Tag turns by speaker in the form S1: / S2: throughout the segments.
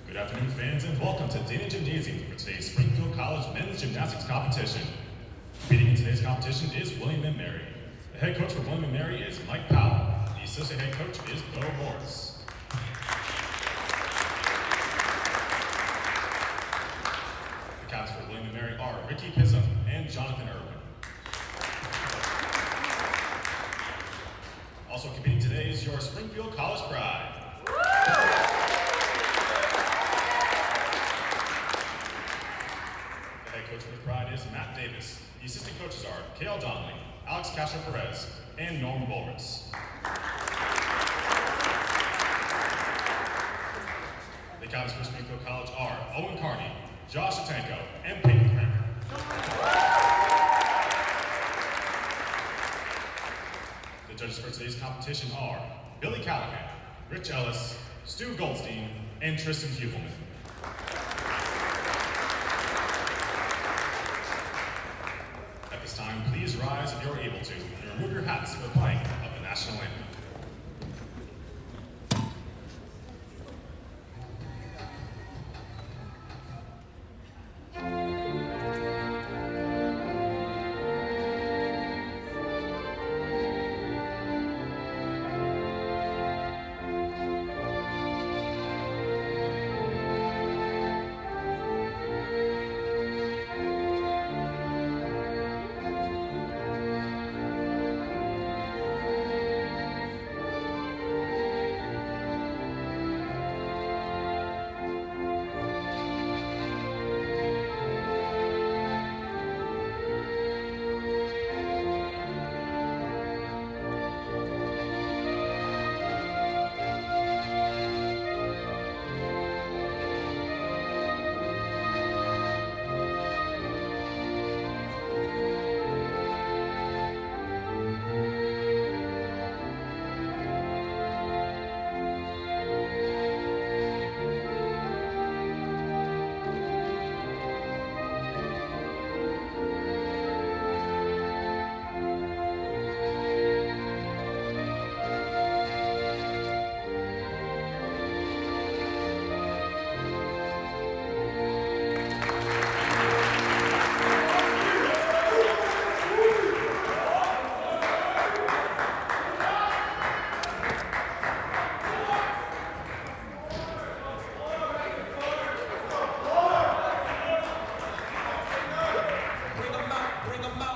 S1: Good afternoon, fans, and welcome to Dana Gymnasium for today's Springfield College men's gymnastics competition. Competing in today's competition is William & Mary. The head coach for William & Mary is Mike Powell. The assistant head coach is Bo Morris. The captains for William & Mary are Ricky Pism and Jonathan Irwin. Also competing today is your Springfield College Pride. The head coach for the Pride is Matt Davis. The assistant coaches are Kale Donnelly, Alex Castro-Perez, and Norm Boris. The captains for Springfield College are Owen Carney, Josh Atanko, and Peyton Kramer. The judges for today's competition are Billy Callahan, Rich Ellis, Stu Goldstein, and Tristan Hufelman. At this time, please rise if you're able to, and remove your hats for the playing of the national anthem.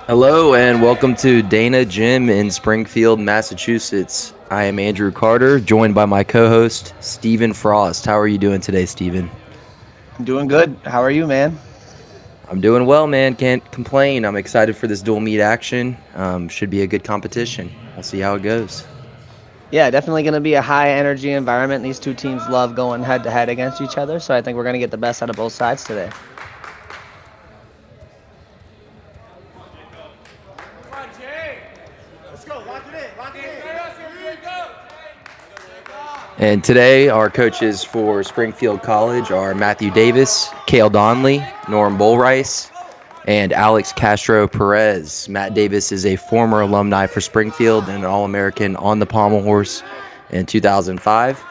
S2: Hello and welcome to Dana Gym in Springfield, Massachusetts. I am Andrew Carter, joined by my co-host, Stephen Frost. How are you doing today, Stephen?
S3: I'm doing good. How are you, man?
S2: I'm doing well, man. Can't complain. I'm excited for this dual meet action. Should be a good competition. We'll see how it goes.
S3: Yeah, definitely going to be a high energy environment. These two teams love going head to head against each other, so I think we're going to get the best out of both sides today.
S2: And today, our coaches for Springfield College are Matthew Davis, Cale Donley, Norm Bullrice, and Alex Castro Perez. Matt Davis is a former alumni for Springfield and an All-American on the Pommel horse in 2005.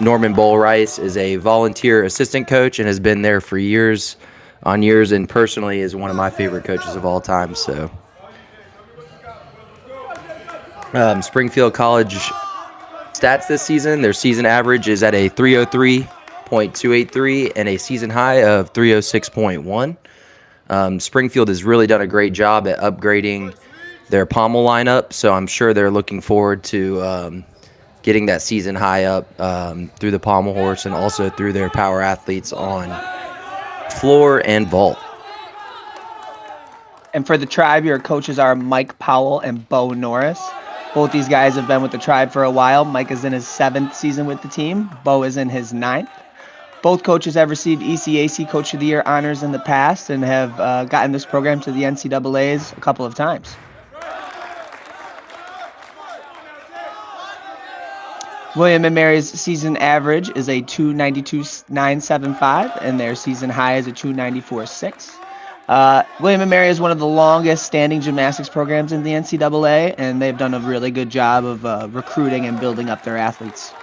S2: Norman Bullrice is a volunteer assistant coach and has been there for years on years, and personally is one of my favorite coaches of all time. So, Springfield College stats this season, their season average is at a 303.283 and a season high of 306.1. Springfield has really done a great job at upgrading their Pommel lineup, so I'm sure they're looking forward to getting that season high up through the Pommel horse and also through their power athletes on floor and vault.
S3: And for the Tribe, your coaches are Mike Powell and Bo Norris. Both these guys have been with the Tribe for a while. Mike is in his 7th season with the team. Bo is in his 9th. Both coaches have received ECAC Coach of the Year honors in the past and have gotten this program to the NCAAs a couple of times. William and Mary's season average is a 292.975, and their season high is a 294.6. William & Mary is one of the longest standing gymnastics programs in the NCAA, and they've done a really good job of recruiting and building up their athletes.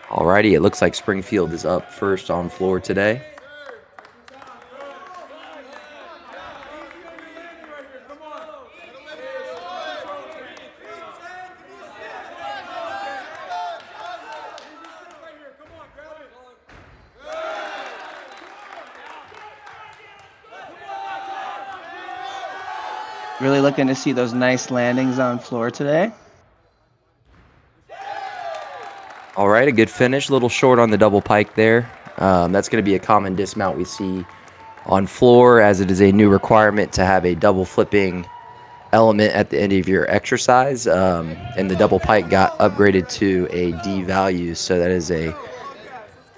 S2: Alrighty, it looks like Springfield is up first on floor today.
S3: Really looking to see those nice landings on floor today.
S2: All right, a good finish. A little short on the double pike there. That's going to be a common dismount we see on floor, as it is a new requirement to have a double flipping element at the end of your exercise. And the double pike got upgraded to a D value, so that is a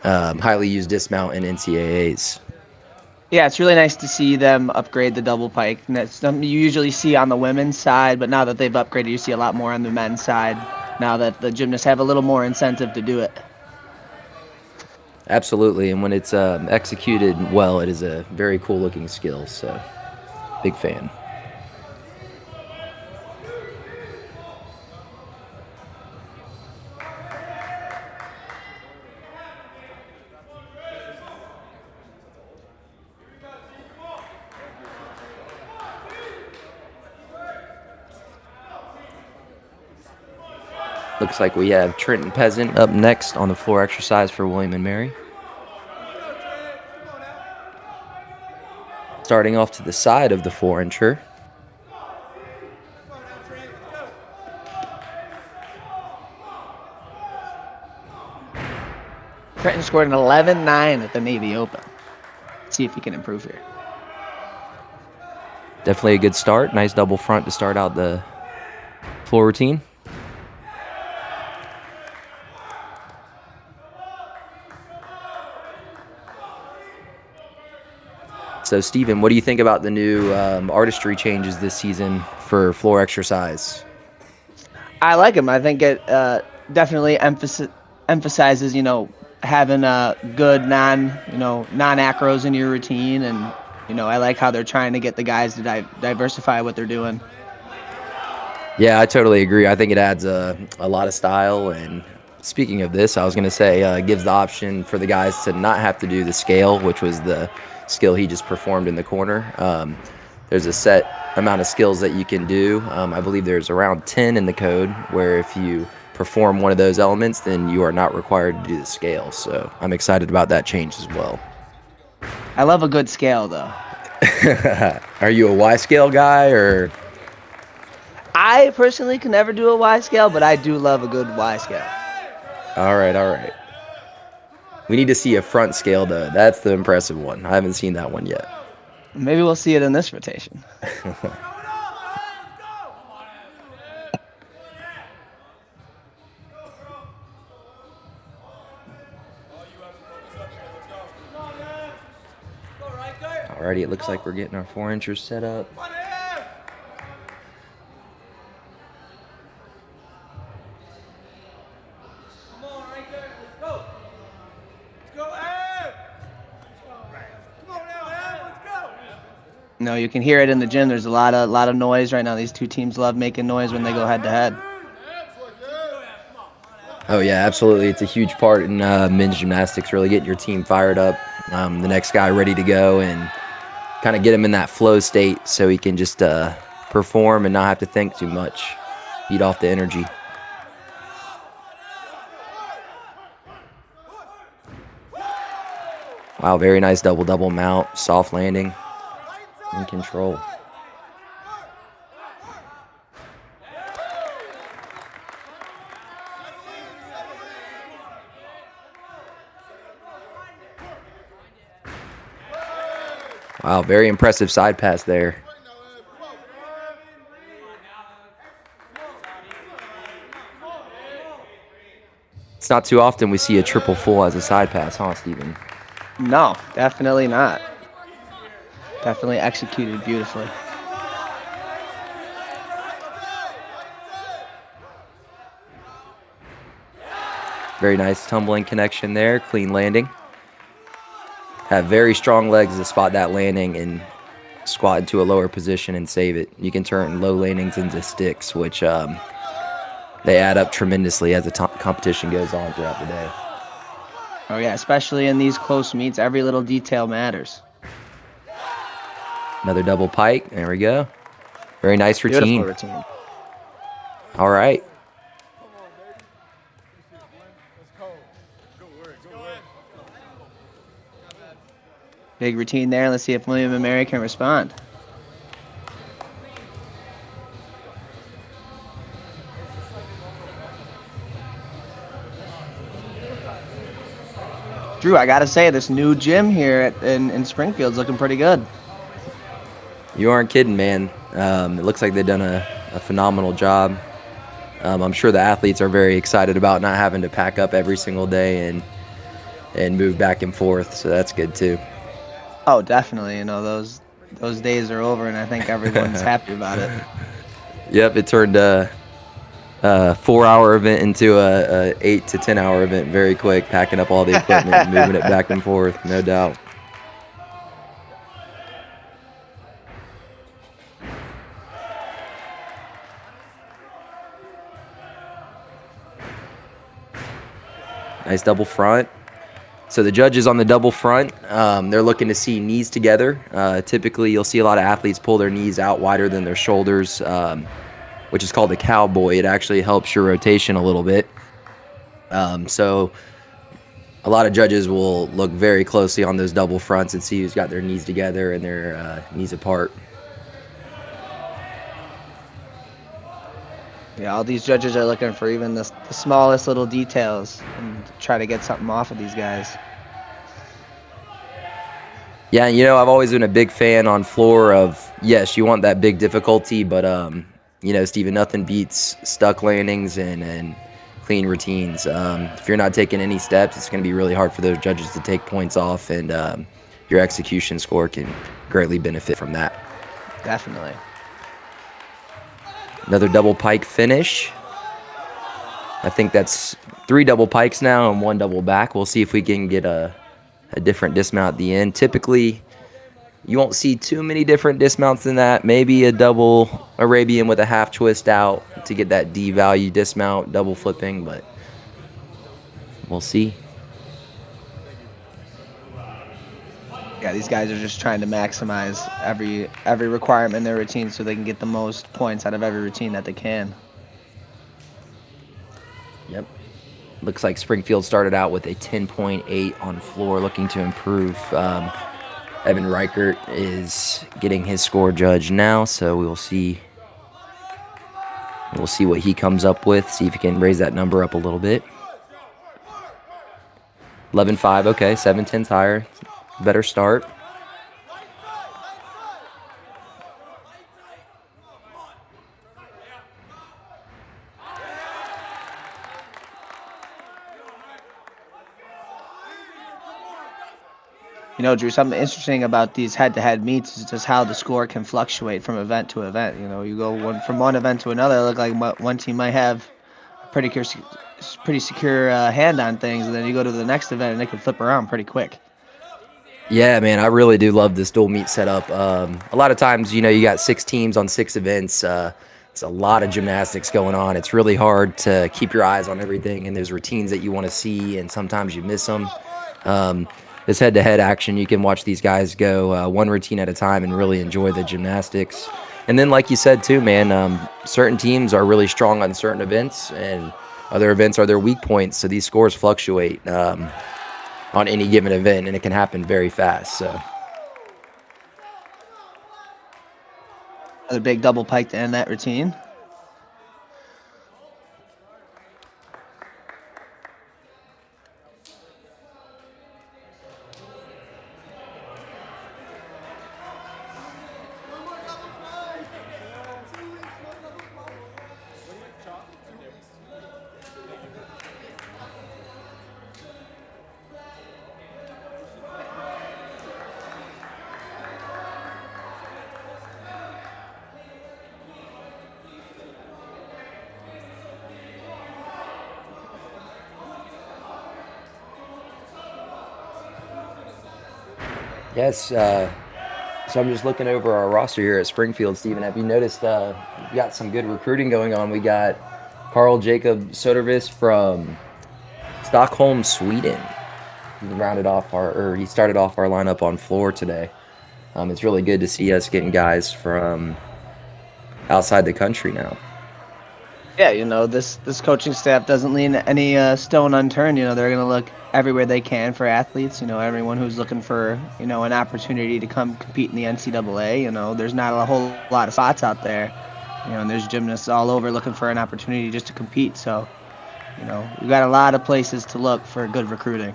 S2: highly used dismount in NCAAs.
S3: Yeah, it's really nice to see them upgrade the double pike. And that's something you usually see on the women's side, but now that they've upgraded, you see a lot more on the men's side, now that the gymnasts have a little more incentive to do it.
S2: Absolutely, and when it's executed well, it is a very cool looking skill, so big fan. Looks like we have Trenton Peasant up next on the floor exercise for William & Mary. Starting off to the side of the 4-incher.
S3: Trenton scored an 11-9 at the Navy Open. Let's see if he can improve here.
S2: Definitely a good start. Nice double front to start out the floor routine. So, Stephen, what do you think about the new artistry changes this season for floor exercise?
S3: I like him. I think it definitely emphasizes, having a good non-acros in your routine, and I like how they're trying to get the guys to diversify what they're doing.
S2: Yeah, I totally agree. I think it adds a lot of style. And speaking of this, I was going to say it gives the option for the guys to not have to do the scale, which was the skill he just performed in the corner. There's a set amount of skills that you can do. I believe there's around 10 in the code, where if you perform one of those elements, then you are not required to do the scale. So I'm excited about that change as well.
S3: I love a good scale, though.
S2: Are you a Y scale guy, or?
S3: I personally can never do a Y scale, but I do love a good Y scale.
S2: All right. We need to see a front scale, though. That's the impressive one. I haven't seen that one yet.
S3: Maybe we'll see it in this rotation.
S2: Alrighty, it looks like we're getting our 4-inchers set up.
S3: No, you can hear it in the gym. There's a lot of noise right now. These two teams love making noise when they go head to head.
S2: Oh yeah, absolutely. It's a huge part in men's gymnastics, really getting your team fired up. The next guy ready to go and kind of get him in that flow state so he can just perform and not have to think too much. Beat off the energy. Wow, very nice double mount, soft landing, in control. Wow, very impressive side pass there. It's not too often we see a triple full as a side pass, huh, Steven?
S3: No, definitely not. Definitely executed beautifully.
S2: Very nice tumbling connection there, clean landing. Have very strong legs to spot that landing and squat into a lower position and save it. You can turn low landings into sticks, which they add up tremendously as the competition goes on throughout the day.
S3: Oh yeah, especially in these close meets, every little detail matters.
S2: Another double pike. There we go. Very nice routine.
S3: Beautiful routine.
S2: All right.
S3: Big routine there. Let's see if William and Mary can respond. Drew, I gotta say, this new gym here in Springfield's looking pretty good.
S2: You aren't kidding, man. It looks like they've done a phenomenal job. I'm sure the athletes are very excited about not having to pack up every single day and move back and forth, so that's good too.
S3: Oh, definitely. You know, those days are over, and I think everyone's happy about it.
S2: Yep, it turned a 4-hour event into a 8 to 10 hour event very quick, packing up all the equipment and moving it back and forth, no doubt. Nice double front. So the judges on the double front, they're looking to see knees together. Typically, you'll see a lot of athletes pull their knees out wider than their shoulders, which is called the cowboy. It actually helps your rotation a little bit. So a lot of judges will look very closely on those double fronts and see who's got their knees together and their knees apart.
S3: Yeah, all these judges are looking for even the smallest little details and try to get something off of these guys.
S2: Yeah, you know, I've always been a big fan on floor of, yes, you want that big difficulty, but, you know, Steven, nothing beats stuck landings and clean routines. If you're not taking any steps, it's going to be really hard for those judges to take points off, and your execution score can greatly benefit from that.
S3: Definitely.
S2: Another double pike finish. I think that's 3 double pikes now and 1 double back. We'll see if we can get a different dismount at the end. Typically, you won't see too many different dismounts than that. Maybe a double Arabian with a half twist out to get that D value dismount, double flipping, but we'll see.
S3: Yeah, these guys are just trying to maximize every requirement in their routine so they can get the most points out of every routine that they can.
S2: Looks like Springfield started out with a 10.8 on floor, looking to improve. Evan Reichert is getting his score judged now, so we will see. We'll see what he comes up with, see if he can raise that number up a little bit. 11.5, okay, 7/10 higher. Better start.
S3: You know, Drew, something interesting about these head-to-head meets is just how the score can fluctuate from event to event. You know, you go from one event to another, it look like one team might have a pretty secure hand on things, and then you go to the next event and it can flip around pretty quick.
S2: Yeah, man, I really do love this dual meet setup. A lot of times, you know, you got 6 teams on 6 events. It's a lot of gymnastics going on. It's really hard to keep your eyes on everything, and there's routines that you want to see, and sometimes you miss them. This head-to-head action, you can watch these guys go one routine at a time and really enjoy the gymnastics. And then, like you said, too, man, certain teams are really strong on certain events, and other events are their weak points, so these scores fluctuate on any given event, and it can happen very fast. So,
S3: another big double pike to end that routine.
S2: yes, so I'm just looking over our roster here at Springfield, Stephen. Have you noticed we've got some good recruiting going on? We got Carl Jacob Sodervis from Stockholm, Sweden. He started off our lineup on floor today. It's really good to see us getting guys from outside the country now.
S3: Yeah, you know, this coaching staff doesn't leave any stone unturned. You know, they're going to look everywhere they can for athletes. You know, everyone who's looking for, you know, an opportunity to come compete in the NCAA. You know, there's not a whole lot of spots out there. You know, and there's gymnasts all over looking for an opportunity just to compete. So, you know, we've got a lot of places to look for good recruiting.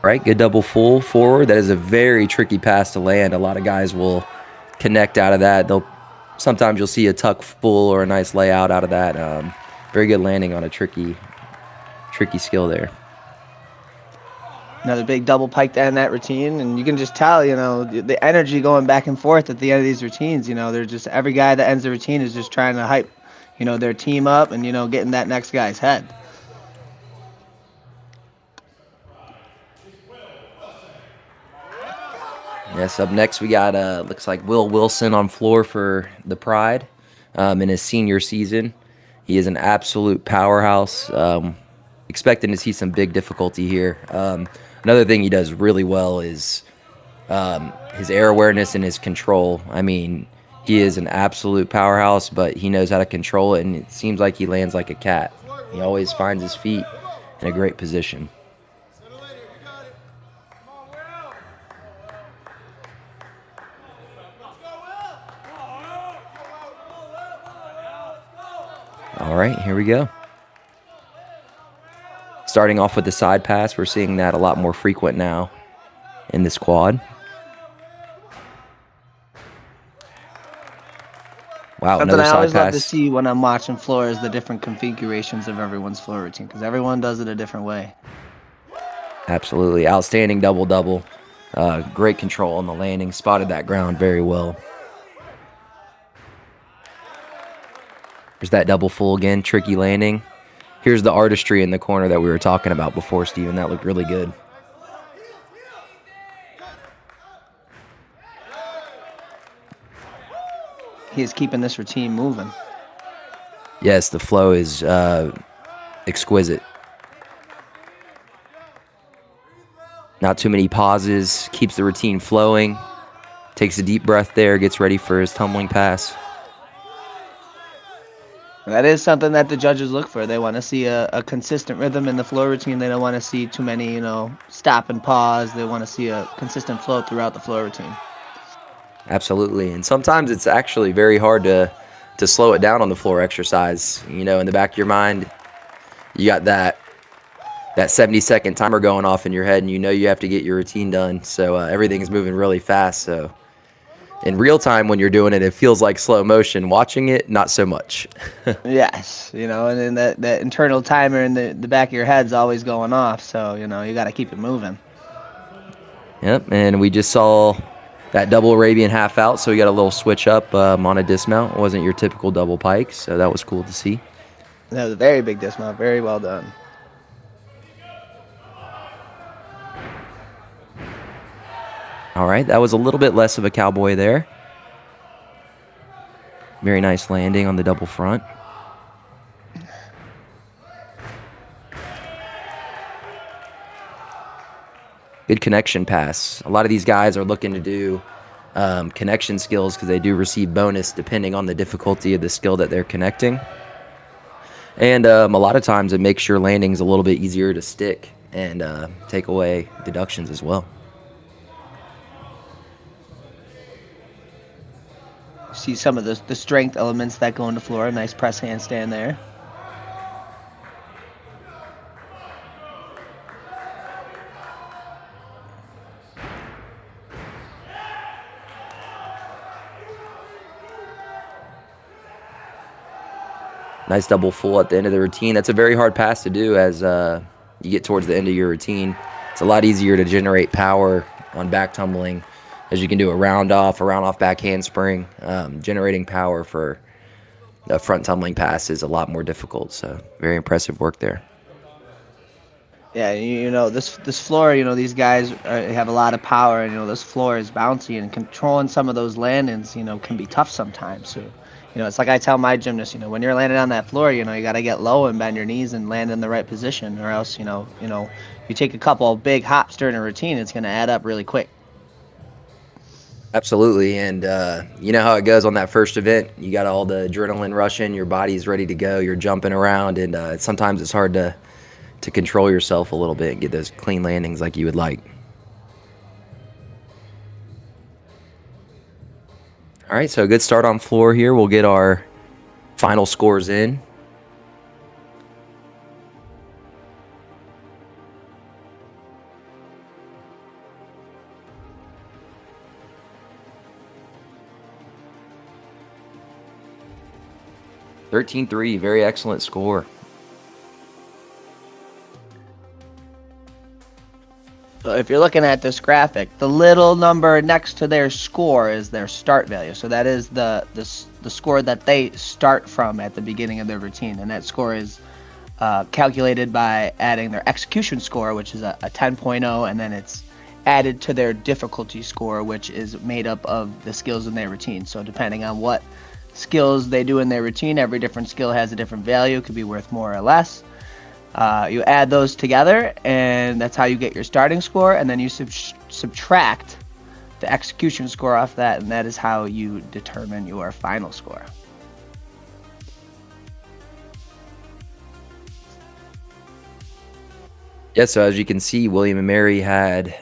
S2: Right, good double full forward. That is a very tricky pass to land. A lot of guys will connect out of that. Sometimes you'll see a tuck full or a nice layout out of that. Very good landing on a tricky skill there.
S3: Another big double pike to end that routine, and you can just tell, you know, the energy going back and forth at the end of these routines. You know, they're just, every guy that ends the routine is just trying to hype, you know, their team up and, you know, getting that next guy's head.
S2: Yes, up next we got looks like Will Wilson on floor for the Pride in his senior season. He is an absolute powerhouse. Expecting to see some big difficulty here. Another thing he does really well is his air awareness and his control. I mean, he is an absolute powerhouse, but he knows how to control it, and it seems like he lands like a cat. He always finds his feet in a great position. All right, here we go. Starting off with the side pass, we're seeing that a lot more frequent now in this quad. Wow,
S3: Something
S2: another
S3: I
S2: side
S3: always love to
S2: pass.
S3: see when I'm watching floor is the different configurations of everyone's floor routine, because everyone does it a different way.
S2: Absolutely, outstanding double-double. Great control on the landing, spotted that ground very well. There's that double full again, tricky landing. Here's the artistry in the corner that we were talking about before, Steven. That looked really good.
S3: He is keeping this routine moving.
S2: Yes, the flow is exquisite. Not too many pauses, keeps the routine flowing. Takes a deep breath there, gets ready for his tumbling pass.
S3: That is something that the judges look for. They want to see a consistent rhythm in the floor routine. They don't want to see too many, stop and pause. They want to see a consistent flow throughout the floor routine.
S2: Absolutely. And sometimes it's actually very hard to slow it down on the floor exercise. In the back of your mind, you got that 70-second timer going off in your head, and you have to get your routine done. So everything's moving really fast. So in real time when you're doing it, it feels like slow motion. Watching it, not so much.
S3: Yes, and then that internal timer in the back of your head's always going off. So, you got to keep it moving.
S2: Yep, and we just saw that double Arabian half out, so we got a little switch up on a dismount. It wasn't your typical double pike, so that was cool to see.
S3: That was a very big dismount. Very well done.
S2: All right, that was a little bit less of a cowboy there. Very nice landing on the double front. Good connection pass. A lot of these guys are looking to do connection skills because they do receive bonus depending on the difficulty of the skill that they're connecting. And a lot of times it makes your landings a little bit easier to stick and take away deductions as well.
S3: See some of the strength elements that go into floor. Nice press handstand there.
S2: Nice double full at the end of the routine. That's a very hard pass to do as you get towards the end of your routine. It's a lot easier to generate power on back tumbling as you can do a round off back handspring. Generating power for a front tumbling pass is a lot more difficult. So very impressive work there.
S3: Yeah, this floor, these guys have a lot of power, and this floor is bouncy, and controlling some of those landings, can be tough sometimes. So, it's like I tell my gymnasts, when you're landing on that floor, you got to get low and bend your knees and land in the right position, or else, you take a couple of big hops during a routine, it's going to add up really quick.
S2: Absolutely, and you know how it goes on that first event. You got all the adrenaline rushing, your body's ready to go, you're jumping around, and sometimes it's hard to control yourself a little bit and get those clean landings like you would like. All right, so a good start on floor here. We'll get our final scores in. (13-3), very excellent score.
S3: So if you're looking at this graphic, the little number next to their score is their start value. So that is the score that they start from at the beginning of their routine. And that score is calculated by adding their execution score, which is a 10.0, and then it's added to their difficulty score, which is made up of the skills in their routine. So depending on what skills they do in their routine, every different skill has a different value. It could be worth more or less. You add those together, and that's how you get your starting score, and then you subtract the execution score off that, and that is how you determine your final score.
S2: Yeah, so as you can see, William & Mary had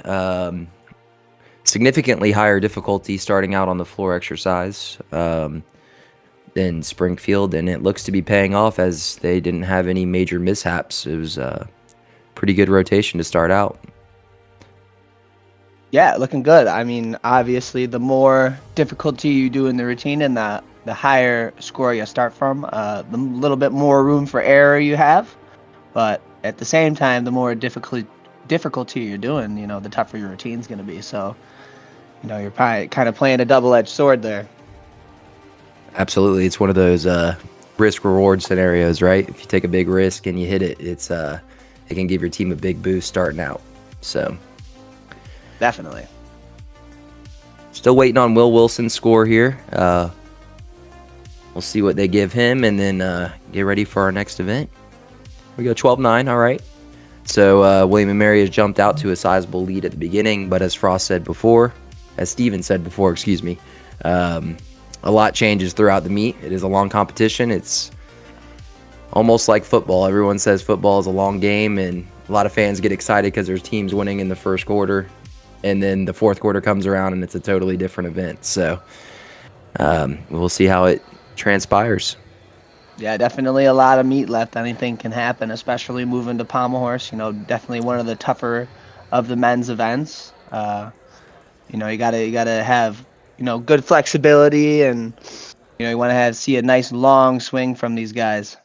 S2: significantly higher difficulty starting out on the floor exercise than Springfield, and it looks to be paying off as they didn't have any major mishaps. It was a pretty good rotation to start out.
S3: Yeah, looking good. I mean, obviously, the more difficulty you do in the routine and the higher score you start from, the little bit more room for error you have. But at the same time, the more difficulty you're doing, the tougher your routine's going to be. So, you're probably kind of playing a double-edged sword there.
S2: Absolutely. It's one of those risk-reward scenarios, right? If you take a big risk and you hit it, it can give your team a big boost starting out. So
S3: definitely.
S2: Still waiting on Will Wilson's score here. We'll see what they give him and then get ready for our next event. We go 12-9, all right. So William & Mary has jumped out to a sizable lead at the beginning, but as Steven said before, a lot changes throughout the meet. It is a long competition. It's almost like football. Everyone says football is a long game, and a lot of fans get excited because there's teams winning in the first quarter, and then the fourth quarter comes around and it's a totally different event. So we'll see how it transpires.
S3: Yeah, definitely a lot of meat left. Anything can happen, especially moving to Pommel horse. Definitely one of the tougher of the men's events. You gotta have good flexibility, and you want to see a nice long swing from these guys.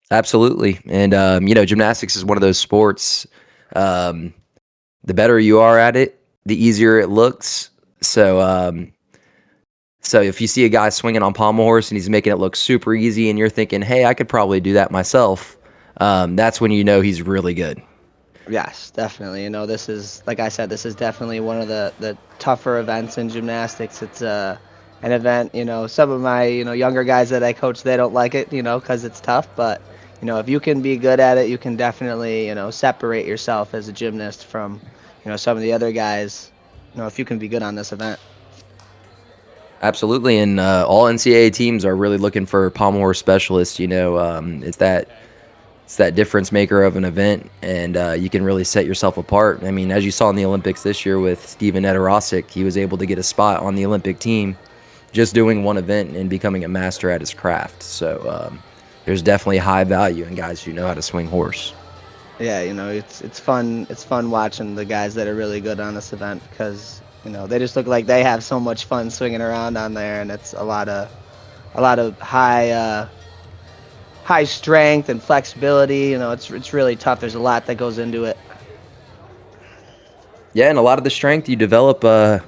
S2: Absolutely. And, gymnastics is one of those sports. The better you are at it, the easier it looks. So if you see a guy swinging on pommel horse and he's making it look super easy and you're thinking, hey, I could probably do that myself, that's when you know he's really good.
S3: Yes, definitely. This is, like I said, this is definitely one of the tougher events in gymnastics. It's an event, some of my, younger guys that I coach, they don't like it, because it's tough. But, if you can be good at it, you can definitely, separate yourself as a gymnast from, some of the other guys, if you can be good on this event.
S2: Absolutely. And all NCAA teams are really looking for pommel horse specialists. It's that difference maker of an event, and you can really set yourself apart. I mean, as you saw in the Olympics this year with Steven Edorosik, he was able to get a spot on the Olympic team just doing one event and becoming a master at his craft. So there's definitely high value in guys who know how to swing horse.
S3: Yeah, it's fun. It's fun watching the guys that are really good on this event because they just look like they have so much fun swinging around on there, and it's a lot of high strength and flexibility. It's really tough. There's a lot that goes into it.
S2: Yeah, and a lot of the strength you develop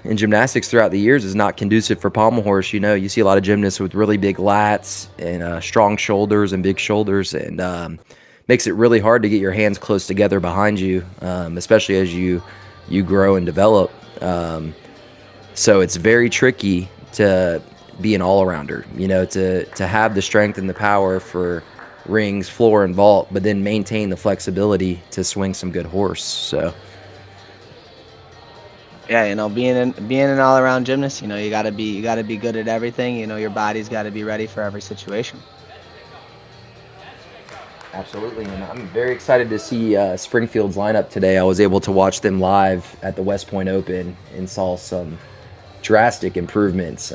S2: in gymnastics throughout the years is not conducive for pommel horse. You see a lot of gymnasts with really big lats and strong shoulders and big shoulders, and makes it really hard to get your hands close together behind you, especially as you grow and develop. So it's very tricky to be an all-arounder, to have the strength and the power for rings, floor, and vault, but then maintain the flexibility to swing some good horse. So
S3: yeah, being an all-around gymnast, you gotta be good at everything. Your body's got to be ready for every situation.
S2: absolutely, and I'm very excited to see Springfield's lineup today. I was able to watch them live at the West Point Open and saw some drastic improvements.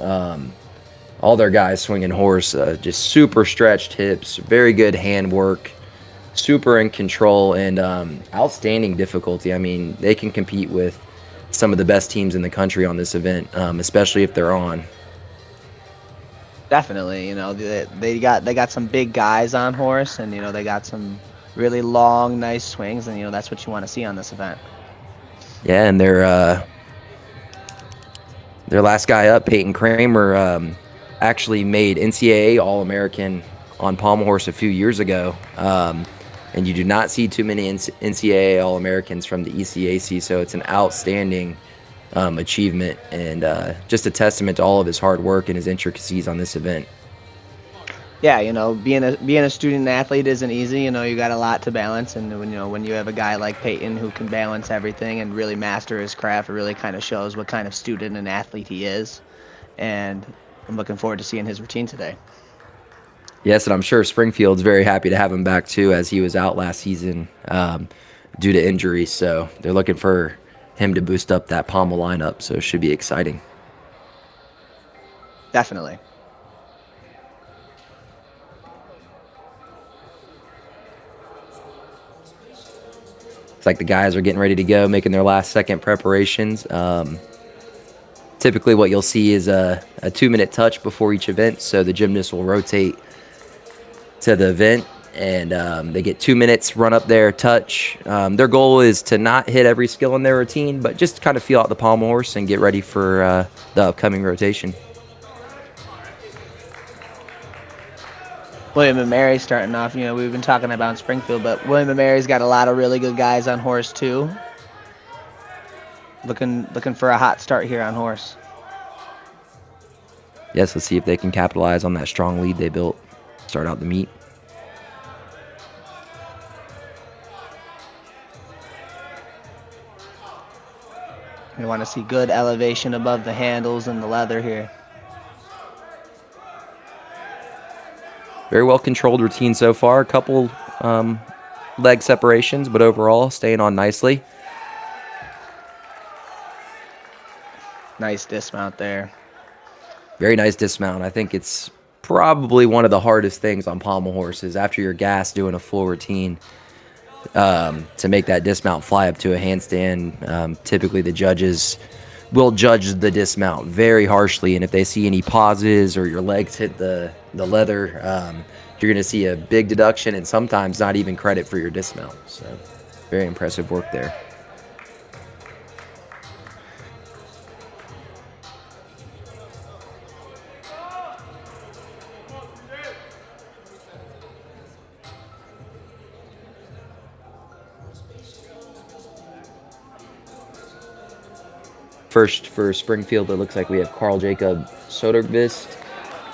S2: All their guys swinging horse, just super stretched hips, very good handwork, super in control, and outstanding difficulty. I mean, they can compete with some of the best teams in the country on this event, especially if they're on.
S3: Definitely, they got some big guys on horse, and they got some really long, nice swings, and that's what you want to see on this event.
S2: Yeah, and their last guy up, Peyton Kramer, actually made NCAA All-American on pommel horse a few years ago, and you do not see too many NCAA All-Americans from the ECAC, so it's an outstanding achievement and just a testament to all of his hard work and his intricacies on this event.
S3: Yeah, being a student athlete isn't easy. You got a lot to balance, and when you have a guy like Peyton who can balance everything and really master his craft, it really kind of shows what kind of student and athlete he is. And I'm looking forward to seeing his routine today.
S2: Yes, and I'm sure Springfield's very happy to have him back too, as he was out last season due to injury. So they're looking for him to boost up that pommel lineup. So it should be exciting.
S3: Definitely.
S2: It's like the guys are getting ready to go, making their last second preparations. Typically what you'll see is a 2-minute touch before each event. So the gymnasts will rotate to the event, and they get 2 minutes, run up there, touch. Their goal is to not hit every skill in their routine, but just kind of feel out the pommel horse and get ready for the upcoming rotation.
S3: William and Mary starting off. We've been talking about Springfield, but William and Mary's got a lot of really good guys on horse too. Looking for a hot start here on horse.
S2: Yes, let's see if they can capitalize on that strong lead they built. Start out the meet.
S3: We want to see good elevation above the handles and the leather here.
S2: Very well controlled routine so far. A couple leg separations, but overall staying on nicely.
S3: Nice dismount there.
S2: Very nice dismount. I think it's probably one of the hardest things on pommel horses after you're gassed doing a full routine. To make that dismount fly up to a handstand, typically the judges will judge the dismount very harshly, and if they see any pauses or your legs hit the leather, you're going to see a big deduction and sometimes not even credit for your dismount. So very impressive work there. First for Springfield, it looks like we have Carl Jacob Soderqvist.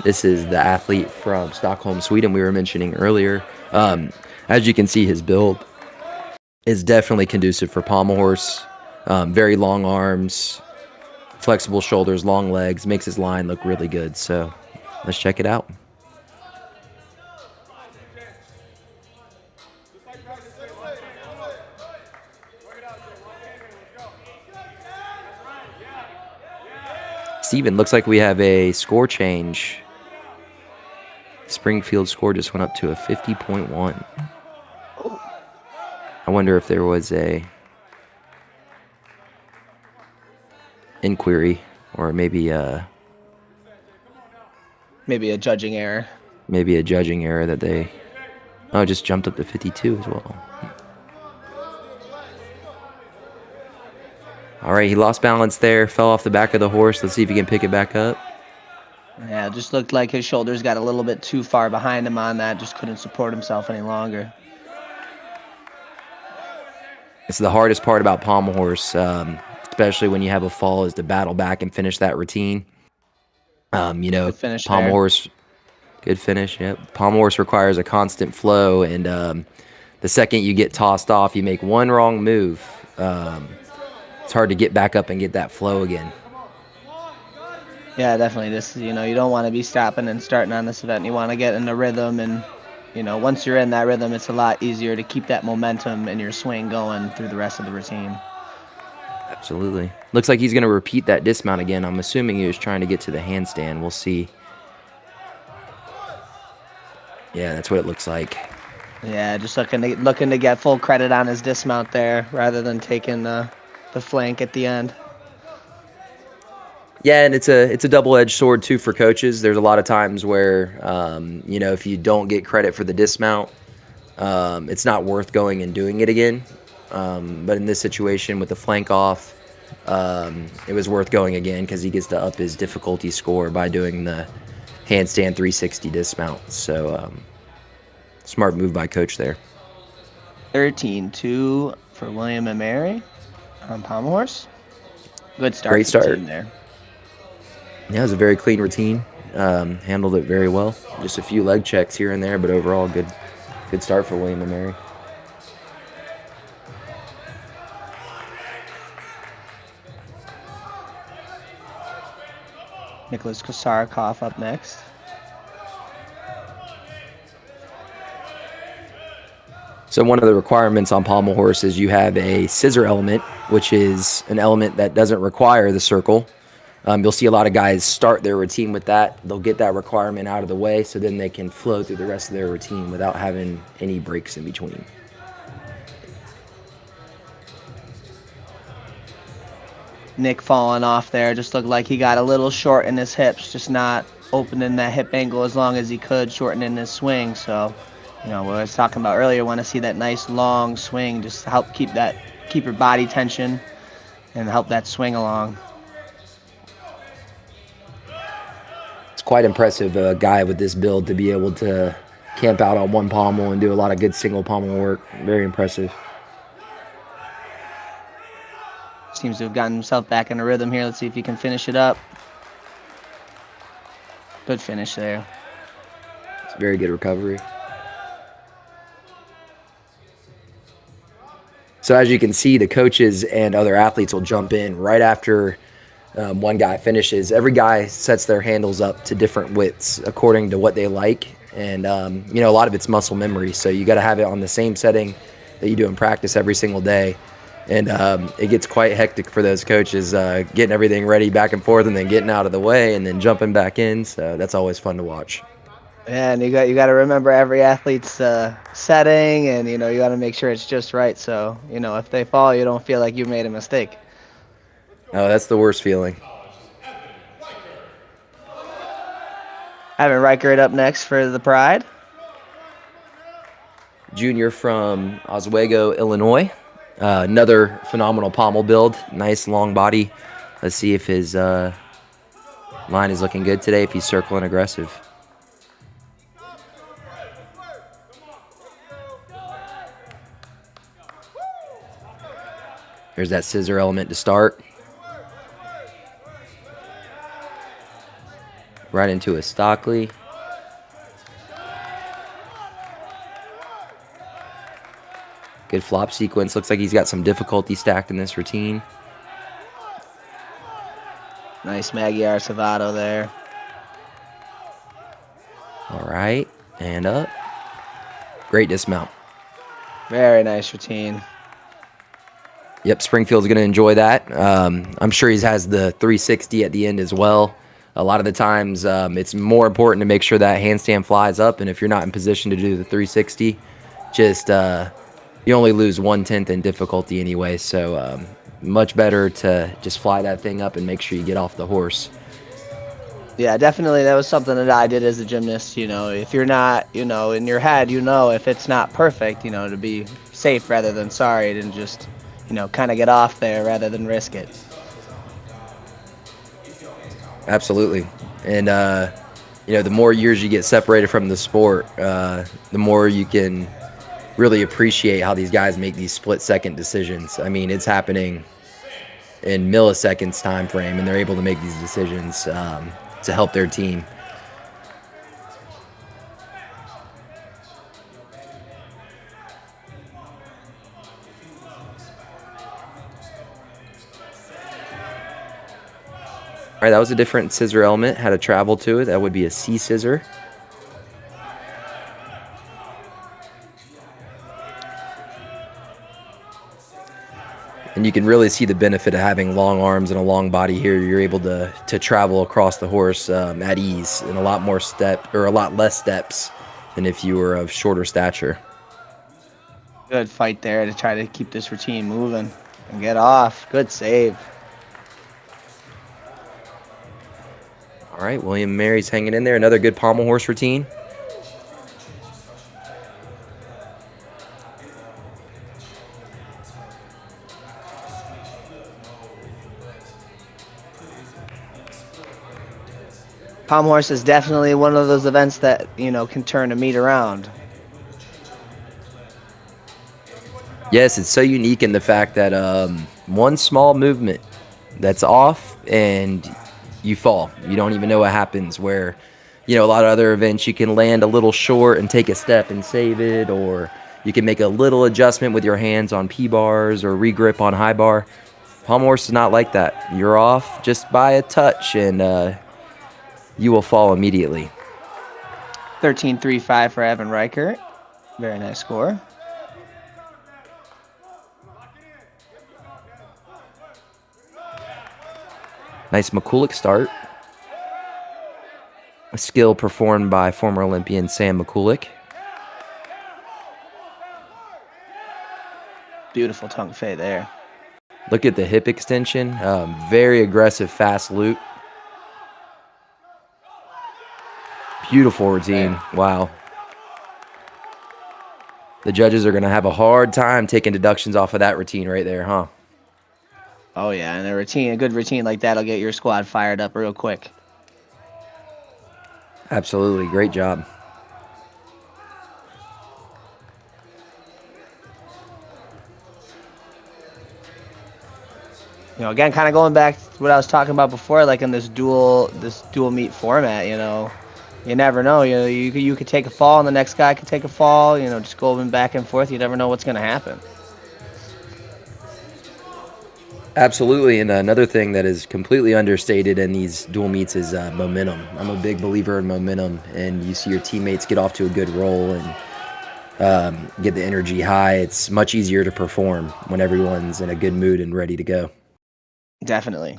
S2: This is the athlete from Stockholm, Sweden we were mentioning earlier. As you can see, his build is definitely conducive for pommel horse. Very long arms, flexible shoulders, long legs, makes his line look really good. So let's check it out. Steven, looks like we have a score change. Springfield score just went up to a 50.1. I wonder if there was a inquiry or maybe a
S3: judging error.
S2: Maybe a judging error that they just jumped up to 52 as well. All right, he lost balance there, fell off the back of the horse. Let's see if he can pick it back up.
S3: Yeah, it just looked like his shoulders got a little bit too far behind him on that. Just couldn't support himself any longer.
S2: It's the hardest part about pommel horse, especially when you have a fall, is to battle back and finish that routine.
S3: Good finish
S2: pommel
S3: there.
S2: horse, good finish. Yep, pommel horse requires a constant flow, and the second you get tossed off, you make one wrong move. It's hard to get back up and get that flow again.
S3: Yeah, definitely. You don't want to be stopping and starting on this event. You want to get in the rhythm, and once you're in that rhythm, it's a lot easier to keep that momentum in your swing going through the rest of the routine.
S2: Absolutely. Looks like he's going to repeat that dismount again. I'm assuming he was trying to get to the handstand. We'll see. Yeah, that's what it looks like.
S3: Yeah, just looking to get full credit on his dismount there rather than taking the flank at the end.
S2: Yeah, and it's a double-edged sword too for coaches. There's a lot of times where if you don't get credit for the dismount, it's not worth going and doing it again. But in this situation with the flank off, it was worth going again because he gets to up his difficulty score by doing the handstand 360 dismount. So smart move by coach there.
S3: 13-2 for William and Mary on pommel horse. Good start.
S2: Great start.
S3: For the team there.
S2: Yeah, it was a very clean routine. Handled it very well. Just a few leg checks here and there, but overall good start for William and Mary.
S3: Nicholas Kosarkov up next.
S2: So one of the requirements on pommel horse is you have a scissor element, which is an element that doesn't require the circle. You'll see a lot of guys start their routine with that. They'll get that requirement out of the way so then they can flow through the rest of their routine without having any breaks in between.
S3: Nick falling off there. Just looked like he got a little short in his hips, just not opening that hip angle as long as he could, shortening his swing. So, what I was talking about earlier, want to see that nice long swing, just to help keep your body tension and help that swing along.
S2: It's quite impressive, a guy with this build to be able to camp out on one pommel and do a lot of good single pommel work. Very impressive.
S3: Seems to have gotten himself back in a rhythm here. Let's see if he can finish it up. Good finish there.
S2: It's a very good recovery. So as you can see, the coaches and other athletes will jump in right after one guy finishes. Every guy sets their handles up to different widths according to what they like. And, a lot of it's muscle memory. So you got to have it on the same setting that you do in practice every single day. And it gets quite hectic for those coaches, getting everything ready back and forth and then getting out of the way and then jumping back in. So that's always fun to watch.
S3: Yeah, and you got to remember every athlete's setting, and you got to make sure it's just right. So if they fall, you don't feel like you made a mistake.
S2: Oh, that's the worst feeling.
S3: Evan Reichert up next for the Pride.
S2: Junior from Oswego, Illinois. Another phenomenal pommel build. Nice long body. Let's see if his line is looking good today, if he's circling aggressive. There's that scissor element to start. Right into a Stockley. Good flop sequence. Looks like he's got some difficulty stacked in this routine.
S3: Nice Magyar Savato there.
S2: All right, and up. Great dismount.
S3: Very nice routine.
S2: Yep, Springfield's going to enjoy that. I'm sure he has the 360 at the end as well. A lot of the times, it's more important to make sure that handstand flies up, and if you're not in position to do the 360, just you only lose 1/10 in difficulty anyway. So much better to just fly that thing up and make sure you get off the horse.
S3: Yeah, definitely. That was something that I did as a gymnast. If you're not, in your head, if it's not perfect, to be safe rather than sorry, and just kind of get off there rather than risk it.
S2: Absolutely. And, the more years you get separated from the sport, the more you can really appreciate how these guys make these split-second decisions. I mean, it's happening in milliseconds time frame, and they're able to make these decisions to help their team. All right, that was a different scissor element, had a travel to it. That would be a C scissor. And you can really see the benefit of having long arms and a long body here. You're able to travel across the horse at ease and a lot less steps than if you were of shorter stature.
S3: Good fight there to try to keep this routine moving and get off. Good save.
S2: All right, William Mary's hanging in there. Another good pommel horse routine.
S3: Pommel horse is definitely one of those events that, can turn a meet around.
S2: Yes, it's so unique in the fact that one small movement that's off and you fall. You don't even know what happens, where, a lot of other events you can land a little short and take a step and save it, or you can make a little adjustment with your hands on P-bars or regrip on high bar. Pommel horse is not like that. You're off just by a touch and you will fall immediately.
S3: 13.35 for Evan Reichert. Very nice score.
S2: Nice McCulloch start. A skill performed by former Olympian Sam McCulloch.
S3: Beautiful tongue fade there.
S2: Look at the hip extension. Very aggressive, fast loop. Beautiful routine. Wow. The judges are going to have a hard time taking deductions off of that routine right there, huh?
S3: Oh, yeah, and a good routine like that will get your squad fired up real quick.
S2: Absolutely. Great job.
S3: Again, kind of going back to what I was talking about before, like in this dual meet format, you never know. You could take a fall and the next guy could take a fall, just going back and forth. You never know what's going to happen.
S2: Absolutely, and another thing that is completely understated in these dual meets is momentum. I'm a big believer in momentum, and you see your teammates get off to a good roll and get the energy high. It's much easier to perform when everyone's in a good mood and ready to go.
S3: Definitely.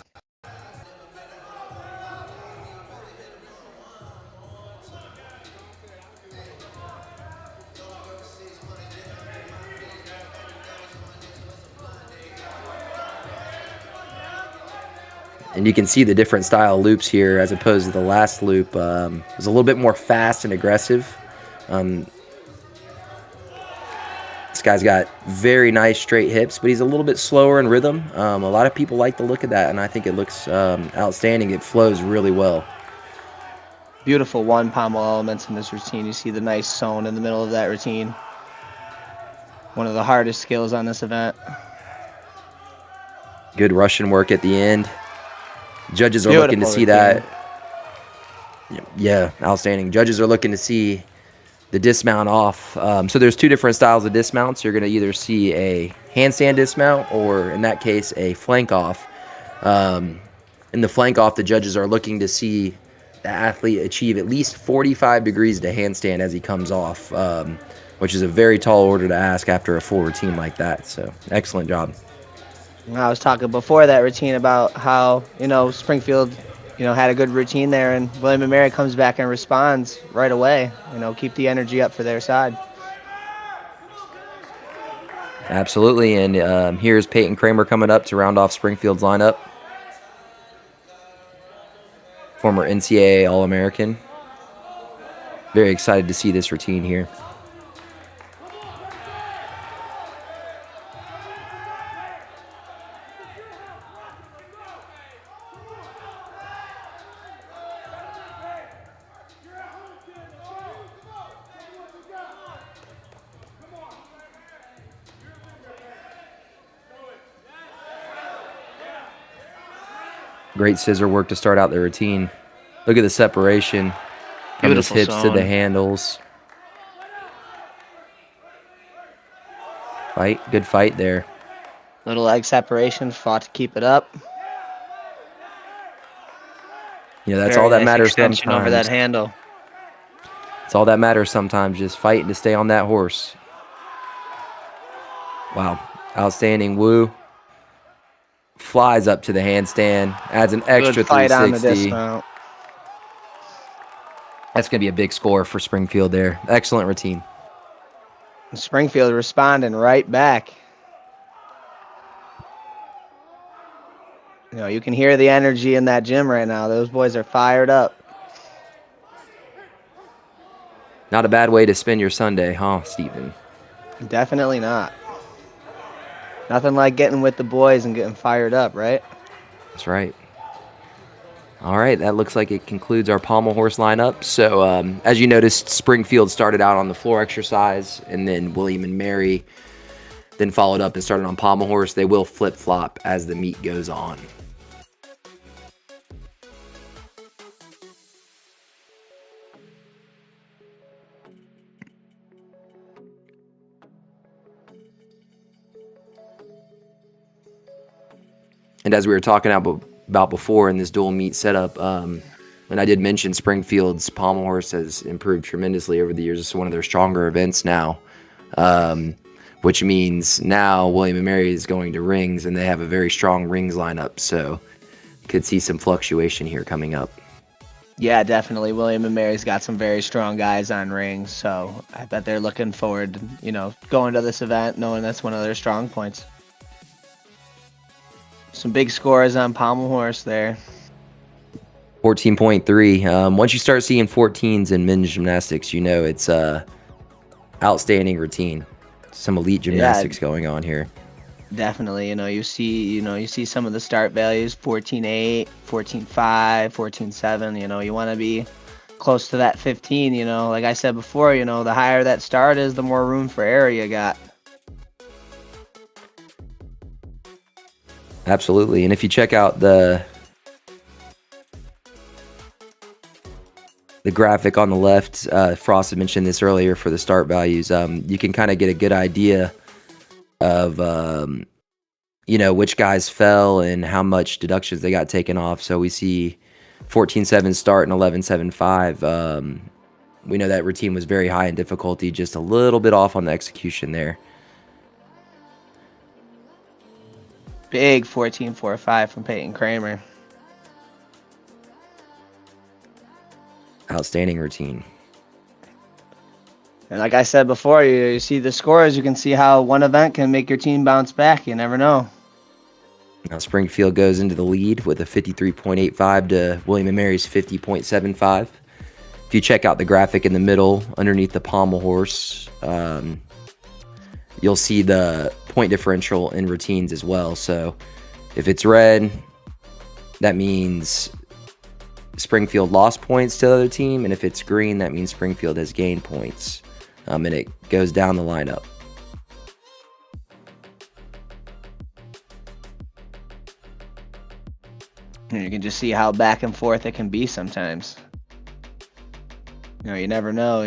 S2: And you can see the different style loops here as opposed to the last loop. It was a little bit more fast and aggressive. This guy's got very nice straight hips, but he's a little bit slower in rhythm. A lot of people like the look of that, and I think it looks outstanding. It flows really well.
S3: Beautiful one pommel elements in this routine. You see the nice sewn in the middle of that routine. One of the hardest skills on this event.
S2: Good Russian work at the end. Judges are
S3: Beautiful
S2: looking to see
S3: routine.
S2: that. Yeah, outstanding. Judges are looking to see the dismount off. So there's two different styles of dismounts. You're going to either see a handstand dismount or, in that case, a flank off. In the flank off, the judges are looking to see the athlete achieve at least 45 degrees to handstand as he comes off, which is a very tall order to ask after a full routine like that. So excellent job.
S3: I was talking before that routine about how, Springfield, had a good routine there, and William and Mary comes back and responds right away. Keep the energy up for their side.
S2: Absolutely, and here's Peyton Kramer coming up to round off Springfield's lineup. Former NCAA All-American. Very excited to see this routine here. Great scissor work to start out the routine. Look at the separation from his
S3: Beautiful
S2: hips to the
S3: sewn.
S2: handles. Good fight there.
S3: Little leg separation, fought to keep it up.
S2: That's
S3: Very
S2: all that
S3: nice
S2: matters
S3: extension over that
S2: sometimes.
S3: handle.
S2: It's all that matters sometimes, just fighting to stay on that horse. Wow, outstanding. Woo. Flies up to the handstand, adds an extra
S3: Good fight on the
S2: 360.
S3: dismount.
S2: That's going to be a big score for Springfield there. Excellent routine.
S3: Springfield responding right back. You can hear the energy in that gym right now. Those boys are fired up.
S2: Not a bad way to spend your Sunday, huh, Stephen?
S3: Definitely not. Nothing like getting with the boys and getting fired up, right?
S2: That's right. All right, that looks like it concludes our pommel horse lineup. So, as you noticed, Springfield started out on the floor exercise, and then William and Mary then followed up and started on pommel horse. They will flip-flop as the meet goes on. And as we were talking about before in this dual meet setup, and I did mention Springfield's pommel horse has improved tremendously over the years. It's one of their stronger events now, which means now William and Mary is going to rings, and they have a very strong rings lineup. So could see some fluctuation here coming up.
S3: Yeah, definitely. William and Mary's got some very strong guys on rings, so I bet they're looking forward to, going to this event knowing that's one of their strong points. Some big scores on pommel horse there.
S2: 14.3. Once you start seeing 14s in men's gymnastics, it's outstanding routine. Some elite gymnastics going on here.
S3: Definitely. You see some of the start values, 14.8, 14.5, 14.7. You want to be close to that 15. Like I said before, the higher that start is, the more room for error you got.
S2: Absolutely. And if you check out the graphic on the left, Frost had mentioned this earlier for the start values, you can kind of get a good idea of which guys fell and how much deductions they got taken off. So we see 14-7 start and 11-7-5. We know that routine was very high in difficulty, just a little bit off on the execution there.
S3: Big 14-4-5 from Peyton Kramer.
S2: Outstanding routine.
S3: And like I said before, you see the scores, you can see how one event can make your team bounce back. You never know.
S2: Now Springfield goes into the lead with a 53.85 to William & Mary's 50.75. If you check out the graphic in the middle underneath the Pommel horse, you'll see the point differential in routines as well. So if it's red, that means Springfield lost points to the other team, and if it's green, that means Springfield has gained points. And it goes down the lineup.
S3: You can just see how back and forth it can be sometimes. You never know.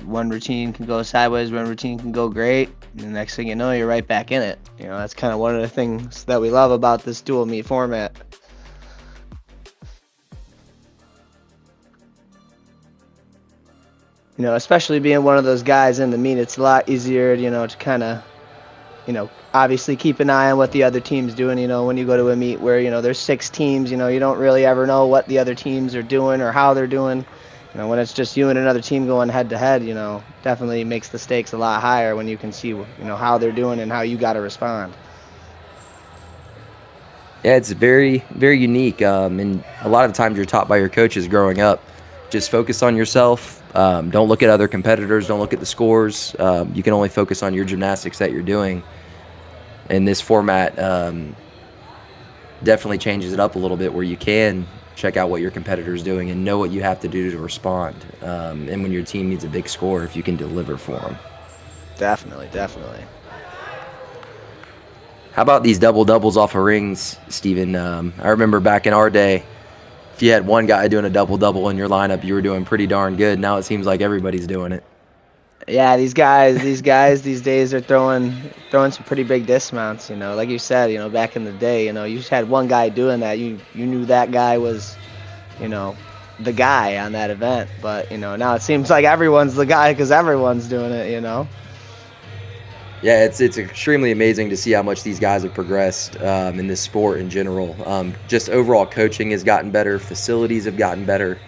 S3: One routine can go sideways, one routine can go great, and the next thing you know, you're right back in it. That's kind of one of the things that we love about this dual meet format. Especially being one of those guys in the meet, it's a lot easier, to kind of, obviously keep an eye on what the other team's doing. When you go to a meet where, there's 6 teams, you don't really ever know what the other teams are doing or how they're doing. When it's just you and another team going head to head, definitely makes the stakes a lot higher when you can see, how they're doing and how you got to respond.
S2: Yeah, it's very, very unique. And a lot of times you're taught by your coaches growing up, just focus on yourself. Don't look at other competitors. Don't look at the scores. You can only focus on your gymnastics that you're doing. And this format definitely changes it up a little bit where you can check out what your competitor's doing and know what you have to do to respond. And when your team needs a big score, if you can deliver for them.
S3: Definitely.
S2: How about these double-doubles off of rings, Steven? I remember back in our day, if you had one guy doing a double-double in your lineup, you were doing pretty darn good. Now it seems like everybody's doing it.
S3: Yeah, these guys these days are throwing some pretty big dismounts. Like you said, back in the day, you just had one guy doing that. You knew that guy was, the guy on that event. But now it seems like everyone's the guy because everyone's doing it.
S2: Yeah, it's extremely amazing to see how much these guys have progressed in this sport in general. Just overall coaching has gotten better. Facilities have gotten better.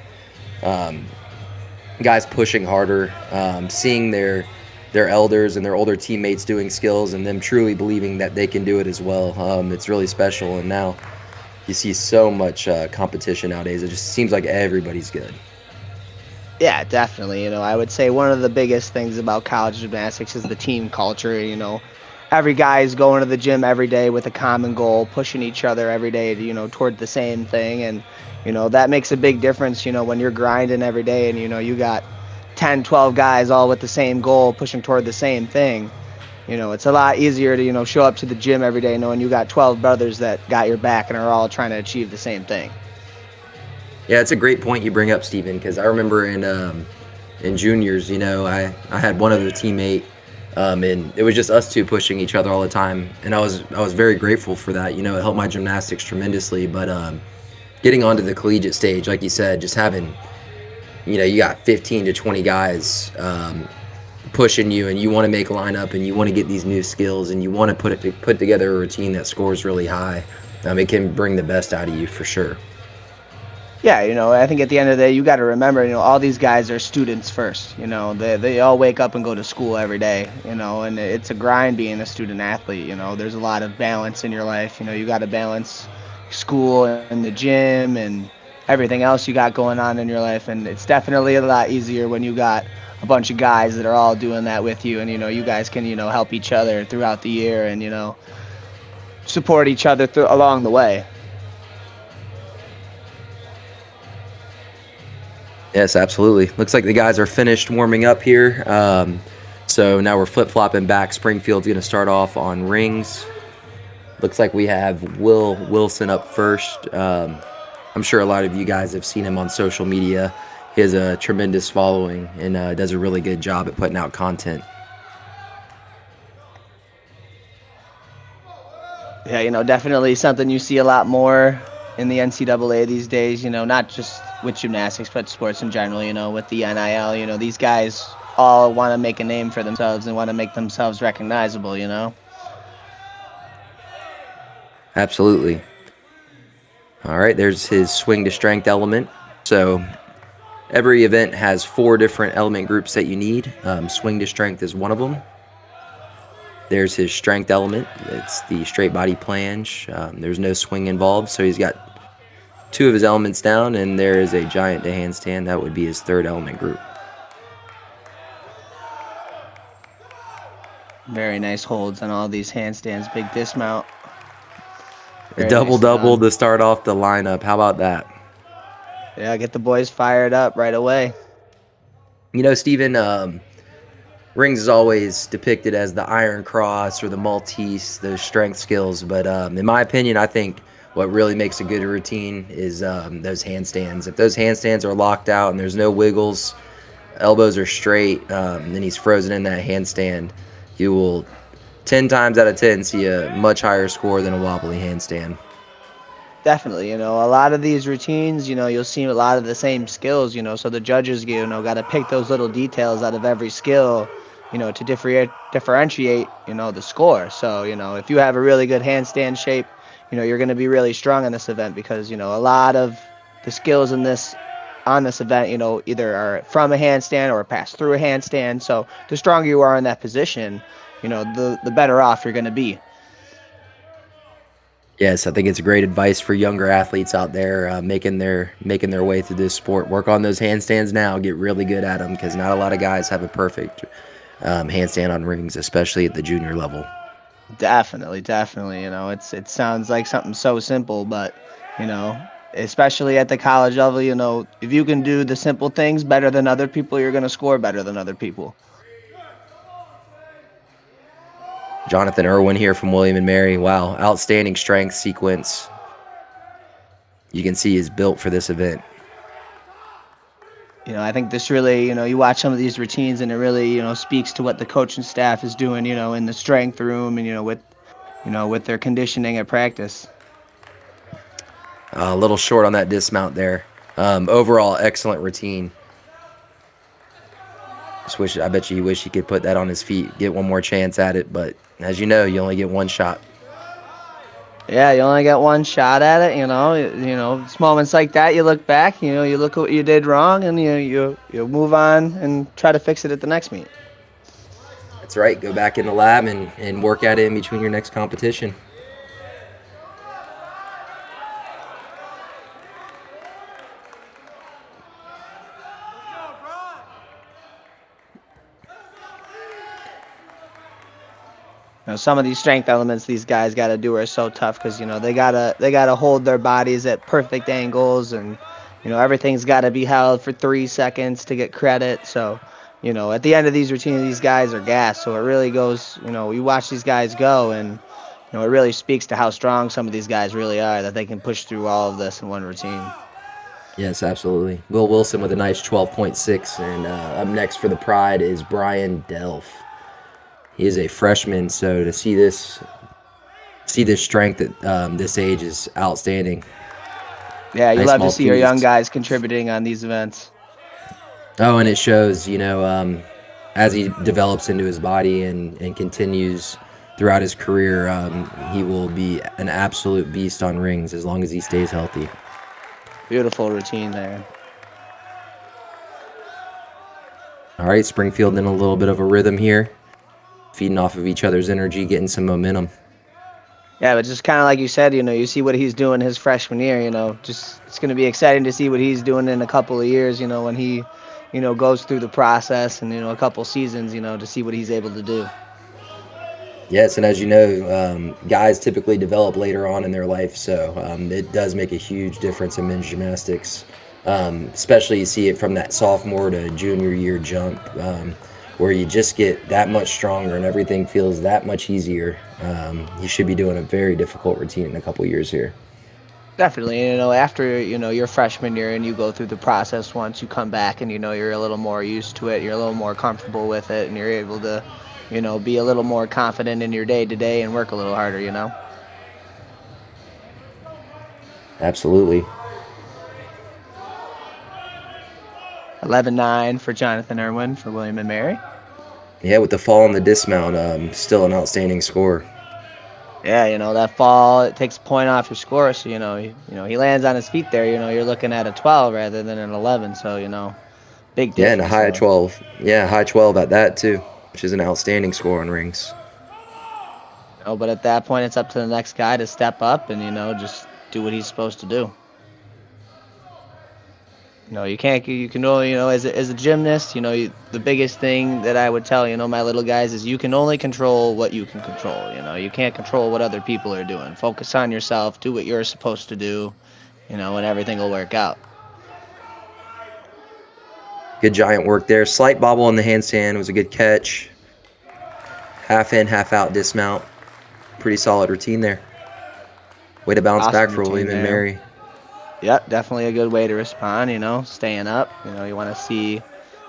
S2: Guys pushing harder, seeing their elders and their older teammates doing skills and them truly believing that they can do it as well. It's really special, and now you see so much competition nowadays. It just seems like everybody's good.
S3: Yeah, definitely. I would say one of the biggest things about college gymnastics is the team culture. Every guy is going to the gym every day with a common goal, pushing each other every day, toward the same thing. And that makes a big difference, when you're grinding every day and, you got 10, 12 guys all with the same goal, pushing toward the same thing. It's a lot easier to, show up to the gym every day knowing you got 12 brothers that got your back and are all trying to achieve the same thing.
S2: Yeah, it's a great point you bring up, Steven, because I remember in juniors, I had one other teammate, and it was just us two pushing each other all the time. And I was very grateful for that. It helped my gymnastics tremendously. But getting onto the collegiate stage, like you said, just having, you got 15 to 20 guys pushing you, and you want to make a lineup, and you want to get these new skills, and you want to put together a routine that scores really high. It can bring the best out of you for sure.
S3: Yeah, I think at the end of the day, you got to remember, all these guys are students first. They all wake up and go to school every day, and it's a grind being a student athlete. There's a lot of balance in your life. You got to balance school and the gym and everything else you got going on in your life. And it's definitely a lot easier when you got a bunch of guys that are all doing that with you. And, you guys can, help each other throughout the year and, support each other along the way.
S2: Yes, absolutely. Looks like the guys are finished warming up here. So now we're flip-flopping back. Springfield's going to start off on rings. Looks like we have Will Wilson up first. I'm sure a lot of you guys have seen him on social media. He has a tremendous following and does a really good job at putting out content.
S3: Yeah, definitely something you see a lot more in the NCAA these days, not just with gymnastics, but sports in general, with the NIL, these guys all want to make a name for themselves and want to make themselves recognizable.
S2: Absolutely. All right, there's his swing to strength element. So every event has 4 different element groups that you need. Swing to strength is one of them. There's his strength element. It's the straight body planche. There's no swing involved, so he's got 2 of his elements down, and there is a giant to handstand. That would be his 3rd element group.
S3: Very nice holds on all these handstands, big dismount.
S2: A double-double to start off the lineup. How about that?
S3: Yeah, get the boys fired up right away.
S2: Steven, rings is always depicted as the Iron Cross or the Maltese, those strength skills. But in my opinion, I think what really makes a good routine is those handstands. If those handstands are locked out and there's no wiggles, elbows are straight, and he's frozen in that handstand, you will 10 times out of 10 see a much higher score than a wobbly handstand.
S3: Definitely, a lot of these routines, you'll see a lot of the same skills, so the judges, got to pick those little details out of every skill, to differentiate, the score. So, if you have a really good handstand shape, you're going to be really strong in this event because, a lot of the skills on this event, either are from a handstand or pass through a handstand. So the stronger you are in that position, the better off you're going to be.
S2: Yes, I think it's great advice for younger athletes out there making their way through this sport. Work on those handstands now. Get really good at them because not a lot of guys have a perfect handstand on rings, especially at the junior level.
S3: Definitely. It sounds like something so simple, but especially at the college level, if you can do the simple things better than other people, you're going to score better than other people.
S2: Jonathan Irwin here from William & Mary. Wow, outstanding strength sequence. You can see is built for this event.
S3: I think this really, you watch some of these routines and it really, speaks to what the coaching staff is doing, in the strength room and, with their conditioning at practice.
S2: A little short on that dismount there. Overall, excellent routine. I bet you wish he could put that on his feet, get one more chance at it, but as you know, you only get one shot.
S3: Yeah, you only get one shot at it, it's moments like that you look back, you look at what you did wrong and you move on and try to fix it at the next meet.
S2: That's right, go back in the lab and work at it in between your next competition.
S3: Some of these strength elements these guys got to do are so tough because they gotta hold their bodies at perfect angles and everything's got to be held for 3 seconds to get credit. So at the end of these routines, these guys are gassed. So it really goes. You watch these guys go and it really speaks to how strong some of these guys really are that they can push through all of this in one routine.
S2: Yes, absolutely. Will Wilson with a nice 12.6, and up next for the Pride is Brian Delph. He is a freshman, so to see this strength at this age is outstanding.
S3: Yeah, you
S2: nice
S3: love to see your young
S2: Maltese.
S3: guys contributing on these events.
S2: Oh, and it shows, as he develops into his body and continues throughout his career, he will be an absolute beast on rings as long as he stays healthy.
S3: Beautiful routine there.
S2: All right, Springfield in a little bit of a rhythm here. Feeding off of each other's energy, getting some momentum.
S3: Yeah, but just kind of like you said, you see what he's doing his freshman year, just it's going to be exciting to see what he's doing in a couple of years, when he, goes through the process and, a couple seasons, to see what he's able to do.
S2: Yes, and as you know, guys typically develop later on in their life, so it does make a huge difference in men's gymnastics. Especially you see it from that sophomore to junior year jump, where you just get that much stronger and everything feels that much easier. You should be doing a very difficult routine in a couple years here.
S3: Definitely, after, your freshman year and you go through the process once, you come back and, you're a little more used to it, you're a little more comfortable with it, and you're able to, be a little more confident in your day-to-day and work a little harder,
S2: Absolutely.
S3: 11-9 for Jonathan Irwin for William and Mary.
S2: Yeah, with the fall and the dismount, still an outstanding score.
S3: Yeah, that fall, it takes a point off your score, so he lands on his feet there. You're looking at a 12 rather than an 11, so big
S2: Yeah, and a
S3: difference.
S2: high 12. Yeah, high 12 at that too, which is an outstanding score on rings.
S3: But at that point, it's up to the next guy to step up and just do what he's supposed to do. You can only, as a gymnast, the biggest thing that I would tell, my little guys is you can only control what you can control. You can't control what other people are doing. Focus on yourself, do what you're supposed to do, and everything will work out.
S2: Good giant work there. Slight bobble on the handstand was a good catch. Half in, half out dismount. Pretty solid routine there. Way to bounce back for William and Mary.
S3: Yep, definitely a good way to respond, staying up. You want to see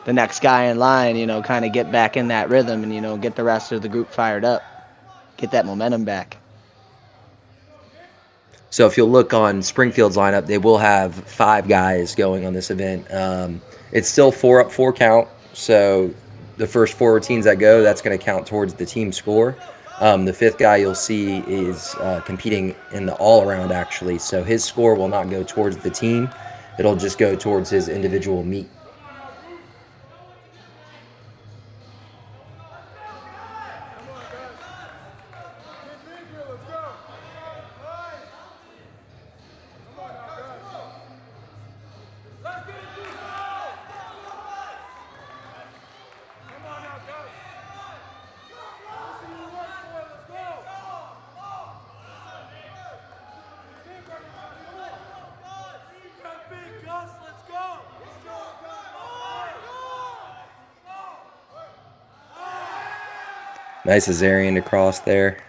S3: the next guy in line, kind of get back in that rhythm and, get the rest of the group fired up. Get that momentum back.
S2: So if you'll look on Springfield's lineup, they will have 5 guys going on this event. It's still 4 up, 4 count. So the first 4 routines that go, that's going to count towards the team score. The 5th guy you'll see is competing in the all-around, actually. So his score will not go towards the team. It'll just go towards his individual meet. Nice Azarian to cross there.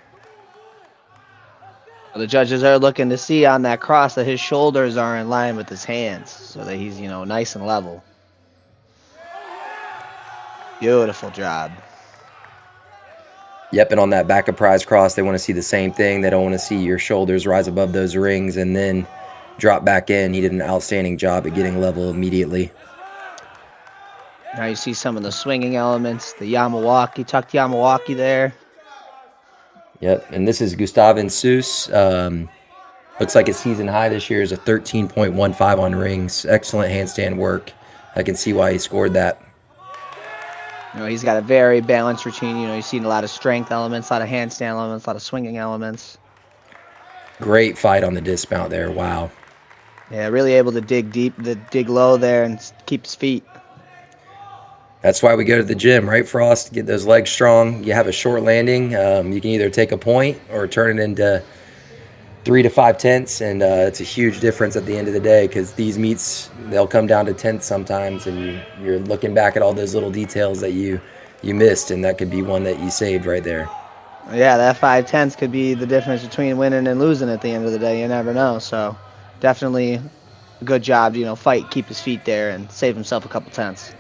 S3: The judges are looking to see on that cross that his shoulders are in line with his hands so that he's, nice and level. Beautiful job.
S2: Yep, and on that back of prize cross, they want to see the same thing. They don't want to see your shoulders rise above those rings and then drop back in. He did an outstanding job at getting level immediately.
S3: Now you see some of the swinging elements, the Yamawaki, tucked Yamawaki there.
S2: Yep, and this is Gustavin Seuss. Looks like his season high this year is a 13.15 on rings. Excellent handstand work. I can see why he scored that.
S3: He's got a very balanced routine. You've seen a lot of strength elements, a lot of handstand elements, a lot of swinging elements.
S2: Great fight on the dismount there. Wow.
S3: Yeah, really able to dig deep, dig low there and keep his feet.
S2: That's why we go to the gym, right, Frost? Get those legs strong. You have a short landing. You can either take a point or turn it into 3 to 5 tenths, and it's a huge difference at the end of the day because these meets, they'll come down to tenths sometimes, and you're looking back at all those little details that you missed, and that could be one that you saved right there.
S3: Yeah, that 5 tenths could be the difference between winning and losing at the end of the day. You never know. So definitely a good job, fight, keep his feet there, and save himself a couple tenths.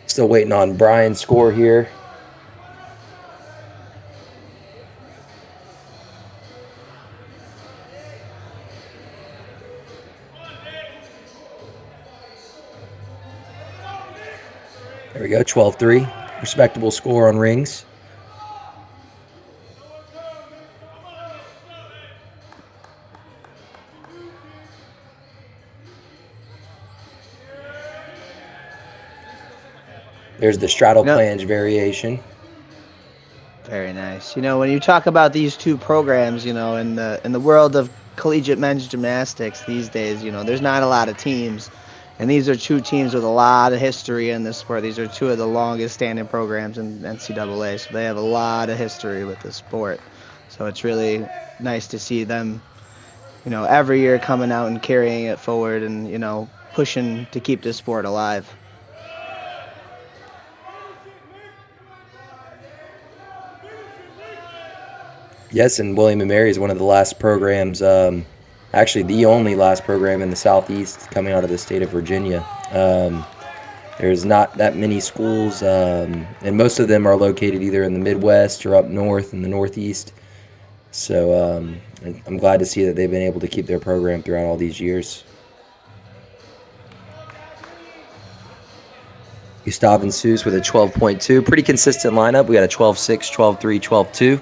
S2: Still waiting on Brian's score here. There we go, 12-3. Respectable score on rings. There's the straddle planche variation.
S3: Very nice. When you talk about these two programs, in the world of collegiate men's gymnastics these days, there's not a lot of teams. And these are 2 teams with a lot of history in this sport. These are 2 of the longest standing programs in NCAA. So they have a lot of history with the sport. So it's really nice to see them, every year coming out and carrying it forward and, pushing to keep this sport alive.
S2: Yes, and William & Mary is one of the last programs, actually the only last program in the Southeast coming out of the state of Virginia. There's not that many schools, and most of them are located either in the Midwest or up north in the Northeast. So I'm glad to see that they've been able to keep their program throughout all these years. Gustav and Seuss with a 12.2. Pretty consistent lineup. We got a 12.6, 12.3, 12.2.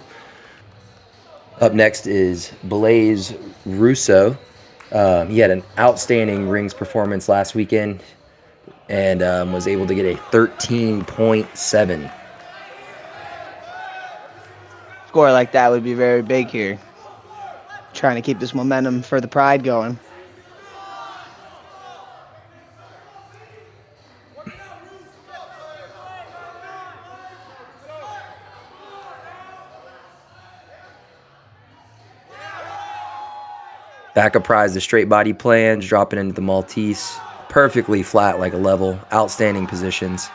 S2: Up next is Blaise Rousseau. He had an outstanding rings performance last weekend and was able to get a 13.7.
S3: Score like that would be very big here. Trying to keep this momentum for the Pride going.
S2: Backup prize, the straight body plunge, dropping into the Maltese. Perfectly flat like a level. Outstanding positions.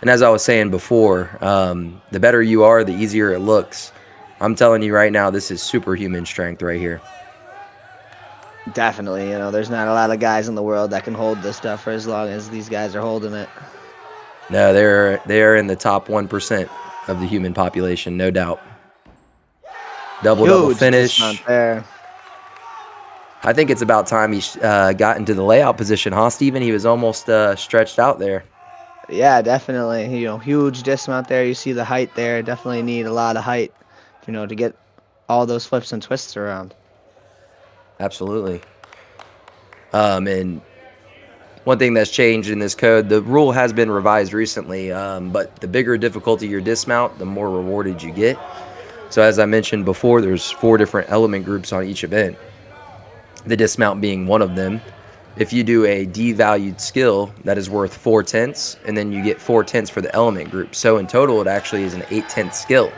S2: And as I was saying before, the better you are, the easier it looks. I'm telling you right now, this is superhuman strength right here.
S3: Definitely, there's not a lot of guys in the world that can hold this stuff for as long as these guys are holding it.
S2: No, they're in the top 1% of the human population, no doubt. Double finish.
S3: Dismount there.
S2: I think it's about time he got into the layout position, huh, Steven? He was almost stretched out there.
S3: Yeah, definitely. Huge dismount there. You see the height there. Definitely need a lot of height, to get all those flips and twists around.
S2: Absolutely. And one thing that's changed in this code, the rule has been revised recently, but the bigger difficulty your dismount, the more rewarded you get. So as I mentioned before, there's 4 different element groups on each event. The dismount being one of them. If you do a devalued skill, that is worth 4/10, and then you get 4/10 for the element group. So in total, it actually is an 8/10 skill.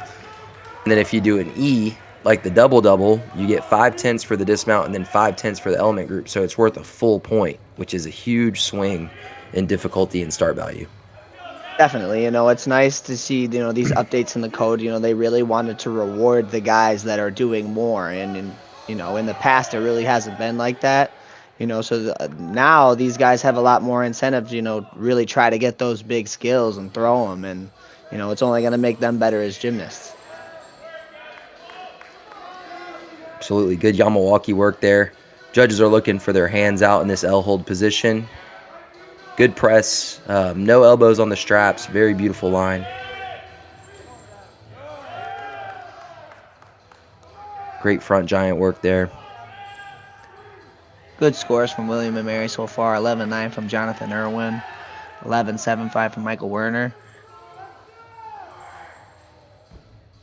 S2: And then if you do an E, like the double, you get 5/10 for the dismount and then 5/10 for the element group. So it's worth a full point, which is a huge swing in difficulty and start value.
S3: Definitely, it's nice to see, these updates in the code. They really wanted to reward the guys that are doing more. And in the past, it really hasn't been like that. So now these guys have a lot more incentives, really try to get those big skills and throw them. And, it's only going to make them better as gymnasts.
S2: Absolutely. Good Yamawaki work there. Judges are looking for their hands out in this L hold position. Good press. No elbows on the straps. Very beautiful line. Great front giant work there.
S3: Good scores from William and Mary so far. 11-9 from Jonathan Irwin. 11-7-5 from Michael Werner.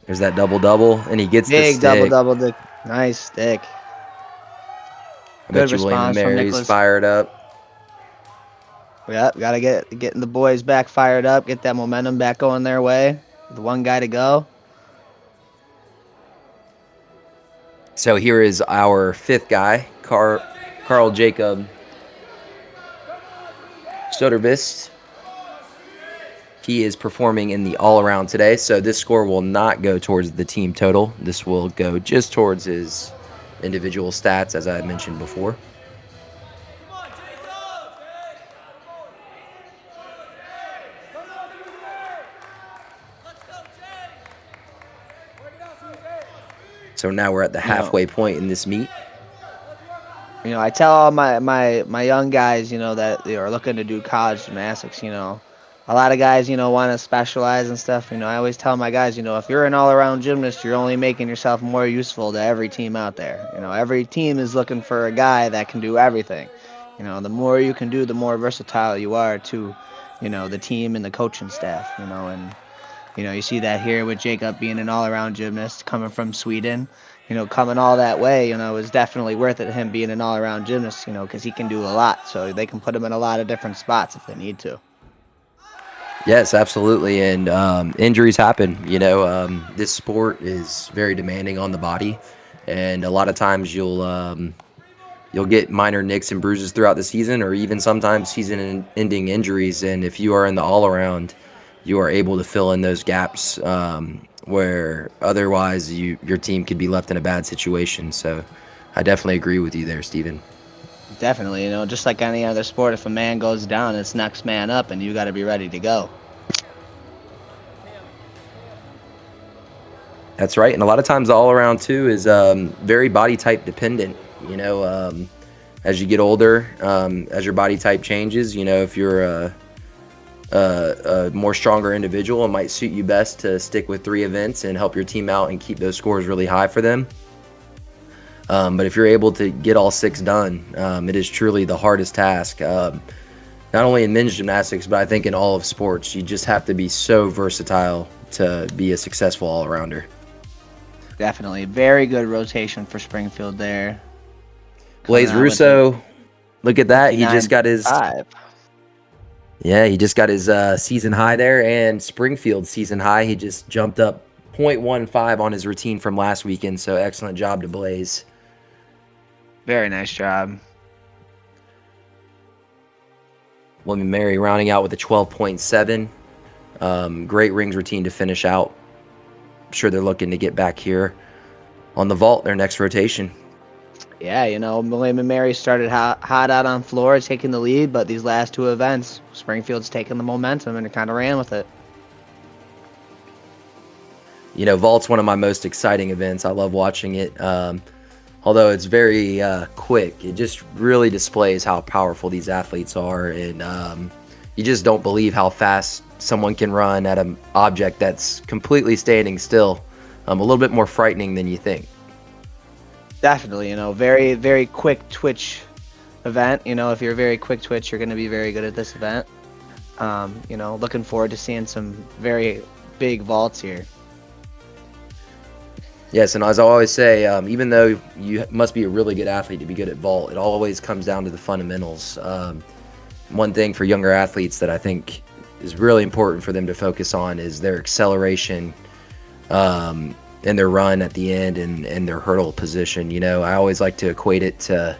S2: There's that double, and he gets the stick.
S3: Big double. Nice stick.
S2: I bet you William and Mary's fired up.
S3: Yep, gotta getting the boys back fired up, get that momentum back going their way. The one guy to go.
S2: So here is our 5th guy, Carl Jacob Sodervist. He is performing in the all-around today, so this score will not go towards the team total. This will go just towards his individual stats, as I mentioned before. So now we're at the halfway point in this meet.
S3: I tell all my young guys, that they are looking to do college gymnastics, a lot of guys, want to specialize and stuff. I always tell my guys, if you're an all-around gymnast, you're only making yourself more useful to every team out there. Every team is looking for a guy that can do everything. The more you can do, the more versatile you are to, the team and the coaching staff, and you see that here with Jacob being an all-around gymnast coming from Sweden, coming all that way, it was definitely worth it, him being an all-around gymnast, because he can do a lot. So they can put him in a lot of different spots if they need to.
S2: Yes, absolutely. And injuries happen. This sport is very demanding on the body. And a lot of times you'll get minor nicks and bruises throughout the season, or even sometimes season-ending injuries. And if you are in the all-around, you are able to fill in those gaps where otherwise your team could be left in a bad situation. So I definitely agree with you there, Steven.
S3: Definitely, just like any other sport, if a man goes down, it's next man up, and you got to be ready to go.
S2: That's right. And a lot of times the all-around, too, is very body type dependent. As you get older, as your body type changes, if you're a more stronger individual, it might suit you best to stick with 3 events and help your team out and keep those scores really high for them. But if you're able to get all 6 done, it is truly the hardest task. Not only in men's gymnastics, but I think in all of sports, you just have to be so versatile to be a successful all-arounder.
S3: Definitely. Very good rotation for Springfield there.
S2: Blaise Rousseau, look at that. He just got his...
S3: 5.
S2: Yeah, he just got his season high there, and Springfield season high. He just jumped up 0.15 on his routine from last weekend, so excellent job to Blaise.
S3: Very nice job.
S2: William Mary rounding out with a 12.7. Great rings routine to finish out. I'm sure they're looking to get back here on the vault their next rotation.
S3: Yeah, William and Mary started hot out on floor, taking the lead, but these last 2 events, Springfield's taken the momentum and it kind of ran with it.
S2: Vault's one of my most exciting events. I love watching it. Although it's very quick, it just really displays how powerful these athletes are, and you just don't believe how fast someone can run at an object that's completely standing still. A little bit more frightening than you think.
S3: Definitely, very, very quick twitch event. If you're a very quick twitch, you're going to be very good at this event. Looking forward to seeing some very big vaults here.
S2: Yes, and as I always say, even though you must be a really good athlete to be good at vault, it always comes down to the fundamentals. One thing for younger athletes that I think is really important for them to focus on is their acceleration and their run at the end and their hurdle position. I always like to equate it to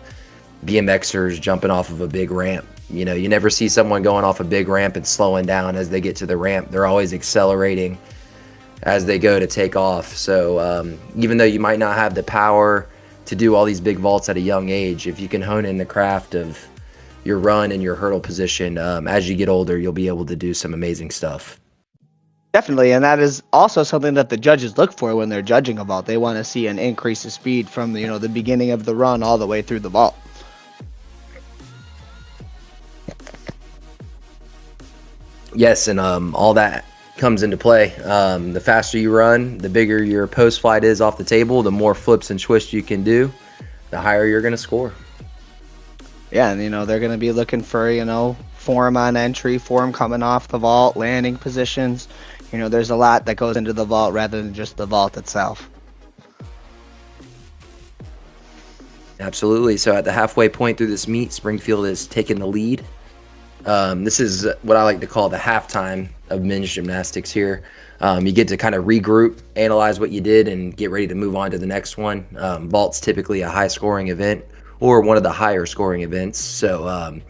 S2: BMXers jumping off of a big ramp. You never see someone going off a big ramp and slowing down as they get to the ramp. They're always accelerating as they go to take off. So even though you might not have the power to do all these big vaults at a young age, if you can hone in the craft of your run and your hurdle position, as you get older, you'll be able to do some amazing stuff.
S3: Definitely, and that is also something that the judges look for when they're judging a vault. They want to see an increase of speed from the beginning of the run all the way through the vault.
S2: Yes, and all that comes into play. The faster you run, the bigger your post flight is off the table, the more flips and twists you can do, the higher you're going to score.
S3: Yeah, and they're going to be looking for form on entry, form coming off the vault, landing positions. There's a lot that goes into the vault rather than just the vault itself.
S2: Absolutely. So at the halfway point through this meet, Springfield is taking the lead. This is what I like to call the halftime of men's gymnastics here. You get to kind of regroup, analyze what you did, and get ready to move on to the next one. Vault's typically a high-scoring event or one of the higher-scoring events, so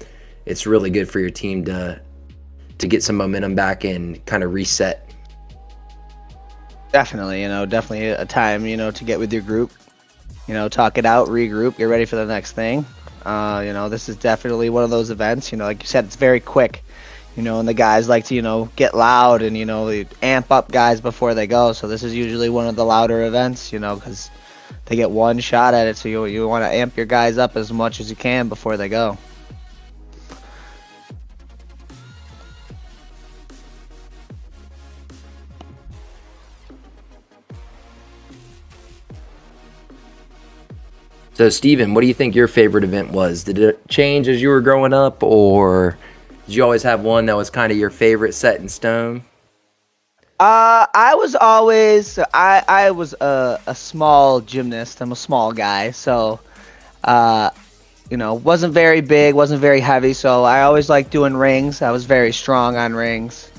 S2: it's really good for your team to get some momentum back and kind of reset.
S3: Definitely, definitely a time, to get with your group, talk it out, regroup, get ready for the next thing. This is definitely one of those events, like you said, it's very quick, and the guys like to, get loud and, they amp up guys before they go. So this is usually one of the louder events, because they get one shot at it. So you want to amp your guys up as much as you can before they go.
S2: So, Steven, what do you think your favorite event was? Did it change as you were growing up, or did you always have one that was kind of your favorite set in stone?
S3: I was always I was a small gymnast. I'm a small guy, so wasn't very big, wasn't very heavy. So I always liked doing rings. I was very strong on rings.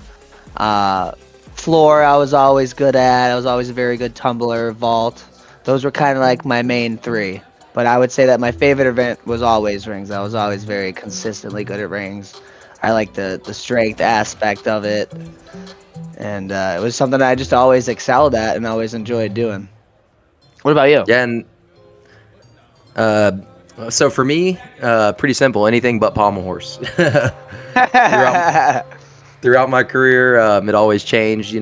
S3: Floor, I was always good at. I was always a very good tumbler, vault. Those were kind of like my main 3. But I would say that my favorite event was always rings. I was always very consistently good at rings. I like the strength aspect of it. And it was something I just always excelled at and always enjoyed doing. What about you?
S2: Yeah, and so for me, pretty simple. Anything but pommel horse. throughout my career, it always changed.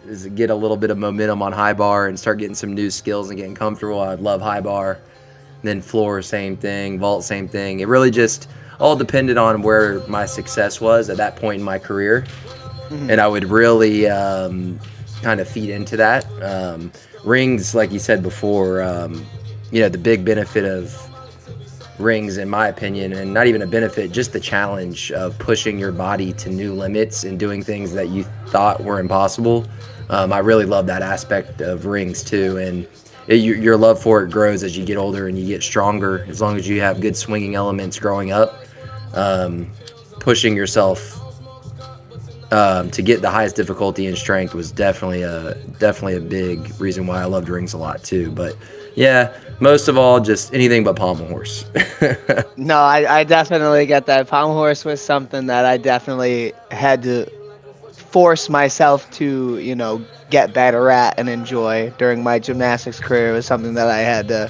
S2: is get a little bit of momentum on high bar and start getting some new skills and getting comfortable. I'd love high bar. Then floor, same thing. Vault, same thing. It really just all depended on where my success was at that point in my career. And I would really kind of feed into that. Rings, like you said before, the big benefit of rings, in my opinion, and not even a benefit, just the challenge of pushing your body to new limits and doing things that you thought were impossible. I really love that aspect of rings too, and your love for it grows as you get older and you get stronger. As long as you have good swinging elements growing up, pushing yourself to get the highest difficulty and strength was definitely a big reason why I loved rings a lot too. But yeah, most of all, just anything but pommel horse.
S3: No, I definitely get that. Pommel horse was something that I definitely had to force myself to, get better at and enjoy during my gymnastics career. It was something that I had to,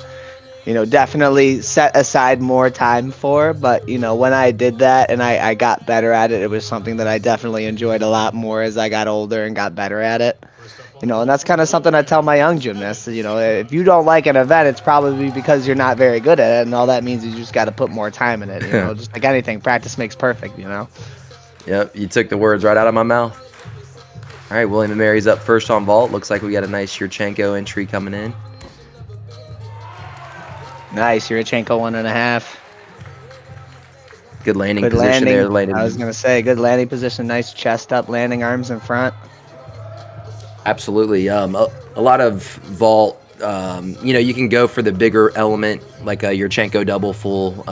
S3: definitely set aside more time for. But, when I did that and I got better at it, it was something that I definitely enjoyed a lot more as I got older and got better at it. And that's kind of something I tell my young gymnasts. If you don't like an event, it's probably because you're not very good at it, and all that means is you just got to put more time in it. Just like anything, practice makes perfect.
S2: Yep, you took the words right out of my mouth. All right, William and Mary's up first on vault. Looks like we got a nice Yurchenko entry coming in.
S3: Nice, Yurchenko 1.5.
S2: Good landing
S3: Good
S2: position
S3: landing.
S2: there. Landing.
S3: I was gonna say good landing position. Nice chest up, landing arms in front.
S2: Absolutely. A lot of vault, you can go for the bigger element, like a Yurchenko double full.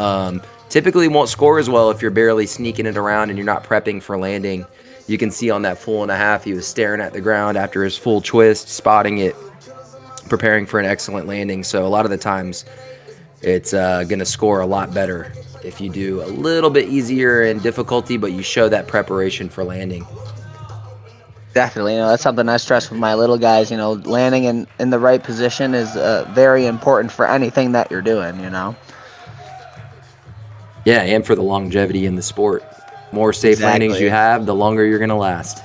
S2: Typically won't score as well if you're barely sneaking it around and you're not prepping for landing. You can see on that full and a half, he was staring at the ground after his full twist, spotting it, preparing for an excellent landing. So a lot of the times it's going to score a lot better if you do a little bit easier in difficulty, but you show that preparation for landing.
S3: Definitely, that's something I stress with my little guys. Landing in the right position is very important for anything that you're doing.
S2: Yeah, and for the longevity in the sport. More safe landings you have, the longer you're going to last.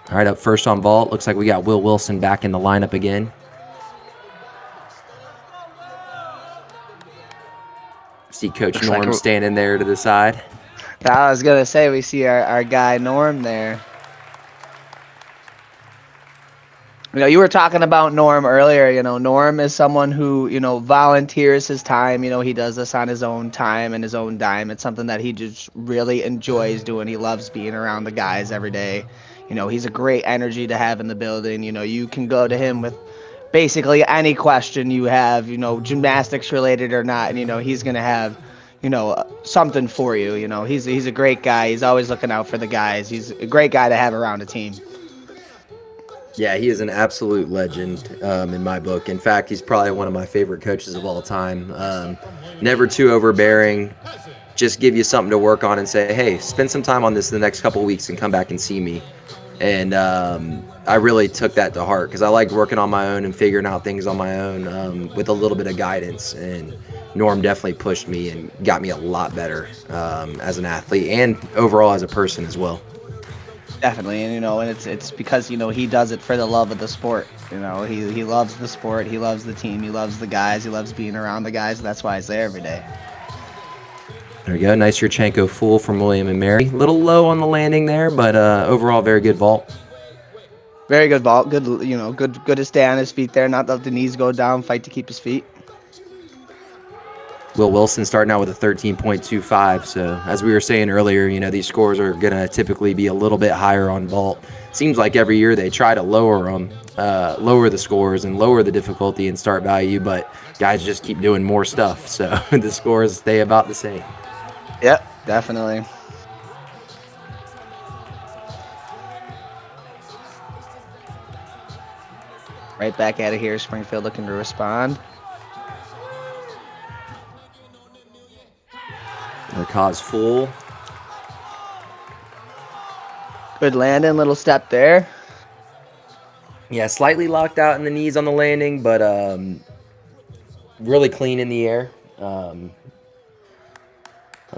S2: All right, up first on vault, looks like we got Will Wilson back in the lineup again. See Coach Norm standing there to the side.
S3: I was going to say, we see our guy Norm there. You were talking about Norm earlier. Norm is someone who, volunteers his time. He does this on his own time and his own dime. It's something that he just really enjoys doing. He loves being around the guys every day. He's a great energy to have in the building. You can go to him with basically any question you have, gymnastics related or not. And, he's going to have, something for you. He's a great guy. He's always looking out for the guys. He's a great guy to have around a team.
S2: Yeah, he is an absolute legend in my book. In fact, he's probably one of my favorite coaches of all time. Never too overbearing. Just give you something to work on and say, hey, spend some time on this the next couple of weeks and come back and see me. And I really took that to heart because I liked working on my own and figuring out things on my own with a little bit of guidance. And Norm definitely pushed me and got me a lot better as an athlete and overall as a person as well.
S3: Definitely, and it's because he does it for the love of the sport. He loves the sport, he loves the team, he loves the guys, he loves being around the guys. That's why he's there every day.
S2: There we go, nice Yurchenko full from William and Mary. A little low on the landing there, but overall very good vault.
S3: Very good vault. Good, good to stay on his feet there, not let the knees go down, fight to keep his feet.
S2: Will Wilson starting out with a 13.25. So as we were saying earlier, these scores are going to typically be a little bit higher on vault. Seems like every year they try to lower them, lower the scores and lower the difficulty and start value, but guys just keep doing more stuff. So the scores stay about the same.
S3: Yep, definitely. Right back at it here. Springfield looking to respond.
S2: The cause full.
S3: Good landing, little step there.
S2: Yeah, slightly locked out in the knees on the landing, but really clean in the air. I'm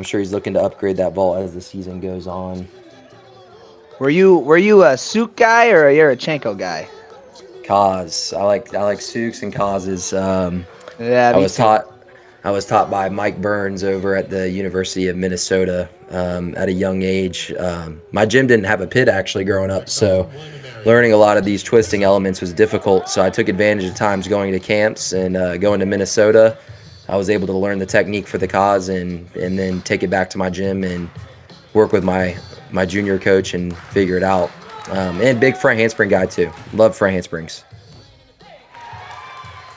S2: sure he's looking to upgrade that vault as the season goes on.
S3: Were you a Suk guy or a Yurchenko guy?
S2: Kaz. I like Sukes and Kaz's.
S3: Yeah,
S2: I
S3: me
S2: was
S3: too.
S2: taught I was taught by Mike Burns over at the University of Minnesota at a young age. My gym didn't have a pit actually growing up, so learning a lot of these twisting elements was difficult. So I took advantage of times going to camps and going to Minnesota. I was able to learn the technique for the cause and then take it back to my gym and work with my junior coach and figure it out. And big front handspring guy too. Love front handsprings.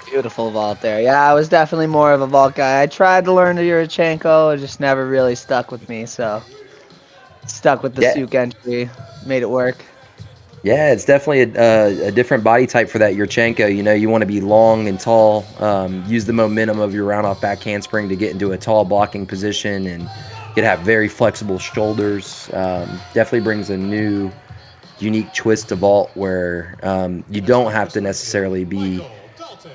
S3: Beautiful vault there. Yeah, I was definitely more of a vault guy. I tried to learn the Yurchenko, it just never really stuck with me. So stuck with the
S2: Yeah.
S3: Suk entry, made it work.
S2: Yeah, it's definitely a different body type for that Yurchenko. You know, you want to be long and tall, use the momentum of your round off back handspring to get into a tall blocking position, and you have very flexible shoulders. Definitely brings a new, unique twist to vault where you don't have to necessarily be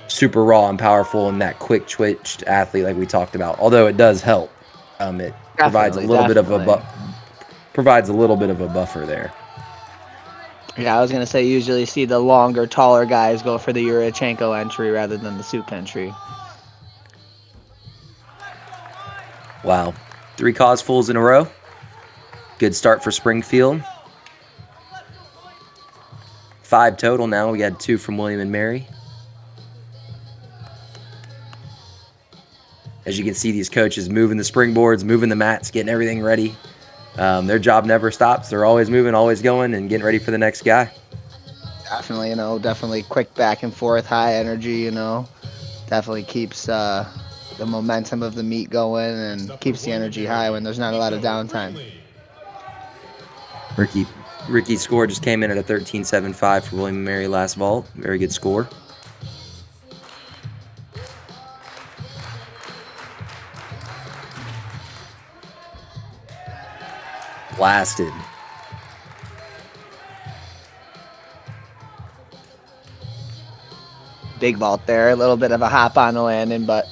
S2: super raw and powerful and that quick twitched athlete like we talked about. Although it does help, it provides a little bit of a buffer there.
S3: Yeah, I was gonna say usually see the longer, taller guys go for the Yurchenko entry rather than the Suk entry.
S2: Wow, 3 cause fulls in a row. Good start for Springfield. 5 total now. We got 2 from William and Mary. As you can see, these coaches moving the springboards, moving the mats, getting everything ready. Their job never stops. They're always moving, always going, and getting ready for the next guy.
S3: Definitely, definitely quick back and forth, high energy, definitely keeps the momentum of the meet going and keeps the energy high when there's not a lot of downtime.
S2: Ricky's score just came in at a 13.75 for William and Mary last vault. Very good score. Blasted.
S3: Big vault there, a little bit of a hop on the landing, but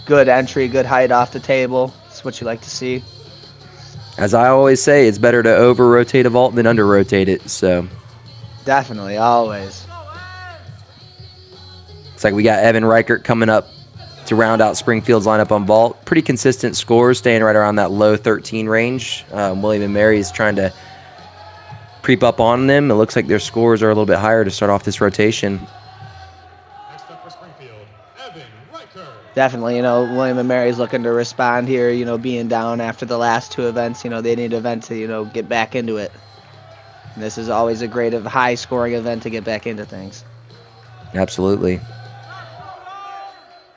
S3: good entry, good height off the table. That's what you like to see.
S2: As I always say, it's better to over-rotate a vault than under-rotate it, so.
S3: Definitely, always.
S2: It's like we got Evan Reichert coming up to round out Springfield's lineup on vault. Pretty consistent scores, staying right around that low 13 range. William and Mary is trying to creep up on them. It looks like their scores are a little bit higher to start off this rotation.
S1: Next up for Springfield, Evan Reichert.
S3: Definitely, William and Mary's looking to respond here, being down after the last 2 events. They need an event to, get back into it. And this is always a great, high-scoring event to get back into things.
S2: Absolutely.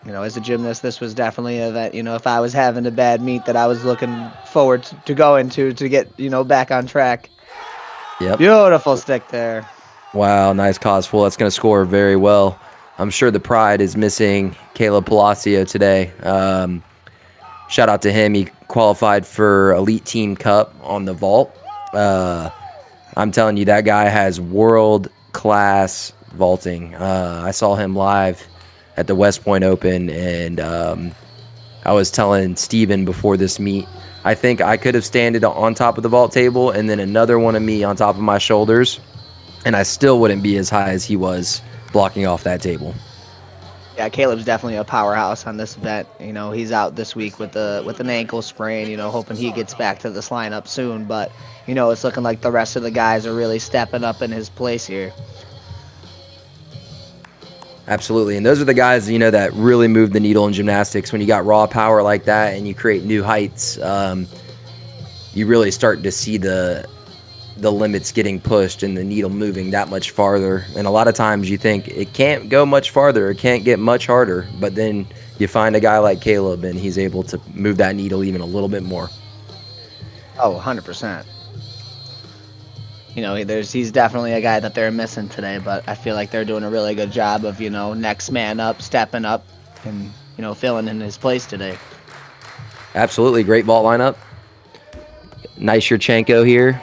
S3: As a gymnast, this was definitely an event, if I was having a bad meet that I was looking forward to going to get, back on track.
S2: Yep.
S3: Beautiful stick there.
S2: Wow, nice cause full. That's going to score very well. I'm sure the pride is missing Caleb Palacio today. Shout out to him. He qualified for Elite Team Cup on the vault. I'm telling you, that guy has world-class vaulting. I saw him live at the West Point Open, and I was telling Steven before this meet, I think I could have standed on top of the vault table and then another one of me on top of my shoulders, and I still wouldn't be as high as he was blocking off that table.
S3: Yeah, Caleb's definitely a powerhouse on this event. He's out this week with an ankle sprain, hoping he gets back to this lineup soon, but it's looking like the rest of the guys are really stepping up in his place here.
S2: Absolutely, and those are the guys, that really move the needle in gymnastics. When you got raw power like that and you create new heights, you really start to see the limits getting pushed and the needle moving that much farther. And a lot of times you think it can't go much farther, it can't get much harder, but then you find a guy like Caleb and he's able to move that needle even a little bit more.
S3: Oh, 100%. He's definitely a guy that they're missing today, but I feel like they're doing a really good job of, next man up, stepping up, and, filling in his place today.
S2: Absolutely, great vault lineup. Nice Yurchenko here.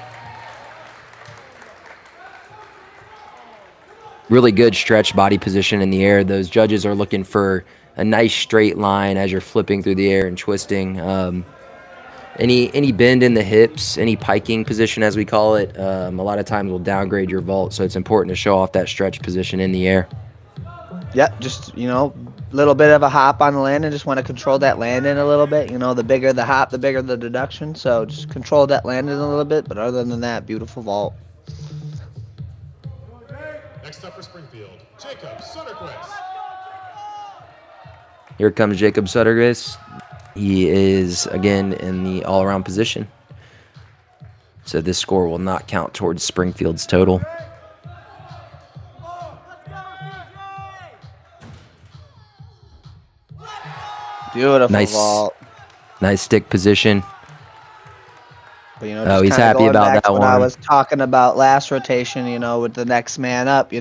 S2: Really good stretch body position in the air. Those judges are looking for a nice straight line as you're flipping through the air and twisting. Any bend in the hips, any piking position as we call it, a lot of times will downgrade your vault. So it's important to show off that stretch position in the air.
S3: Yep, just, little bit of a hop on the landing. Just want to control that landing a little bit. The bigger the hop, the bigger the deduction. So just control that landing a little bit. But other than that, beautiful vault.
S1: Next up for Springfield, Jacob Sutterquist.
S2: Here comes Jacob Sutterquist. He is, again, in the all-around position. So this score will not count towards Springfield's total.
S3: Beautiful vault.
S2: Nice stick position.
S3: But,
S2: oh, he's happy about that one.
S3: I was talking about last rotation, with the next man up,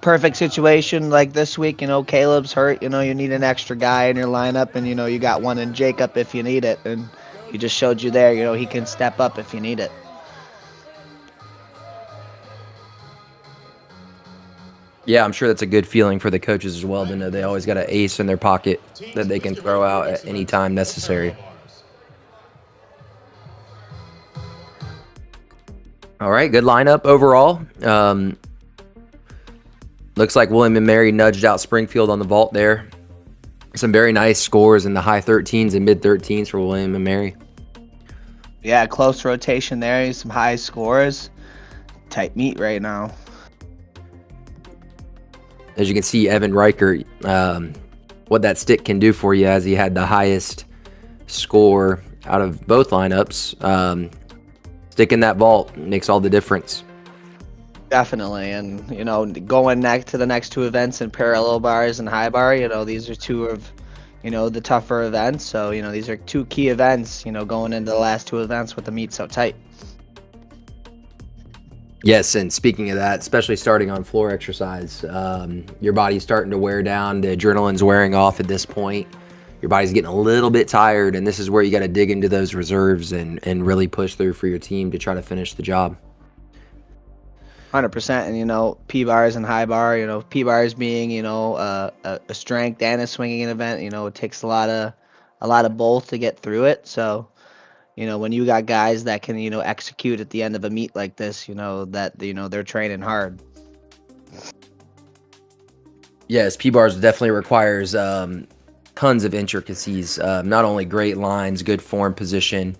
S3: perfect situation like this week, Caleb's hurt, you need an extra guy in your lineup, and, you got one in Jacob if you need it. And he just showed you there, he can step up if you need it.
S2: Yeah, I'm sure that's a good feeling for the coaches as well to know they always got an ace in their pocket that they can throw out at any time necessary. All right, good lineup overall. Looks like William & Mary nudged out Springfield on the vault there. Some very nice scores in the high 13s and mid 13s for William & Mary.
S3: Yeah, close rotation there. Some high scores. Tight meet right now.
S2: As you can see, Evan Reichert, what that stick can do for you, as he had the highest score out of both lineups. Stick in that vault makes all the difference.
S3: Definitely. And, going to the next two events in parallel bars and high bar, these are two of, the tougher events. So, these are two key events, going into the last two events with the meet so tight.
S2: Yes, and speaking of that, especially starting on floor exercise, your body's starting to wear down. The adrenaline's wearing off at this point. Your body's getting a little bit tired, and this is where you got to dig into those reserves and really push through for your team to try to finish the job.
S3: 100%. And, P-bars and high bar, P-bars being, a strength and a swinging event, it takes a lot of both to get through it. So, when you got guys that can, execute at the end of a meet like this, that, they're training hard.
S2: Yes, P-bars definitely requires tons of intricacies. Not only great lines, good form position,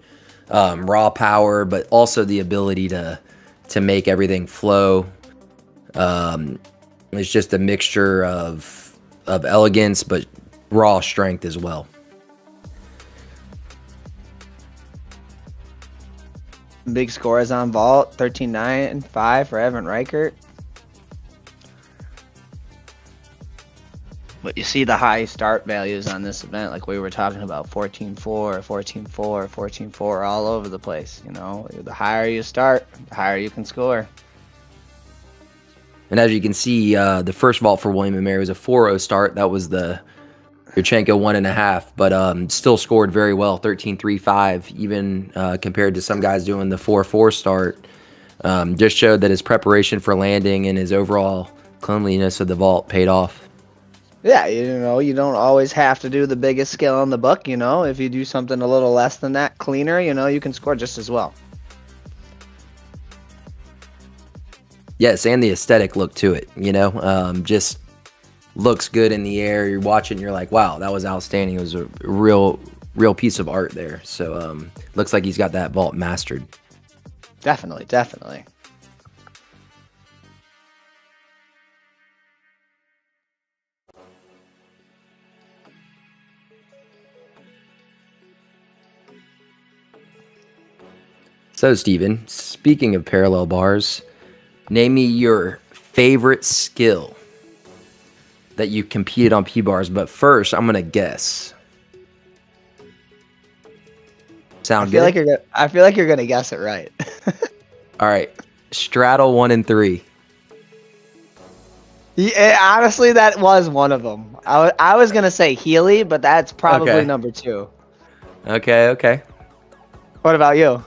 S2: raw power, but also the ability to make everything flow. It's just a mixture of elegance, but raw strength as well.
S3: Big scores on vault, 13-9 and 5 for Evan Reichert. But you see the high start values on this event, like we were talking about, 14-4, 14-4, 14-4, all over the place. The higher you start, the higher you can score.
S2: And as you can see, the first vault for William & Mary was a 4-0 start. That was the Yurchenko 1.5, but still scored very well, 13-3-5, even compared to some guys doing the 4-4 start. Just showed that his preparation for landing and his overall cleanliness of the vault paid off.
S3: Yeah, you don't always have to do the biggest skill in the book, If you do something a little less than that, cleaner, you can score just as well.
S2: Yes, and the aesthetic look to it, just looks good in the air. You're watching, you're like, wow, that was outstanding. It was a real piece of art there. So looks like he's got that vault mastered.
S3: Definitely.
S2: So, Steven, speaking of parallel bars, name me your favorite skill that you competed on P-bars. But first, I'm going to guess. Sound good?
S3: I feel like you're going to guess it right.
S2: All right. Straddle 1 and 3.
S3: Yeah, honestly, that was one of them. I was going to say Healy, but that's probably
S2: Okay.
S3: number 2.
S2: Okay.
S3: What about you?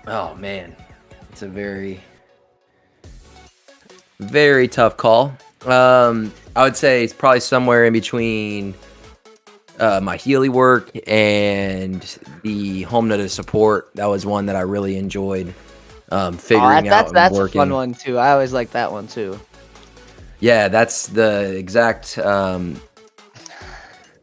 S2: Oh, man. It's a very, very tough call. I would say it's probably somewhere in between my Healy work and the home to support. That was one that I really enjoyed figuring out and
S3: that's
S2: working.
S3: a fun one too. I always like that one too.
S2: Yeah, that's the exact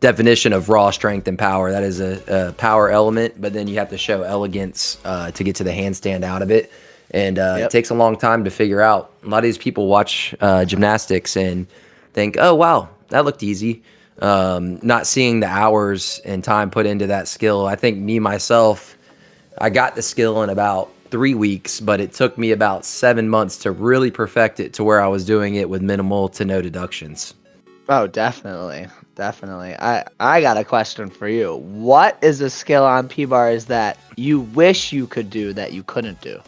S2: definition of raw strength and power. That is a power element, but then you have to show elegance to get to the handstand out of it. And it takes a long time to figure out. A lot of these people watch gymnastics and think, oh, wow, that looked easy. Not seeing the hours and time put into that skill. I think myself, I got the skill in about 3 weeks, but it took me about 7 months to really perfect it to where I was doing it with minimal to no deductions.
S3: Oh, definitely. Definitely. I got a question for you. What is a skill on P-bars that you wish you could do that you couldn't do?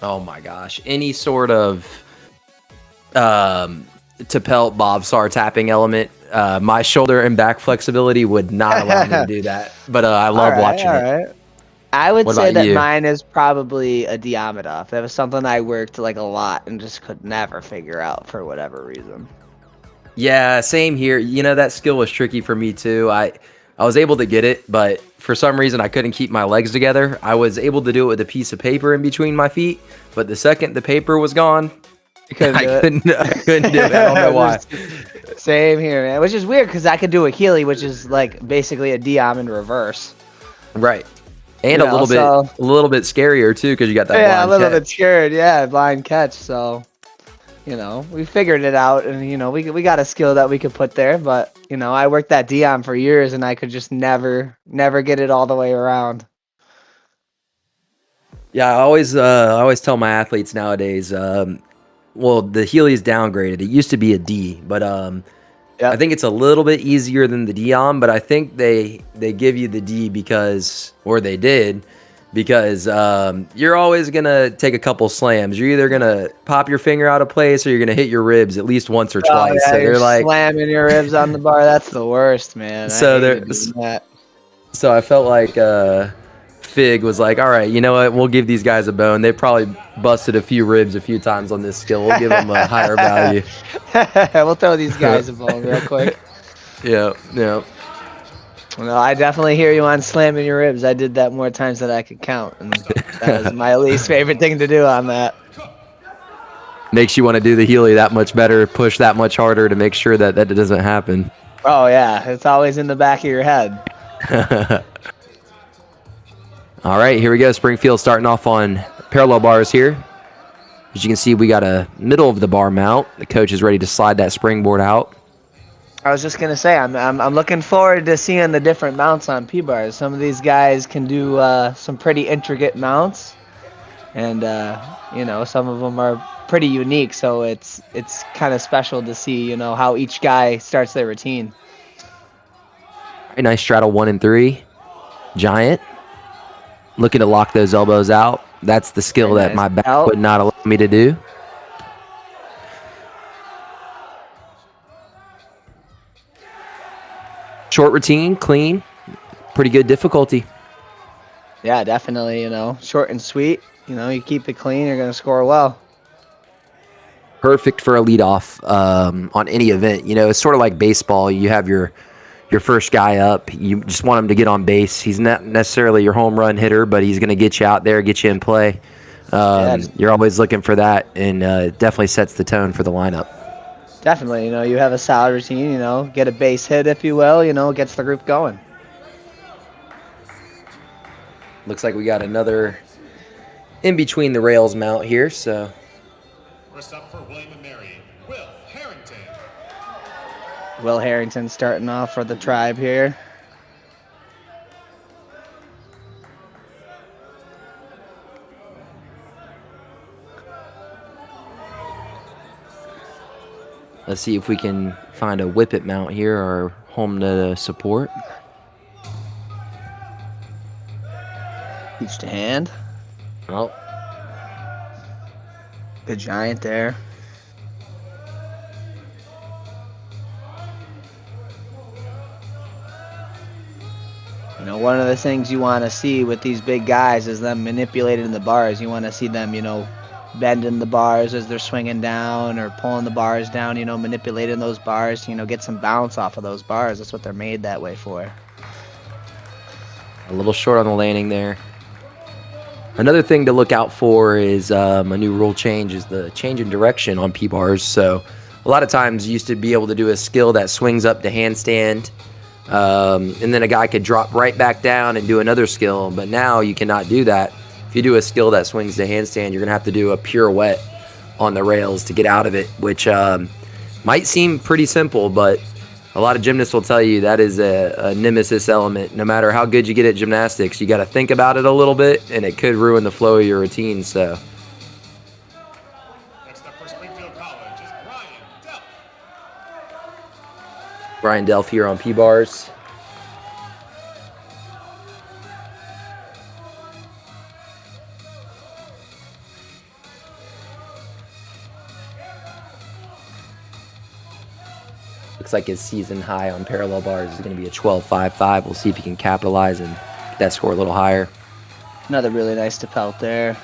S2: Oh my gosh. Any sort of to pelt bob sar tapping element. My shoulder and back flexibility would not allow me to do that. But I love watching it.
S3: I would
S2: What
S3: say
S2: about
S3: that
S2: you?
S3: mine is probably a Diamidov. That was something I worked like a lot and just could never figure out for whatever reason.
S2: Yeah, same here. You know, that skill was tricky for me too. I was able to get it, but for some reason I couldn't keep my legs together. I was able to do it with a piece of paper in between my feet, but the second the paper was gone, I couldn't do it. I don't know why.
S3: Same here, man. Which is weird because I could do a Healy, which is like basically a Diam in reverse.
S2: Right. And
S3: You
S2: a
S3: know,
S2: little bit scarier too, because you got that
S3: Yeah, a
S2: blind
S3: little
S2: catch.
S3: bit scared. Yeah, blind catch. So, you know, we figured it out, and you know, we got a skill that we could put there. But you know, I worked that Diam for years, and I could just never get it all the way around.
S2: Yeah, I always tell my athletes nowadays, well, the Healy is downgraded. It used to be a D, but I think it's a little bit easier than the Dion, but I think they give you the D because you're always gonna take a couple slams. You're either gonna pop your finger out of place or you're gonna hit your ribs at least once or twice.
S3: Yeah,
S2: So
S3: you're
S2: they're like,
S3: slamming your ribs on the bar. That's the worst, man.
S2: So
S3: I
S2: they're-
S3: hated doing that.
S2: so I felt like Fig was like, all right, you know what? We'll give these guys a bone. They probably busted a few ribs a few times on this skill. We'll give them a higher value.
S3: We'll throw these guys a bone real quick.
S2: Yeah.
S3: No, I definitely hear you on slamming your ribs. I did that more times than I could count, and that was my least favorite thing to do on that.
S2: Makes you want to do the Healy that much better, push that much harder to make sure that doesn't happen.
S3: Oh yeah, it's always in the back of your head.
S2: All right, here we go. Springfield starting off on parallel bars here. As you can see, we got a middle of the bar mount. The coach is ready to slide that springboard out.
S3: I was just gonna say, I'm looking forward to seeing the different mounts on P-bars. Some of these guys can do some pretty intricate mounts, and you know, some of them are pretty unique. So it's kind of special to see, you know, how each guy starts their routine.
S2: Very nice straddle 1 and 3. Giant. Looking to lock those elbows out. That's the skill
S3: Very
S2: that
S3: nice.
S2: my back
S3: Out.
S2: would not allow me to do. Short routine, clean, pretty good difficulty.
S3: Yeah, definitely. You know, short and sweet. You know, you keep it clean, you're gonna score well.
S2: Perfect for a leadoff on any event. You know, it's sort of like baseball. You have your first guy up. You just want him to get on base. He's not necessarily your home run hitter, but he's going to get you out there, get you in play. You're always looking for that, and it definitely sets the tone for the lineup.
S3: Definitely. You know, you have a solid routine. You know, get a base hit, if you will. You know, gets the group going.
S2: Looks like we got another in between the rails mount here, so
S1: First up for William and Mary, Will Harrington.
S3: Will Harrington starting off for the Tribe here.
S2: let's see if we can find a whippet mount here or home to support.
S3: Each to hand.
S2: Oh,
S3: Good giant there. You know, one of the things you want to see with these big guys is them manipulating the bars. You want to see them, you know, bending the bars as they're swinging down or pulling the bars down, you know, manipulating those bars, you know, get some bounce off of those bars. That's what they're made that way for.
S2: A little short on the landing there. Another thing to look out for is a new rule change is the change in direction on P-bars. So a lot of times you used to be able to do a skill that swings up to handstand, and then a guy could drop right back down and do another skill, but now you cannot do that. If you do a skill that swings to handstand, you're going to have to do a pirouette on the rails to get out of it, which might seem pretty simple, but a lot of gymnasts will tell you that is a nemesis element. No matter how good you get at gymnastics, you got to think about it a little bit, and it could ruin the flow of your routine. So,
S1: Next up for Springfield College is Brian Delp.
S2: Brian Delph here on P-bars. Looks like his season high on parallel bars is going to be a 12.55. We'll see if he can capitalize and get that score a little higher.
S3: Another really nice to pelt there.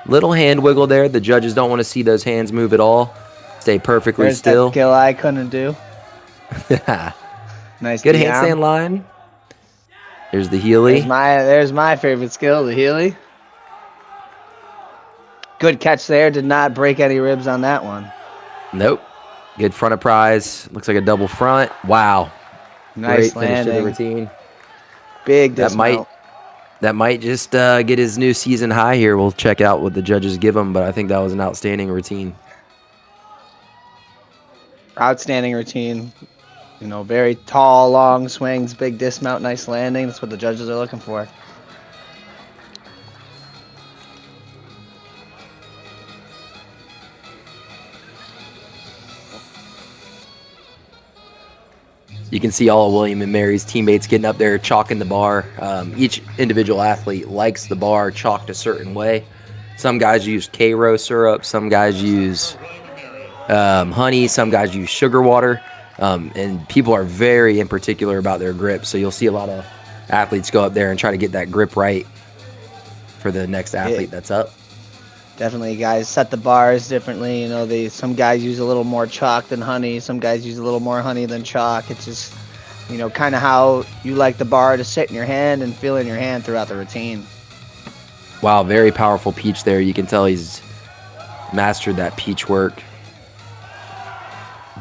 S2: Little hand wiggle there. The judges don't want to see those hands move at all. Stay perfectly
S3: There's
S2: still.
S3: that skill I couldn't do. Nice.
S2: Good
S3: D-arm.
S2: handstand line. There's the Healy.
S3: There's my favorite skill, the Healy. Good catch there. Did not break any ribs on that one.
S2: Nope. Good front of prize. Looks like a double front. Wow.
S3: Nice
S2: Great finish to the
S3: landing.
S2: routine.
S3: Big
S2: That
S3: dismount.
S2: might just get his new season high here. We'll check out what the judges give him, but I think that was an outstanding routine.
S3: Outstanding routine. You know, very tall, long swings, big dismount, nice landing. That's what the judges are looking for.
S2: You can see all of William and Mary's teammates getting up there, chalking the bar. Each individual athlete likes the bar chalked a certain way. Some guys use K-Row syrup. Some guys use honey. Some guys use sugar water. And people are very in particular about their grip. So you'll see a lot of athletes go up there and try to get that grip right for the next athlete that's up.
S3: Definitely, guys set the bars differently. You know, some guys use a little more chalk than honey. Some guys use a little more honey than chalk. It's just, you know, kind of how you like the bar to sit in your hand and feel in your hand throughout the routine.
S2: Wow, very powerful peach there. You can tell he's mastered that peach work.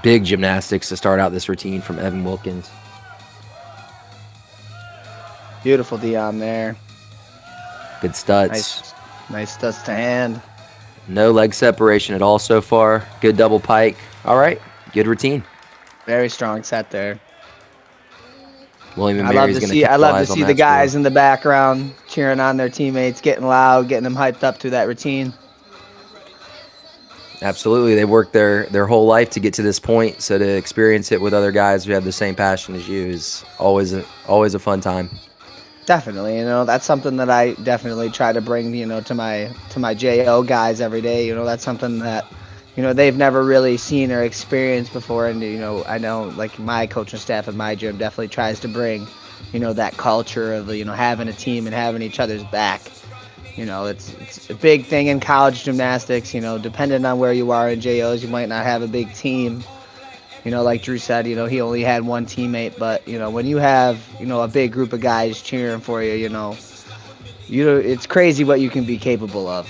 S2: Big gymnastics to start out this routine from Evan Wilkins.
S3: Beautiful D-arm there.
S2: Good studs.
S3: Nice studs to hand.
S2: No leg separation at all so far. Good double pike. All right, good routine.
S3: Very strong set there.
S2: William and
S3: I love
S2: Mary's
S3: to
S2: going
S3: see.
S2: to
S3: I love to
S2: capitalize on
S3: see
S2: that
S3: the guys
S2: score.
S3: in the background cheering on their teammates, getting loud, getting them hyped up to that routine.
S2: Absolutely, they worked their whole life to get to this point. So to experience it with other guys who have the same passion as you is always a fun time.
S3: Definitely, you know, that's something that I definitely try to bring, you know, to my JO guys every day. You know, that's something that, you know, they've never really seen or experienced before. And, you know, I know, like, my coaching staff at my gym definitely tries to bring, you know, that culture of, you know, having a team and having each other's back. You know, it's a big thing in college gymnastics. You know, depending on where you are in JOs, you might not have a big team. You know, like Drew said, you know, he only had one teammate. But, you know, when you have, you know, a big group of guys cheering for you, you know, it's crazy what you can be capable of.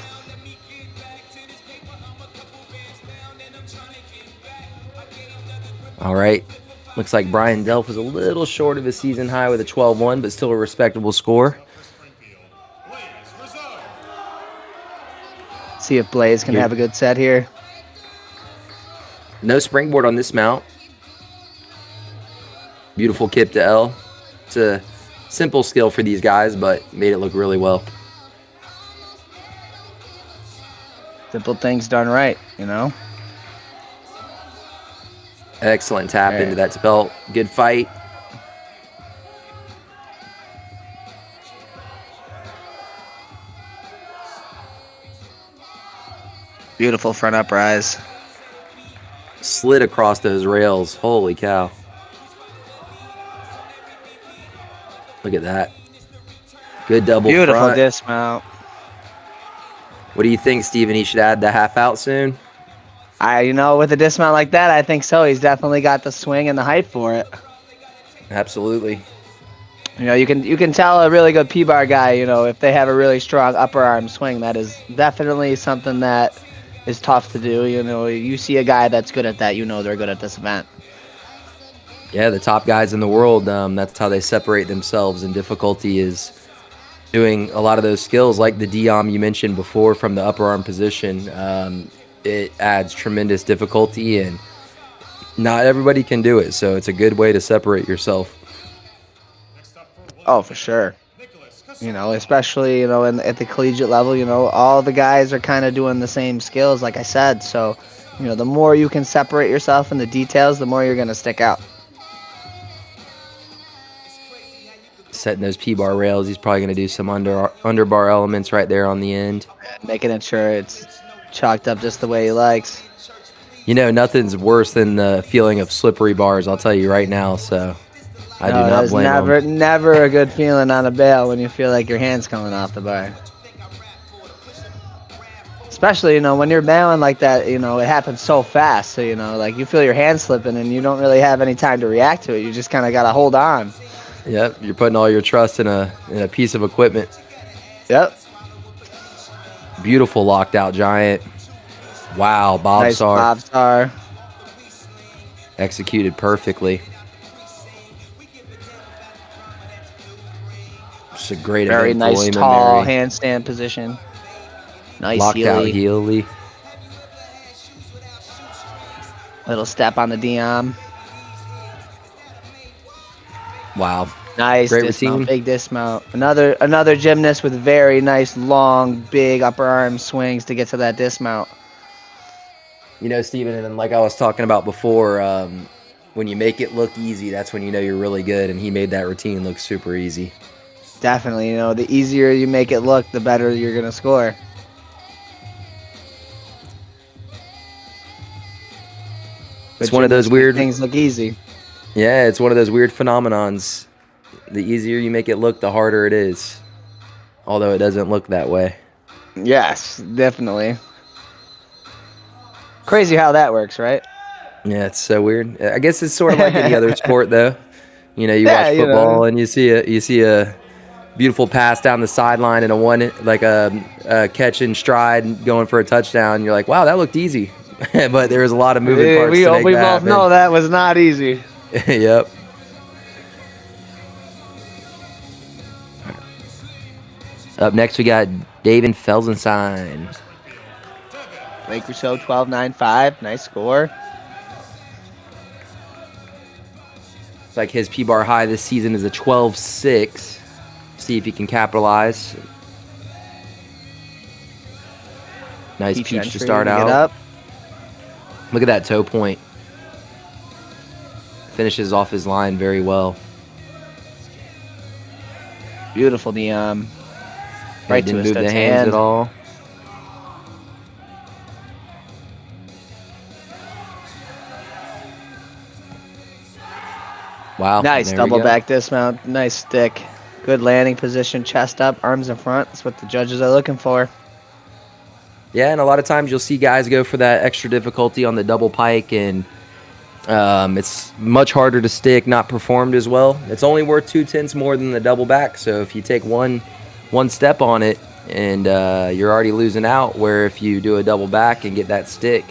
S2: All right. Looks like Brian Delph was a little short of his season high with a 12-1, but still a respectable score.
S1: Blaise Rousseau.
S3: See if Blaise can have a good set here.
S2: No springboard on this mount. Beautiful kip to L. It's a simple skill for these guys, but made it look really well.
S3: Simple things done right, you know.
S2: Excellent tap
S3: Right.
S2: into that belt. Good fight.
S3: Beautiful front uprise.
S2: Slid across those rails. Holy cow. Look at that. Good double
S3: Beautiful
S2: front.
S3: dismount.
S2: What do you think, Steven? He should add the half out soon?
S3: You know, with a dismount like that, I think so. He's definitely got the swing and the height for it.
S2: Absolutely.
S3: You can tell a really good P-bar guy, if they have a really strong upper arm swing. That is definitely something that is tough to do. You see a guy that's good at that, they're good at this event.
S2: Yeah, the top guys in the world, that's how they separate themselves in difficulty, is doing a lot of those skills like the Diom you mentioned before from the upper arm position. It adds tremendous difficulty, and not everybody can do it, so it's a good way to separate yourself.
S3: Oh, for sure. Especially, at the collegiate level, all the guys are kind of doing the same skills, like I said. So, the more you can separate yourself in the details, the more you're going to stick out.
S2: Setting those P-bar rails, he's probably going to do some underbar elements right there on the end.
S3: Making sure it's chalked up just the way he likes.
S2: Nothing's worse than the feeling of slippery bars, I'll tell you right now, so I do not blame him.
S3: Never a good feeling on a bail when you feel like your hand's coming off the bar. Especially, when you're bailing like that, it happens so fast. So, like you feel your hand slipping and you don't really have any time to react to it. You just kind of got to hold on.
S2: Yep, you're putting all your trust in a piece of equipment.
S3: Yep.
S2: Beautiful locked out giant. Wow, Bob
S3: Nice
S2: Sar.
S3: Bob Sar.
S2: Executed perfectly. It's a great
S3: Very
S2: event.
S3: nice tall handstand position. Nice
S2: locked out
S3: Healy.
S2: Healy.
S3: Little step on the Diom.
S2: Wow.
S3: Nice
S2: Great
S3: dismount,
S2: routine.
S3: big dismount. Another gymnast with very nice, long, big upper arm swings to get to that dismount.
S2: Steven, and like I was talking about before, when you make it look easy, that's when you know you're really good, and he made that routine look super easy.
S3: Definitely, the easier you make it look, the better you're going to score.
S2: It's one of those weird
S3: things look easy.
S2: Yeah, it's one of those weird phenomenons. The easier you make it look, the harder it is. Although it doesn't look that way.
S3: Yes, definitely. Crazy how that works, right?
S2: Yeah, it's so weird. I guess it's sort of like any other sport, though. You watch football and you see a beautiful pass down the sideline and a catch in stride going for a touchdown. You're like, wow, that looked easy. But there was a lot of moving parts to make
S3: we
S2: that
S3: both
S2: happen.
S3: know that was not easy.
S2: Yep. Up next, we got Devon Felsenstein.
S3: Blaise Rousseau 12.95. Nice score.
S2: It's like his P-bar high this season is a 12.6. See if he can capitalize. Nice peach to start out. Look at that toe point. Finishes off his line very well.
S3: Beautiful Diom. Right to
S2: didn't
S3: his
S2: move the hands at all. Wow.
S3: Nice double back dismount. Nice stick. Good landing position. Chest up, arms in front. That's what the judges are looking for.
S2: Yeah, and a lot of times you'll see guys go for that extra difficulty on the double pike, and it's much harder to stick, not performed as well. It's only worth 2/10 more than the double back, so if you take one step on it, and you're already losing out, where if you do a double back and get that stick,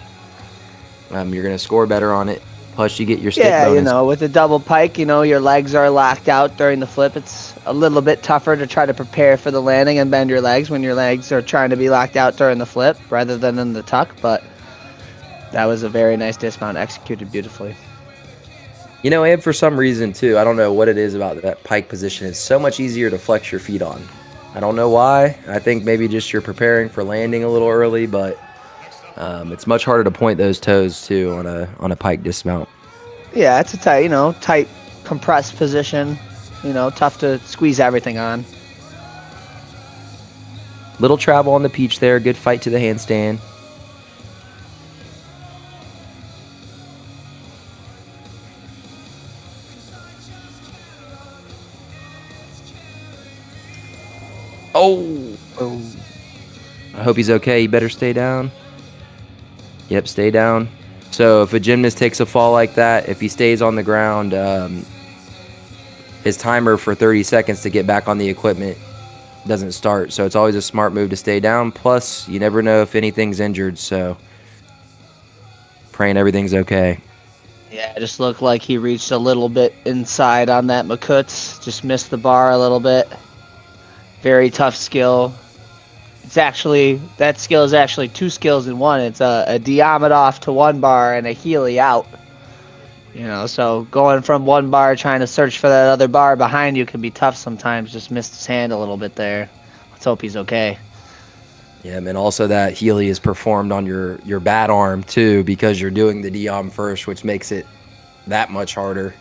S2: you're going to score better on it. Plus, you get your stick bonus.
S3: Yeah, with the double pike, your legs are locked out during the flip. It's a little bit tougher to try to prepare for the landing and bend your legs when your legs are trying to be locked out during the flip rather than in the tuck, but that was a very nice dismount, executed beautifully.
S2: And for some reason, too, I don't know what it is about that pike position. It's so much easier to flex your feet on. I don't know why. I think maybe just you're preparing for landing a little early, but it's much harder to point those toes, too, on a pike dismount.
S3: Yeah, it's a tight compressed position. Tough to squeeze everything on.
S2: Little travel on the peach there. Good fight to the handstand. Oh. I hope he's okay. He better stay down. Yep, stay down. So if a gymnast takes a fall like that, if he stays on the ground, it his timer for 30 seconds to get back on the equipment doesn't start. So it's always a smart move to stay down. Plus, you never know if anything's injured, so praying everything's okay.
S3: Yeah, it just looked like he reached a little bit inside on that Makut's. Just missed the bar a little bit. Very tough skill. That skill is actually two skills in one. It's a Diamond to one bar and a Healy out. So going from one bar trying to search for that other bar behind you can be tough sometimes. Just missed his hand a little bit there. Let's hope he's okay.
S2: Yeah, and also that Healy is performed on your bad arm too, because you're doing the Diam first, which makes it that much harder.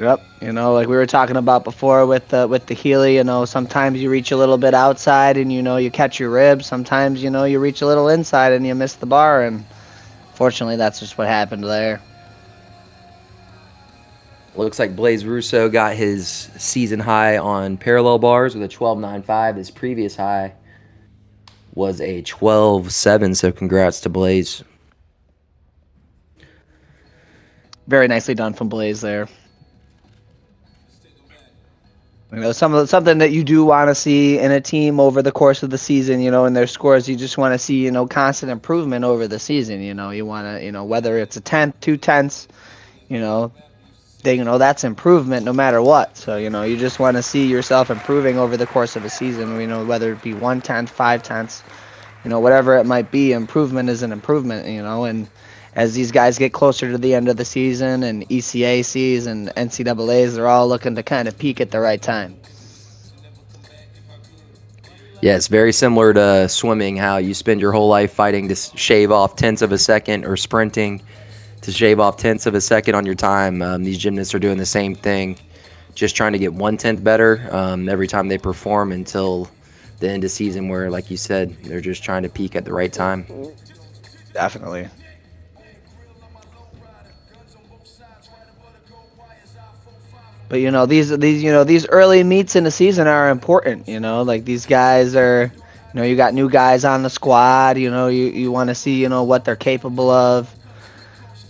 S3: Yep. Like we were talking about before with the Healy, sometimes you reach a little bit outside and you catch your ribs. Sometimes you reach a little inside and you miss the bar, and fortunately that's just what happened there.
S2: Looks like Blaise Rousseau got his season high on parallel bars with a 12.95. His previous high was a 12.7, so congrats to Blaise.
S3: Very nicely done from Blaise there. Something that you do want to see in a team over the course of the season, in their scores. You just want to see, constant improvement over the season. You want to, whether it's a 10th, 2 tenths, that's improvement no matter what. So, you just want to see yourself improving over the course of a season, whether it be 1/10, 5 tenths, whatever it might be. Improvement is an improvement, and as these guys get closer to the end of the season and ECACs and NCAAs, they're all looking to kind of peak at the right time.
S2: Yeah, it's very similar to swimming, how you spend your whole life fighting to shave off tenths of a second, or sprinting to shave off tenths of a second on your time. These gymnasts are doing the same thing, just trying to get 1/10 better every time they perform until the end of season, where, like you said, they're just trying to peak at the right time.
S3: Definitely. But these early meets in the season are important. Like these guys are, you got new guys on the squad. You want to see what they're capable of.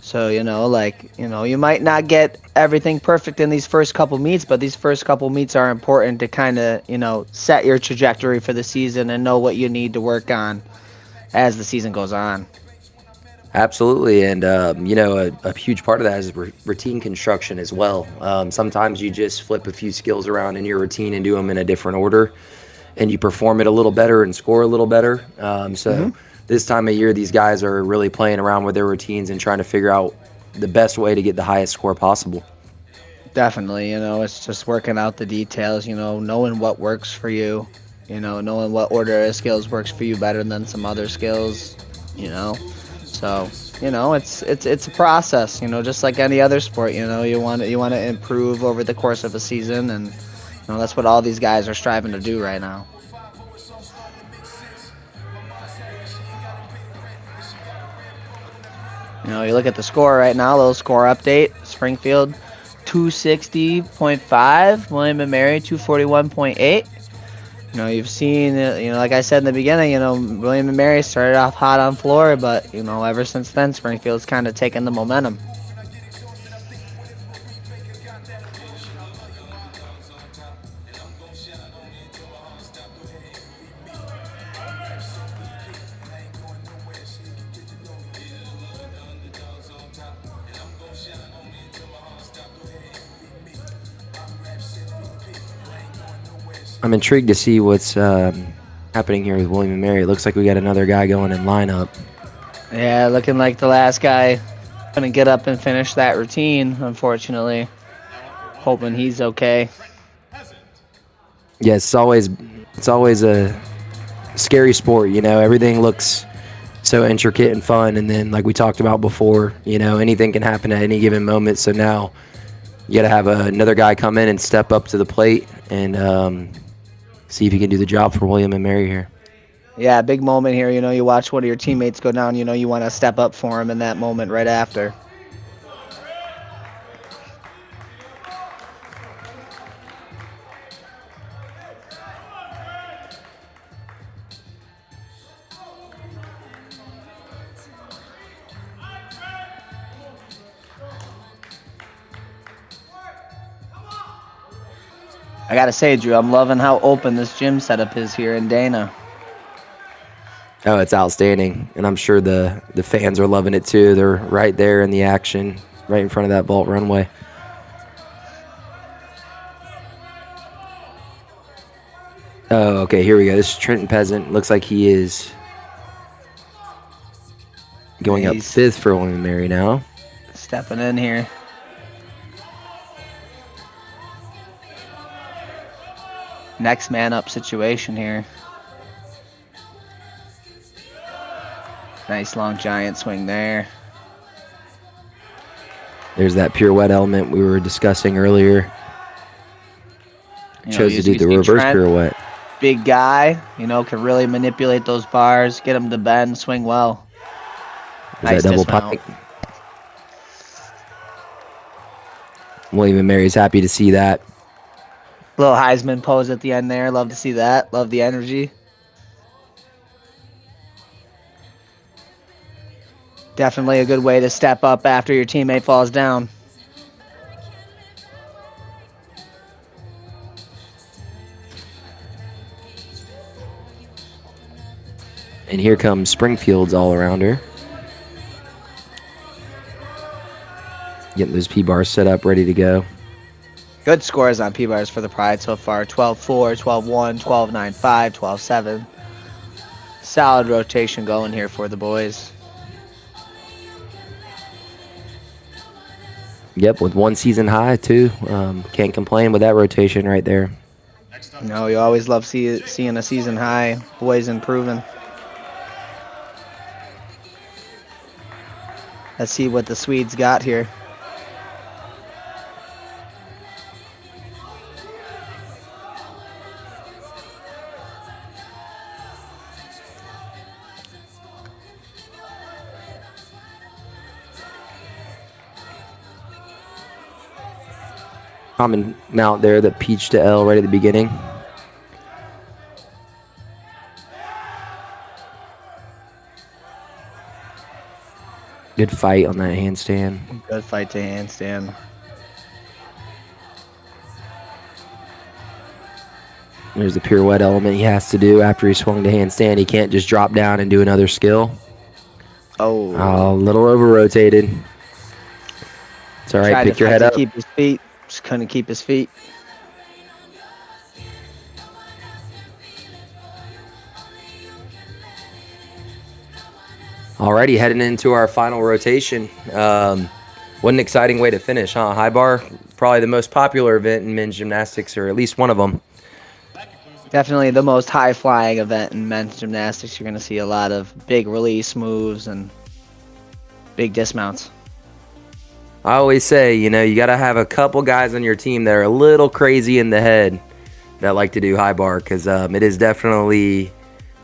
S3: So, you might not get everything perfect in these first couple meets, but these first couple meets are important to kind of, set your trajectory for the season and know what you need to work on as the season goes on.
S2: Absolutely, and a huge part of that is routine construction as well. Sometimes you just flip a few skills around in your routine and do them in a different order, and you perform it a little better and score a little better. This time of year, these guys are really playing around with their routines and trying to figure out the best way to get the highest score possible.
S3: Definitely, it's just working out the details, knowing what works for you, knowing what order of skills works for you better than some other skills, So, it's a process, just like any other sport. You want to improve over the course of a season, and that's what all these guys are striving to do right now. You look at the score right now, little score update. Springfield 260.5, William & Mary 241.8. You've seen, like I said in the beginning, William & Mary started off hot on floor, but, ever since then, Springfield's kind of taken the momentum.
S2: I'm intrigued to see what's happening here with William & Mary. It looks like we got another guy going in lineup.
S3: Yeah, looking like the last guy gonna get up and finish that routine, unfortunately. Hoping he's okay.
S2: Yeah, it's always a scary sport, Everything looks so intricate and fun, and then, like we talked about before, anything can happen at any given moment. So now you got to have another guy come in and step up to the plate and see if he can do the job for William & Mary here.
S3: Yeah, big moment here. You watch one of your teammates go down, you want to step up for him in that moment right after. I gotta say, Drew, I'm loving how open this gym setup is here in Dana.
S2: Oh, it's outstanding, and I'm sure the fans are loving it too. They're right there in the action, right in front of that vault runway. Oh, okay, here we go. This is Trenton Peasant. Looks like he is going up 5th for William & Mary now.
S3: Stepping in here. Next man up situation here. Nice long giant swing there.
S2: There's that pirouette element we were discussing earlier. Chose to do the reverse pirouette.
S3: Big guy, can really manipulate those bars, get him to bend, swing well.
S2: Nice that double pike. William & Mary's happy to see that.
S3: Little Heisman pose at the end there. Love to see that. Love the energy. Definitely a good way to step up after your teammate falls down.
S2: And here comes Springfield's all-arounder. Getting those P-bars set up, ready to go.
S3: Good scores on P-bars for the Pride so far. 12-4, 12-1, 12-9-5, 12-7. Solid rotation going here for the boys.
S2: Yep, with one season high, too. Can't complain with that rotation right there.
S3: No, you always love seeing a season high. Boys improving. Let's see what the Swedes got here.
S2: Common mount there, the peach to L right at the beginning. Good fight on that handstand.
S3: Good fight to handstand.
S2: There's the pirouette element he has to do after he swung to handstand. He can't just drop down and do another skill.
S3: Oh.
S2: A little over-rotated. It's all right, pick your head up.
S3: Keep his feet. Just couldn't keep his feet.
S2: Alrighty, heading into our final rotation. What an exciting way to finish, huh? High bar, probably the most popular event in men's gymnastics, or at least one of them.
S3: Definitely the most high-flying event in men's gymnastics. You're going to see a lot of big release moves and big dismounts.
S2: I always say, you got to have a couple guys on your team that are a little crazy in the head that like to do high bar, because it is definitely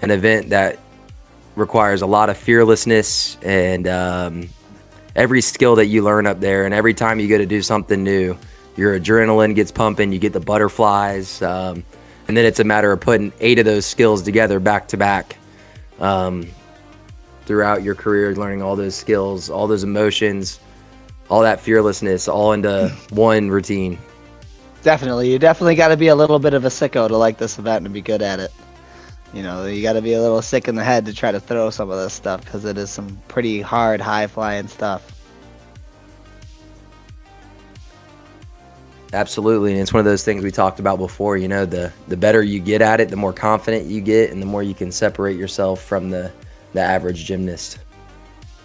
S2: an event that requires a lot of fearlessness and every skill that you learn up there, and every time you go to do something new, your adrenaline gets pumping, you get the butterflies, and then it's a matter of putting 8 of those skills together back to back throughout your career, learning all those skills, all those emotions, all that fearlessness, all into one routine.
S3: Definitely. You definitely got to be a little bit of a sicko to like this event and be good at it. You got to be a little sick in the head to try to throw some of this stuff, because it is some pretty hard, high-flying stuff.
S2: Absolutely, and it's one of those things we talked about before. The better you get at it, the more confident you get, and the more you can separate yourself from the average gymnast.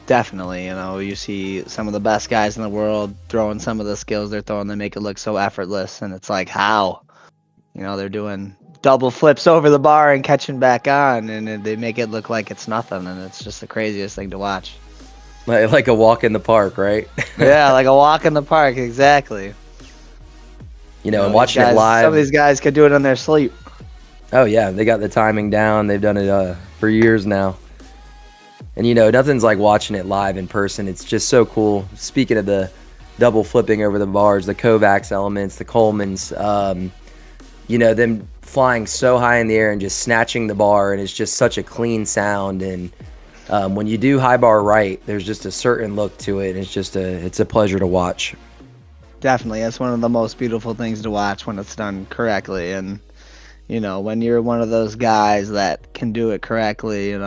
S3: Definitely, you see some of the best guys in the world throwing some of the skills they're throwing. They make it look so effortless, and it's like, how? They're doing double flips over the bar and catching back on, and they make it look like it's nothing, and it's just the craziest thing to watch.
S2: Like a walk in the park, right?
S3: Yeah, like a walk in the park, exactly.
S2: And watching it live.
S3: Some of these guys could do it in their sleep.
S2: Oh, yeah, they got the timing down. They've done it for years now. And, nothing's like watching it live in person. It's just so cool. Speaking of the double flipping over the bars, the Kovacs elements, the Colemans, them flying so high in the air and just snatching the bar, and it's just such a clean sound. And when you do high bar right, there's just a certain look to it, and it's a pleasure to watch.
S3: Definitely. That's one of the most beautiful things to watch when it's done correctly. And, when you're one of those guys that can do it correctly, and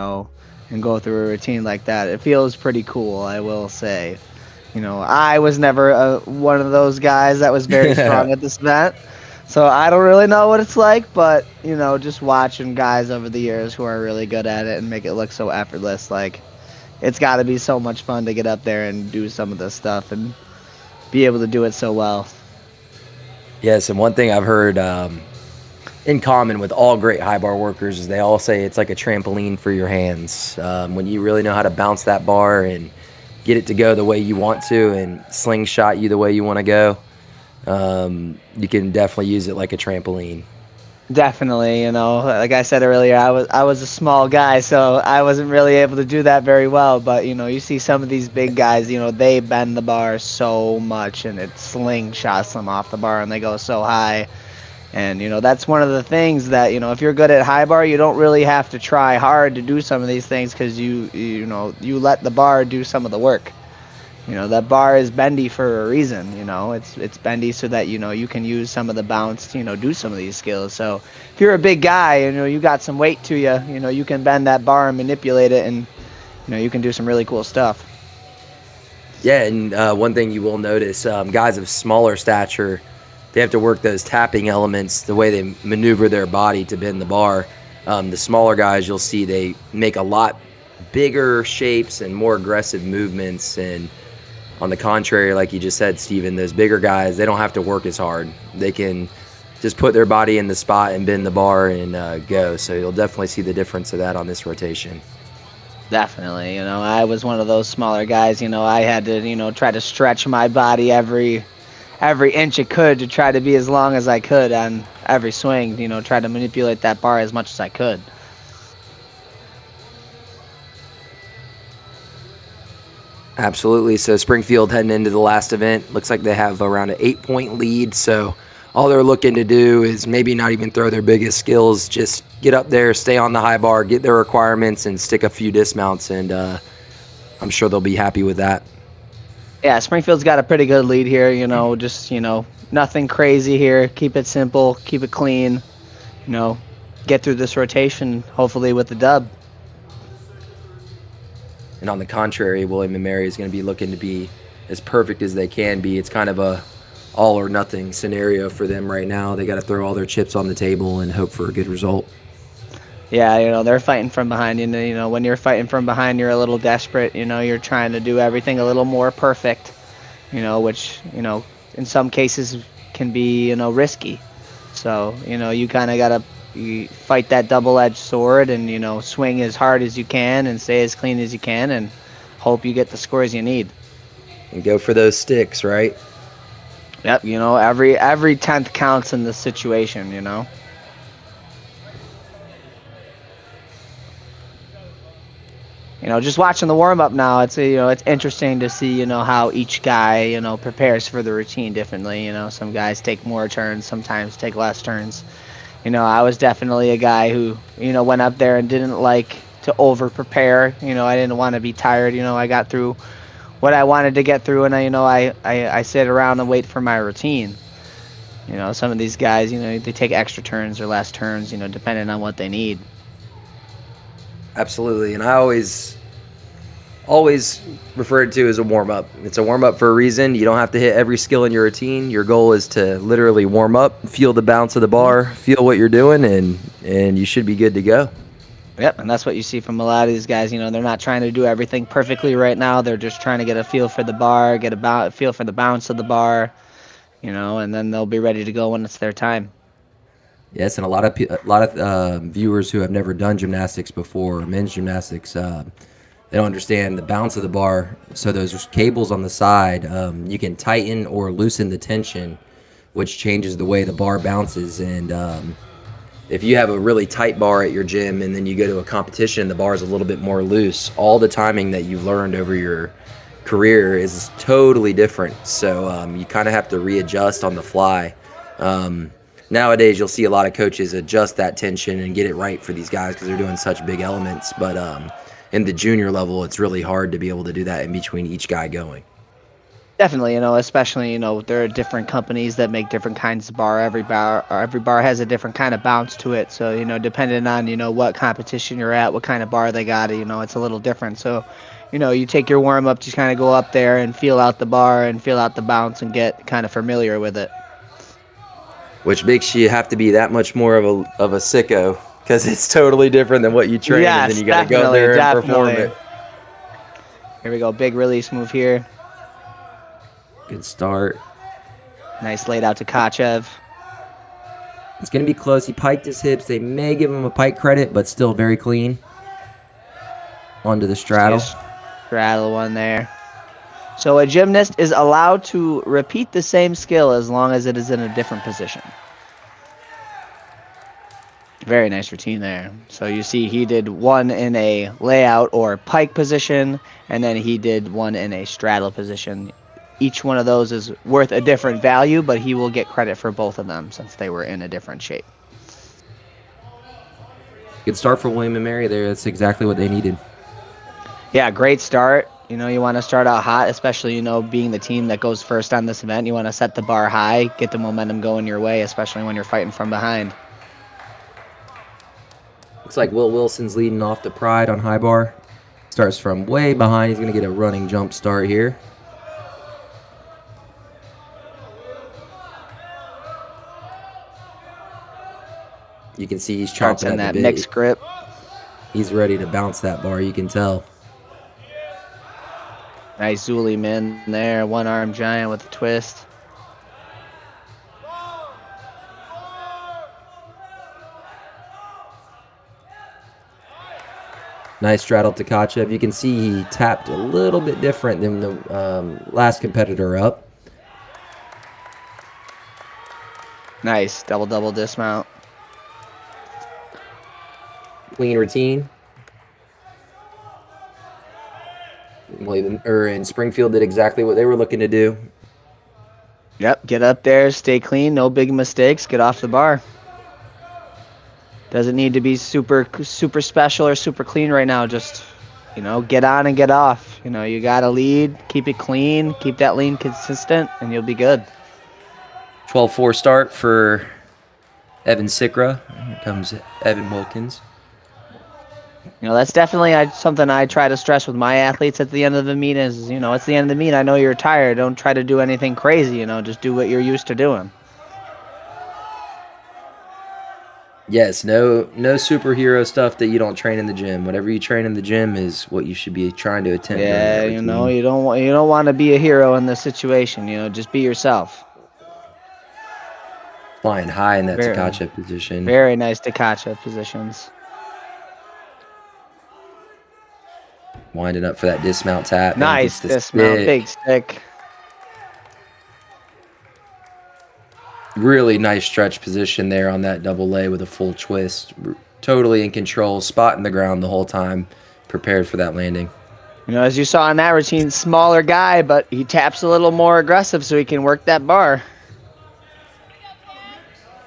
S3: go through a routine like that, it feels pretty cool, I will say. I was never one of those guys that was very strong at this event. So I don't really know what it's like, but, just watching guys over the years who are really good at it and make it look so effortless, like, it's got to be so much fun to get up there and do some of this stuff and be able to do it so well.
S2: Yes, and one thing I've heard in common with all great high bar workers is they all say it's like a trampoline for your hands. When you really know how to bounce that bar and get it to go the way you want to and slingshot you the way you want to go, you can definitely use it like a trampoline.
S3: Definitely, like I said earlier, I was a small guy, so I wasn't really able to do that very well. But you see some of these big guys, they bend the bar so much, and it slingshots them off the bar, and they go so high. And that's one of the things that if you're good at high bar, you don't really have to try hard to do some of these things because you let the bar do some of the work. That bar is bendy for a reason. It's bendy so that you can use some of the bounce to do some of these skills. So if you're a big guy and you got some weight to you, you can bend that bar and manipulate it, and you can do some really cool stuff.
S2: Yeah, and one thing you will notice, guys of smaller stature, they have to work those tapping elements, the way they maneuver their body to bend the bar. The smaller guys, you'll see they make a lot bigger shapes and more aggressive movements. And on the contrary, like you just said, Steven, those bigger guys, they don't have to work as hard. They can just put their body in the spot and bend the bar and go. So you'll definitely see the difference of that on this rotation.
S3: Definitely. I was one of those smaller guys. I had to, try to stretch my body every inch it could to try to be as long as I could on every swing, try to manipulate that bar as much as I could.
S2: Absolutely. So Springfield heading into the last event, looks like they have around an 8-point lead. So all they're looking to do is maybe not even throw their biggest skills, just get up there, stay on the high bar, get their requirements, and stick a few dismounts. And I'm sure they'll be happy with that.
S3: Yeah, Springfield's got a pretty good lead here, just, nothing crazy here. Keep it simple, keep it clean, get through this rotation, hopefully with the dub.
S2: And on the contrary, William and Mary is going to be looking to be as perfect as they can be. It's kind of a all or nothing scenario for them right now. They got to throw all their chips on the table and hope for a good result.
S3: Yeah, they're fighting from behind. When you're fighting from behind, you're a little desperate. You're trying to do everything a little more perfect, which, in some cases can be, risky. So, you kind of got to fight that double-edged sword and, swing as hard as you can and stay as clean as you can and hope you get the scores you need.
S2: And go for those sticks, right?
S3: Yep, every 10th counts in this situation, Just watching the warm-up now, it's interesting to see, how each guy, prepares for the routine differently. Some guys take more turns, sometimes take less turns. I was definitely a guy who, went up there and didn't like to over-prepare. I didn't want to be tired. I got through what I wanted to get through, and I sit around and wait for my routine. Some of these guys, they take extra turns or less turns, depending on what they need.
S2: Absolutely, and I always refer to it as a warm-up. It's a warm-up for a reason. You don't have to hit every skill in your routine. Your goal is to literally warm up, feel the bounce of the bar, feel what you're doing, and you should be good to go.
S3: Yep, and that's what you see from a lot of these guys. They're not trying to do everything perfectly right now. They're just trying to get a feel for the bar, get a feel for the bounce of the bar, and then they'll be ready to go when it's their time.
S2: Yes, and a lot of viewers who have never done gymnastics before, men's gymnastics, they don't understand the bounce of the bar. So those cables on the side, you can tighten or loosen the tension, which changes the way the bar bounces. And if you have a really tight bar at your gym and then you go to a competition, the bar is a little bit more loose, all the timing that you've learned over your career is totally different. So you kind of have to readjust on the fly. Nowadays, you'll see a lot of coaches adjust that tension and get it right for these guys because they're doing such big elements. But in the junior level, it's really hard to be able to do that in between each guy going.
S3: Definitely, especially, there are different companies that make different kinds of bar. Every bar has a different kind of bounce to it. So, depending on, what competition you're at, what kind of bar they got, it's a little different. So, you take your warm up, just kind of go up there and feel out the bar and feel out the bounce and get kind of familiar with it.
S2: Which makes you have to be that much more of a sicko, because it's totally different than what you train, and then
S3: Yes,
S2: you got to go there and perform
S3: definitely.
S2: it.
S3: Here we go. Big release move here.
S2: Good start.
S3: Nice laid out to Kachev.
S2: It's going to be close. He piked his hips. They may give him a pike credit, but still very clean. Onto the straddle.
S3: Straddle one there. So a gymnast is allowed to repeat the same skill as long as it is in a different position. Very nice routine there. So you see he did one in a layout or pike position, and then he did one in a straddle position. Each one of those is worth a different value, but he will get credit for both of them since they were in a different shape.
S2: Good start for William and Mary there. That's exactly what they needed.
S3: Yeah, great start. You want to start out hot, especially, being the team that goes first on this event. You want to set the bar high, get the momentum going your way, especially when you're fighting from behind.
S2: Looks like Will Wilson's leading off the pride on high bar. Starts from way behind. He's going to get a running jump start here. You can see he's chomping at
S3: that
S2: the bit.
S3: mixed grip.
S2: He's ready to bounce that bar, you can tell.
S3: Nice Zuli min there. One arm giant with a twist.
S2: Nice straddle to Kachev. You can see he tapped a little bit different than the last competitor up.
S3: Nice double dismount.
S2: Clean routine. And Springfield did exactly what they were looking to do.
S3: Yep, get up there, stay clean, no big mistakes, get off the bar. Doesn't need to be super special or super clean right now. Just, get on and get off. You got to lead, keep it clean, keep that lean consistent, and you'll be good.
S2: 12-4 start for Evan Sikra. Here comes Evan Wilkins.
S3: That's definitely something I try to stress with my athletes at the end of the meet is, it's the end of the meet. I know you're tired. Don't try to do anything crazy, just do what you're used to doing.
S2: Yes, no superhero stuff that you don't train in the gym. Whatever you train in the gym is what you should be trying to attempt.
S3: Yeah, you don't want to be a hero in this situation. Just be yourself.
S2: Flying high in that Takachev position.
S3: Very nice Takachev positions.
S2: Winding up for that dismount tap.
S3: Nice dismount, big stick.
S2: Really nice stretch position there on that double lay with a full twist. Totally in control, spotting the ground the whole time, prepared for that landing.
S3: As you saw in that routine, smaller guy, but he taps a little more aggressive so he can work that bar.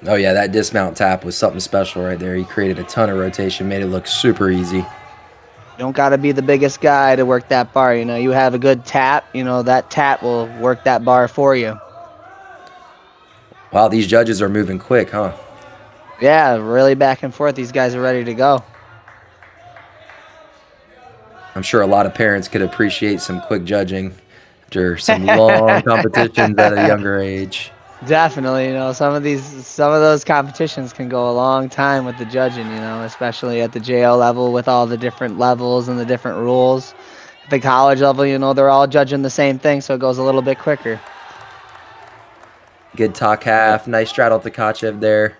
S2: Oh, yeah, that dismount tap was something special right there. He created a ton of rotation, made it look super easy.
S3: You don't got to be the biggest guy to work that bar. You have a good tap. That tap will work that bar for you.
S2: Wow, these judges are moving quick, huh?
S3: Yeah, really back and forth. These guys are ready to go.
S2: I'm sure a lot of parents could appreciate some quick judging after some long competitions at a younger age.
S3: Definitely, some of those competitions can go a long time with the judging, especially at the JO level with all the different levels and the different rules. At the college level, they're all judging the same thing, so it goes a little bit quicker.
S2: Good talk half. Nice straddle to Takachev there.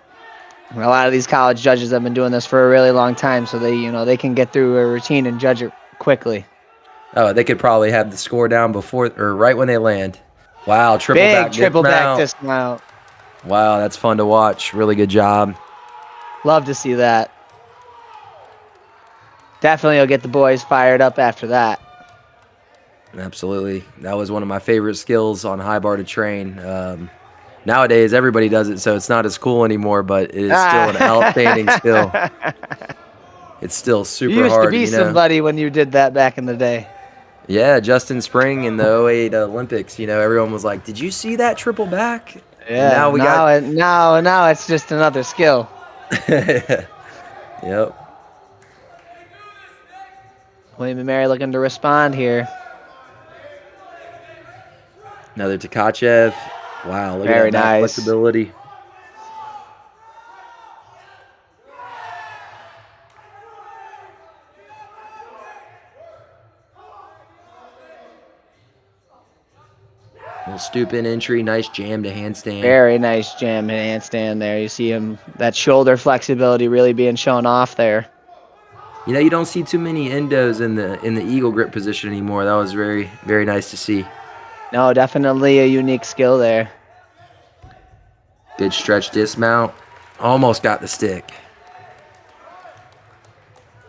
S3: A lot of these college judges have been doing this for a really long time, so they can get through a routine and judge it quickly.
S2: Oh, they could probably have the score down before or right when they land. Wow, triple back
S3: dismount.
S2: Wow, that's fun to watch. Really good job.
S3: Love to see that. Definitely will get the boys fired up after that.
S2: Absolutely. That was one of my favorite skills on high bar to train. Nowadays, everybody does it, so it's not as cool anymore, but it is still an outstanding skill. It's still super hard.
S3: You used to be somebody when you did that back in the day.
S2: Yeah, Justin Spring in the '08 Olympics. You know, everyone was like, "Did you see that triple back?" And
S3: Yeah,
S2: now we got.
S3: now it's just another skill.
S2: Yep.
S3: William and Mary looking to respond here.
S2: Another Tkachev. Wow, look at
S3: Very
S2: that back
S3: nice.
S2: flexibility. Little stoop in entry, nice jam to handstand.
S3: Very nice jam handstand there. You see him, that shoulder flexibility really being shown off there.
S2: You know, you don't see too many endos in the eagle grip position anymore. That was very, very nice to see.
S3: No, definitely a unique skill there.
S2: Good stretch dismount. Almost got the stick.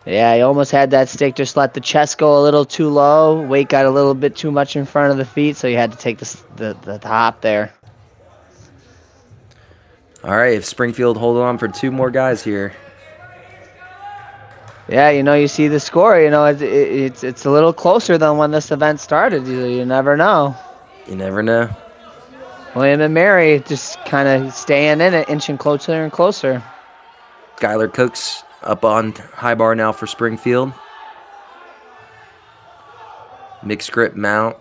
S3: Yeah, he almost had that stick, just let the chest go a little too low. Weight got a little bit too much in front of the feet, so you had to take the hop there.
S2: All right, if Springfield hold on for 2 more guys here.
S3: Yeah, you know, you see the score. You know, it's a little closer than when this event started. You never know.
S2: You never know.
S3: William and Mary just kind of staying in it, inching closer and closer.
S2: Skylar Cooks up on high bar now for Springfield. Mixed grip mount.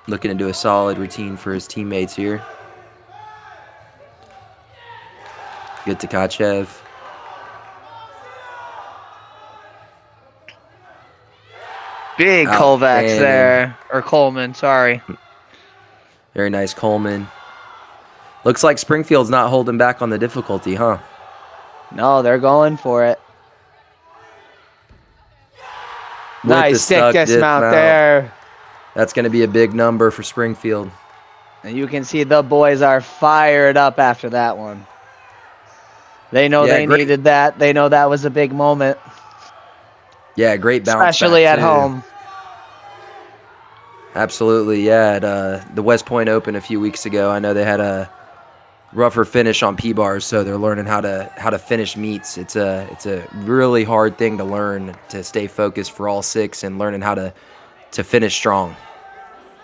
S2: Looking to do a solid routine for his teammates here. Good Tkachev.
S3: Big Kovacs there, or Coleman, sorry.
S2: Very nice Coleman. Looks like Springfield's not holding back on the difficulty, huh?
S3: No, they're going for it. Nice stick dismount there.
S2: That's going to be a big number for Springfield.
S3: And you can see the boys are fired up after that one. They know they needed that. They know that was a big moment.
S2: Yeah, great bounce
S3: especially
S2: back
S3: at
S2: too.
S3: home.
S2: Absolutely, yeah. At the West Point Open a few weeks ago, I know they had a rougher finish on P-bars, so they're learning how to finish meets. It's a really hard thing to learn, to stay focused for all 6 and learning how to finish strong.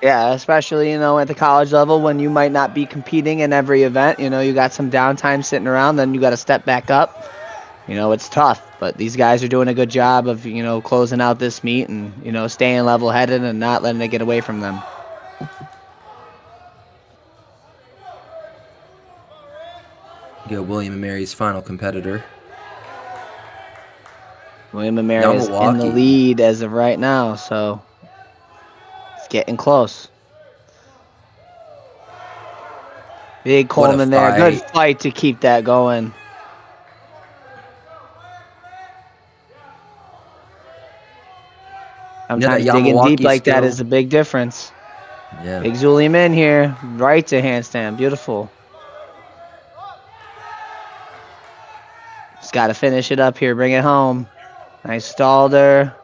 S3: Yeah, especially, you know, at the college level when you might not be competing in every event. You know, you got some downtime sitting around, then you got to step back up. You know, it's tough, but these guys are doing a good job of, you know, closing out this meet and, you know, staying level-headed and not letting it get away from them.
S2: Go William and Mary's final competitor.
S3: William and Mary is in the lead as of right now, so it's getting close. Big Coleman there. Good fight to keep that going. Sometimes digging deep like that is a big difference.
S2: Yeah.
S3: Big Zulium in here. Right to handstand. Beautiful. Just got to finish it up here. Bring it home. Nice stall there.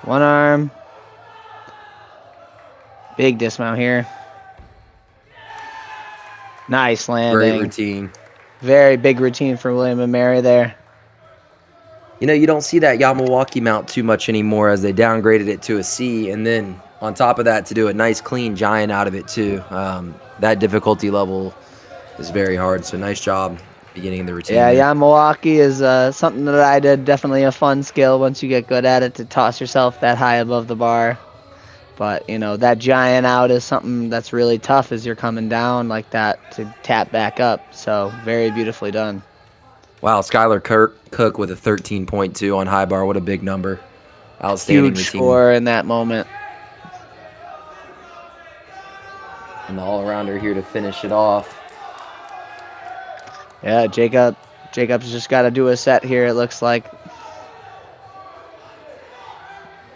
S3: One arm. Big dismount here. Nice landing.
S2: Great routine.
S3: Very big routine for William and Mary there.
S2: You know, you don't see that Yamawaki mount too much anymore as they downgraded it to a C, and then on top of that to do a nice clean giant out of it too. That difficulty level is very hard, so nice job beginning the routine.
S3: Yeah, Yamawaki is something that I did. Definitely a fun skill once you get good at it to toss yourself that high above the bar. But, you know, that giant out is something that's really tough as you're coming down like that to tap back up. So very beautifully done.
S2: Wow, Skylar Cook with a 13.2 on high bar. What a big number. Outstanding
S3: Huge
S2: routine.
S3: score in that moment.
S2: And the all-arounder here to finish it off.
S3: Yeah, Jacob's just got to do a set here, it looks like.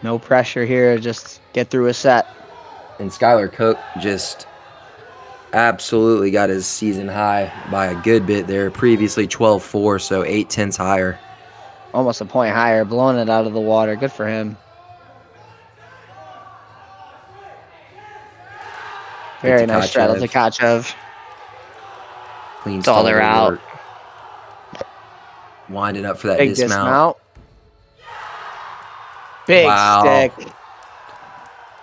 S3: No pressure here, just get through a set.
S2: And Skylar Cook just absolutely got his season high by a good bit there. Previously 12.4, so 0.8 higher.
S3: Almost a point higher, blowing it out of the water. Good for him. Very nice straddle to Tkachev.
S2: Clean
S3: It's all they're out.
S2: Winding up for that
S3: big dismount. Big
S2: Wow.
S3: stick.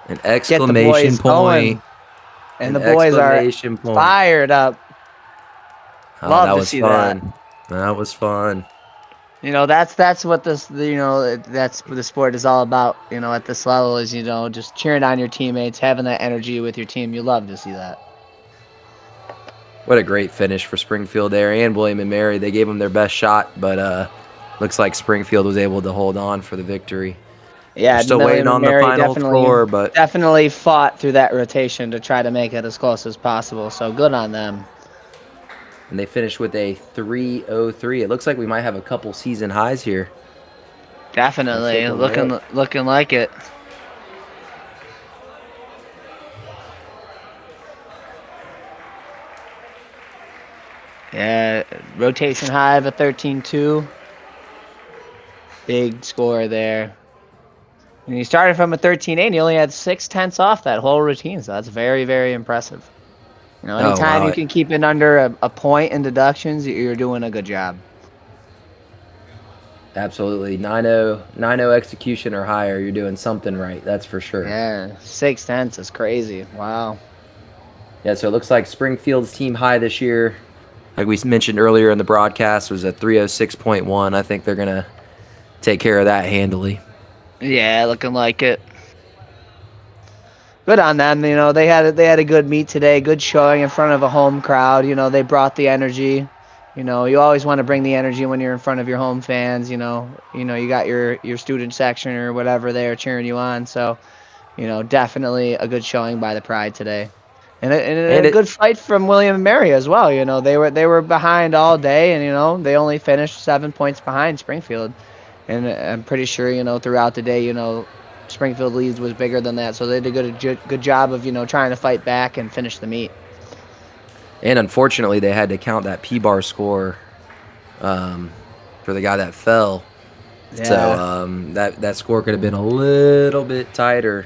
S2: An
S3: Get the
S2: exclamation
S3: boys going.
S2: point.
S3: And
S2: An
S3: the boys are
S2: exclamation point.
S3: fired up.
S2: Oh,
S3: Love
S2: that
S3: to
S2: was
S3: see that.
S2: fun. That was fun.
S3: That's what that's what the sport is all about, at this level is, just cheering on your teammates, having that energy with your team. You love to see that.
S2: What a great finish for Springfield there and William and Mary. They gave them their best shot, but looks like Springfield was able to hold on for the victory.
S3: Yeah,
S2: We're still
S3: William
S2: waiting
S3: and
S2: on the
S3: Mary
S2: final score, but
S3: definitely fought through that rotation to try to make it as close as possible. So good on them.
S2: and they finished with a 3:03. It looks like we might have a couple season highs here.
S3: Definitely
S2: Let's take a look.
S3: looking like it. Yeah, rotation high of a 13-2. Big score there. And you started from a 13-8 and you only had 6/10 off that whole routine, so that's very, very impressive.
S2: Oh,
S3: Anytime
S2: wow.
S3: you can keep it under a point in deductions, you're doing a good job.
S2: Absolutely. 9-0 execution or higher, you're doing something right. That's for sure.
S3: Yeah, 6/10 is crazy. Wow.
S2: Yeah, so it looks like Springfield's team high this year, like we mentioned earlier in the broadcast, was a 306.1. I think they're going to take care of that handily.
S3: Yeah, looking like it. Good on them. They had a good meet today, good showing in front of a home crowd. They brought the energy. You always want to bring the energy when you're in front of your home fans. You got your student section or whatever there cheering you on. So, definitely a good showing by the Pride today. And a good fight from William and Mary as well. They were behind all day, and they only finished 7 points behind Springfield. And I'm pretty sure throughout the day Springfield leads was bigger than that, so they did a good job of trying to fight back and finish the meet.
S2: And unfortunately, they had to count that P-bar score for the guy that fell.
S3: Yeah.
S2: So that score could have been a little bit tighter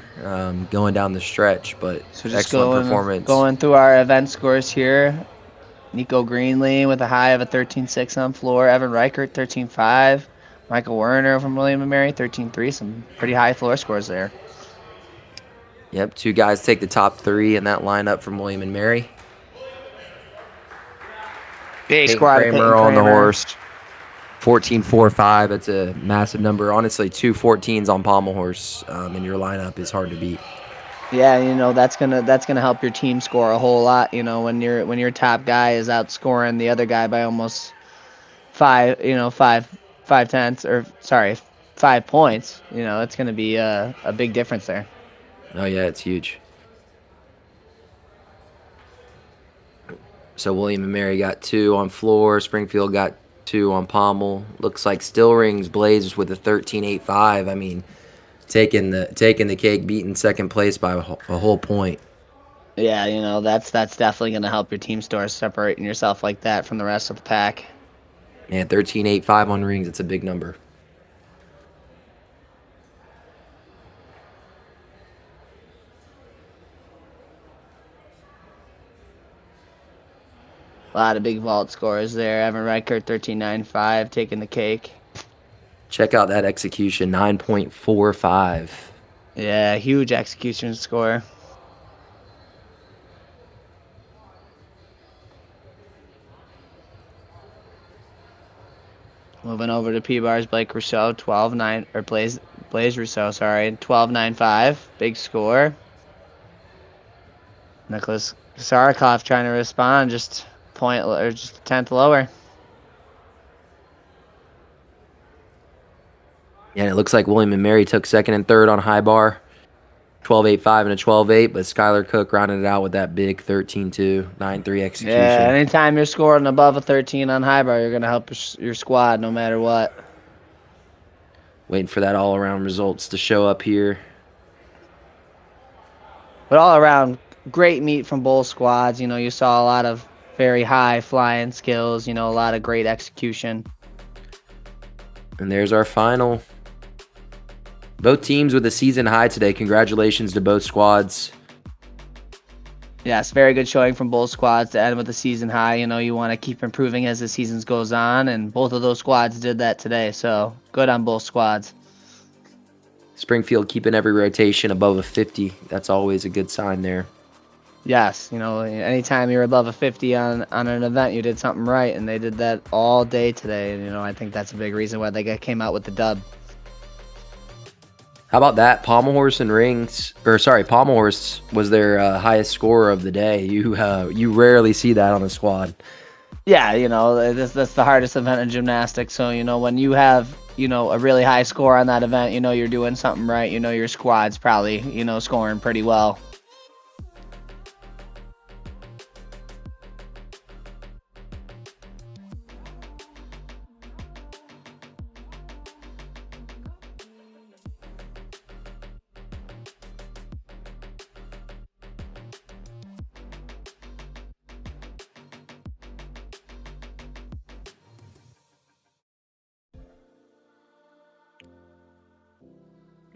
S2: going down the stretch, but
S3: So just
S2: excellent performance.
S3: Going through our event scores here. Nico Greenlee with a high of a 13.6 on floor. Evan Reichert, 13.5. Michael Werner from William & Mary, 13.3. Some pretty high floor scores there.
S2: Yep, two guys take the top three in that lineup from William and Mary.
S3: Big
S2: Peyton
S3: squad
S2: Kramer on the horse. 14.45. That's a massive number. Honestly, 2 14s on Pommel horse in your lineup is hard to beat.
S3: Yeah, that's gonna help your team score a whole lot. When your top guy is outscoring the other guy by almost 5 points. It's gonna be a big difference there.
S2: Oh yeah, it's huge. So William and Mary got 2 on floor. Springfield got 2 on Pommel. Looks like Still Rings Blaise with a 13.85. I mean, taking the cake, beating second place by a whole point.
S3: Yeah, that's definitely gonna help your team score, separating yourself like that from the rest of the pack.
S2: Man, 13.85 on rings. It's a big number.
S3: A lot of big vault scores there. Evan Reichert, 13.95, taking the cake.
S2: Check out that execution, 9.45.
S3: Yeah, huge execution score. Moving over to P-Bars, Blaise Rousseau, 12.9, or Blaise Rousseau, sorry, 12.95, big score. Nicholas Sarikov trying to respond, just a 10th lower.
S2: Yeah, and it looks like William and Mary took second and third on high bar. 12.85 and a 12.8, but Skylar Cook rounded it out with that big 13.2, 9.3 execution.
S3: Yeah, anytime you're scoring above a 13 on high bar, you're going to help your squad no matter what.
S2: Waiting for that all-around results to show up here.
S3: But all around, great meet from both squads. You saw a lot of very high flying skills, a lot of great execution.
S2: And there's our final. Both teams with a season high today. Congratulations to both squads.
S3: Yes, very good showing from both squads to end with a season high. You want to keep improving as the season goes on, and both of those squads did that today. So good on both squads.
S2: Springfield keeping every rotation above a 50. That's always a good sign there.
S3: Yes, anytime you're above a 50 on an event, you did something right, and they did that all day today. And I think that's a big reason why they came out with the dub.
S2: How about that? Pommel Horse was their highest scorer of the day. You rarely see that on the squad.
S3: Yeah, that's the hardest event in gymnastics. So, when you have, a really high score on that event, you're doing something right. Your squad's probably, scoring pretty well.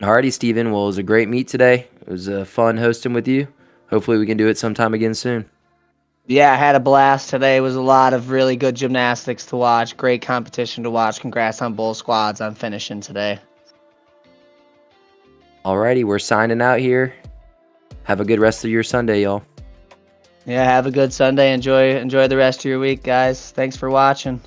S2: Alrighty, Steven. Well, it was a great meet today. It was fun hosting with you. Hopefully we can do it sometime again soon.
S3: Yeah, I had a blast today. It was a lot of really good gymnastics to watch. Great competition to watch. Congrats on both squads on finishing today.
S2: Alrighty, we're signing out here. Have a good rest of your Sunday, y'all.
S3: Yeah, have a good Sunday. Enjoy the rest of your week, guys. Thanks for watching.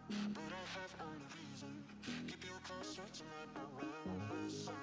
S4: but I have only reason. Keep you closer to my horizon.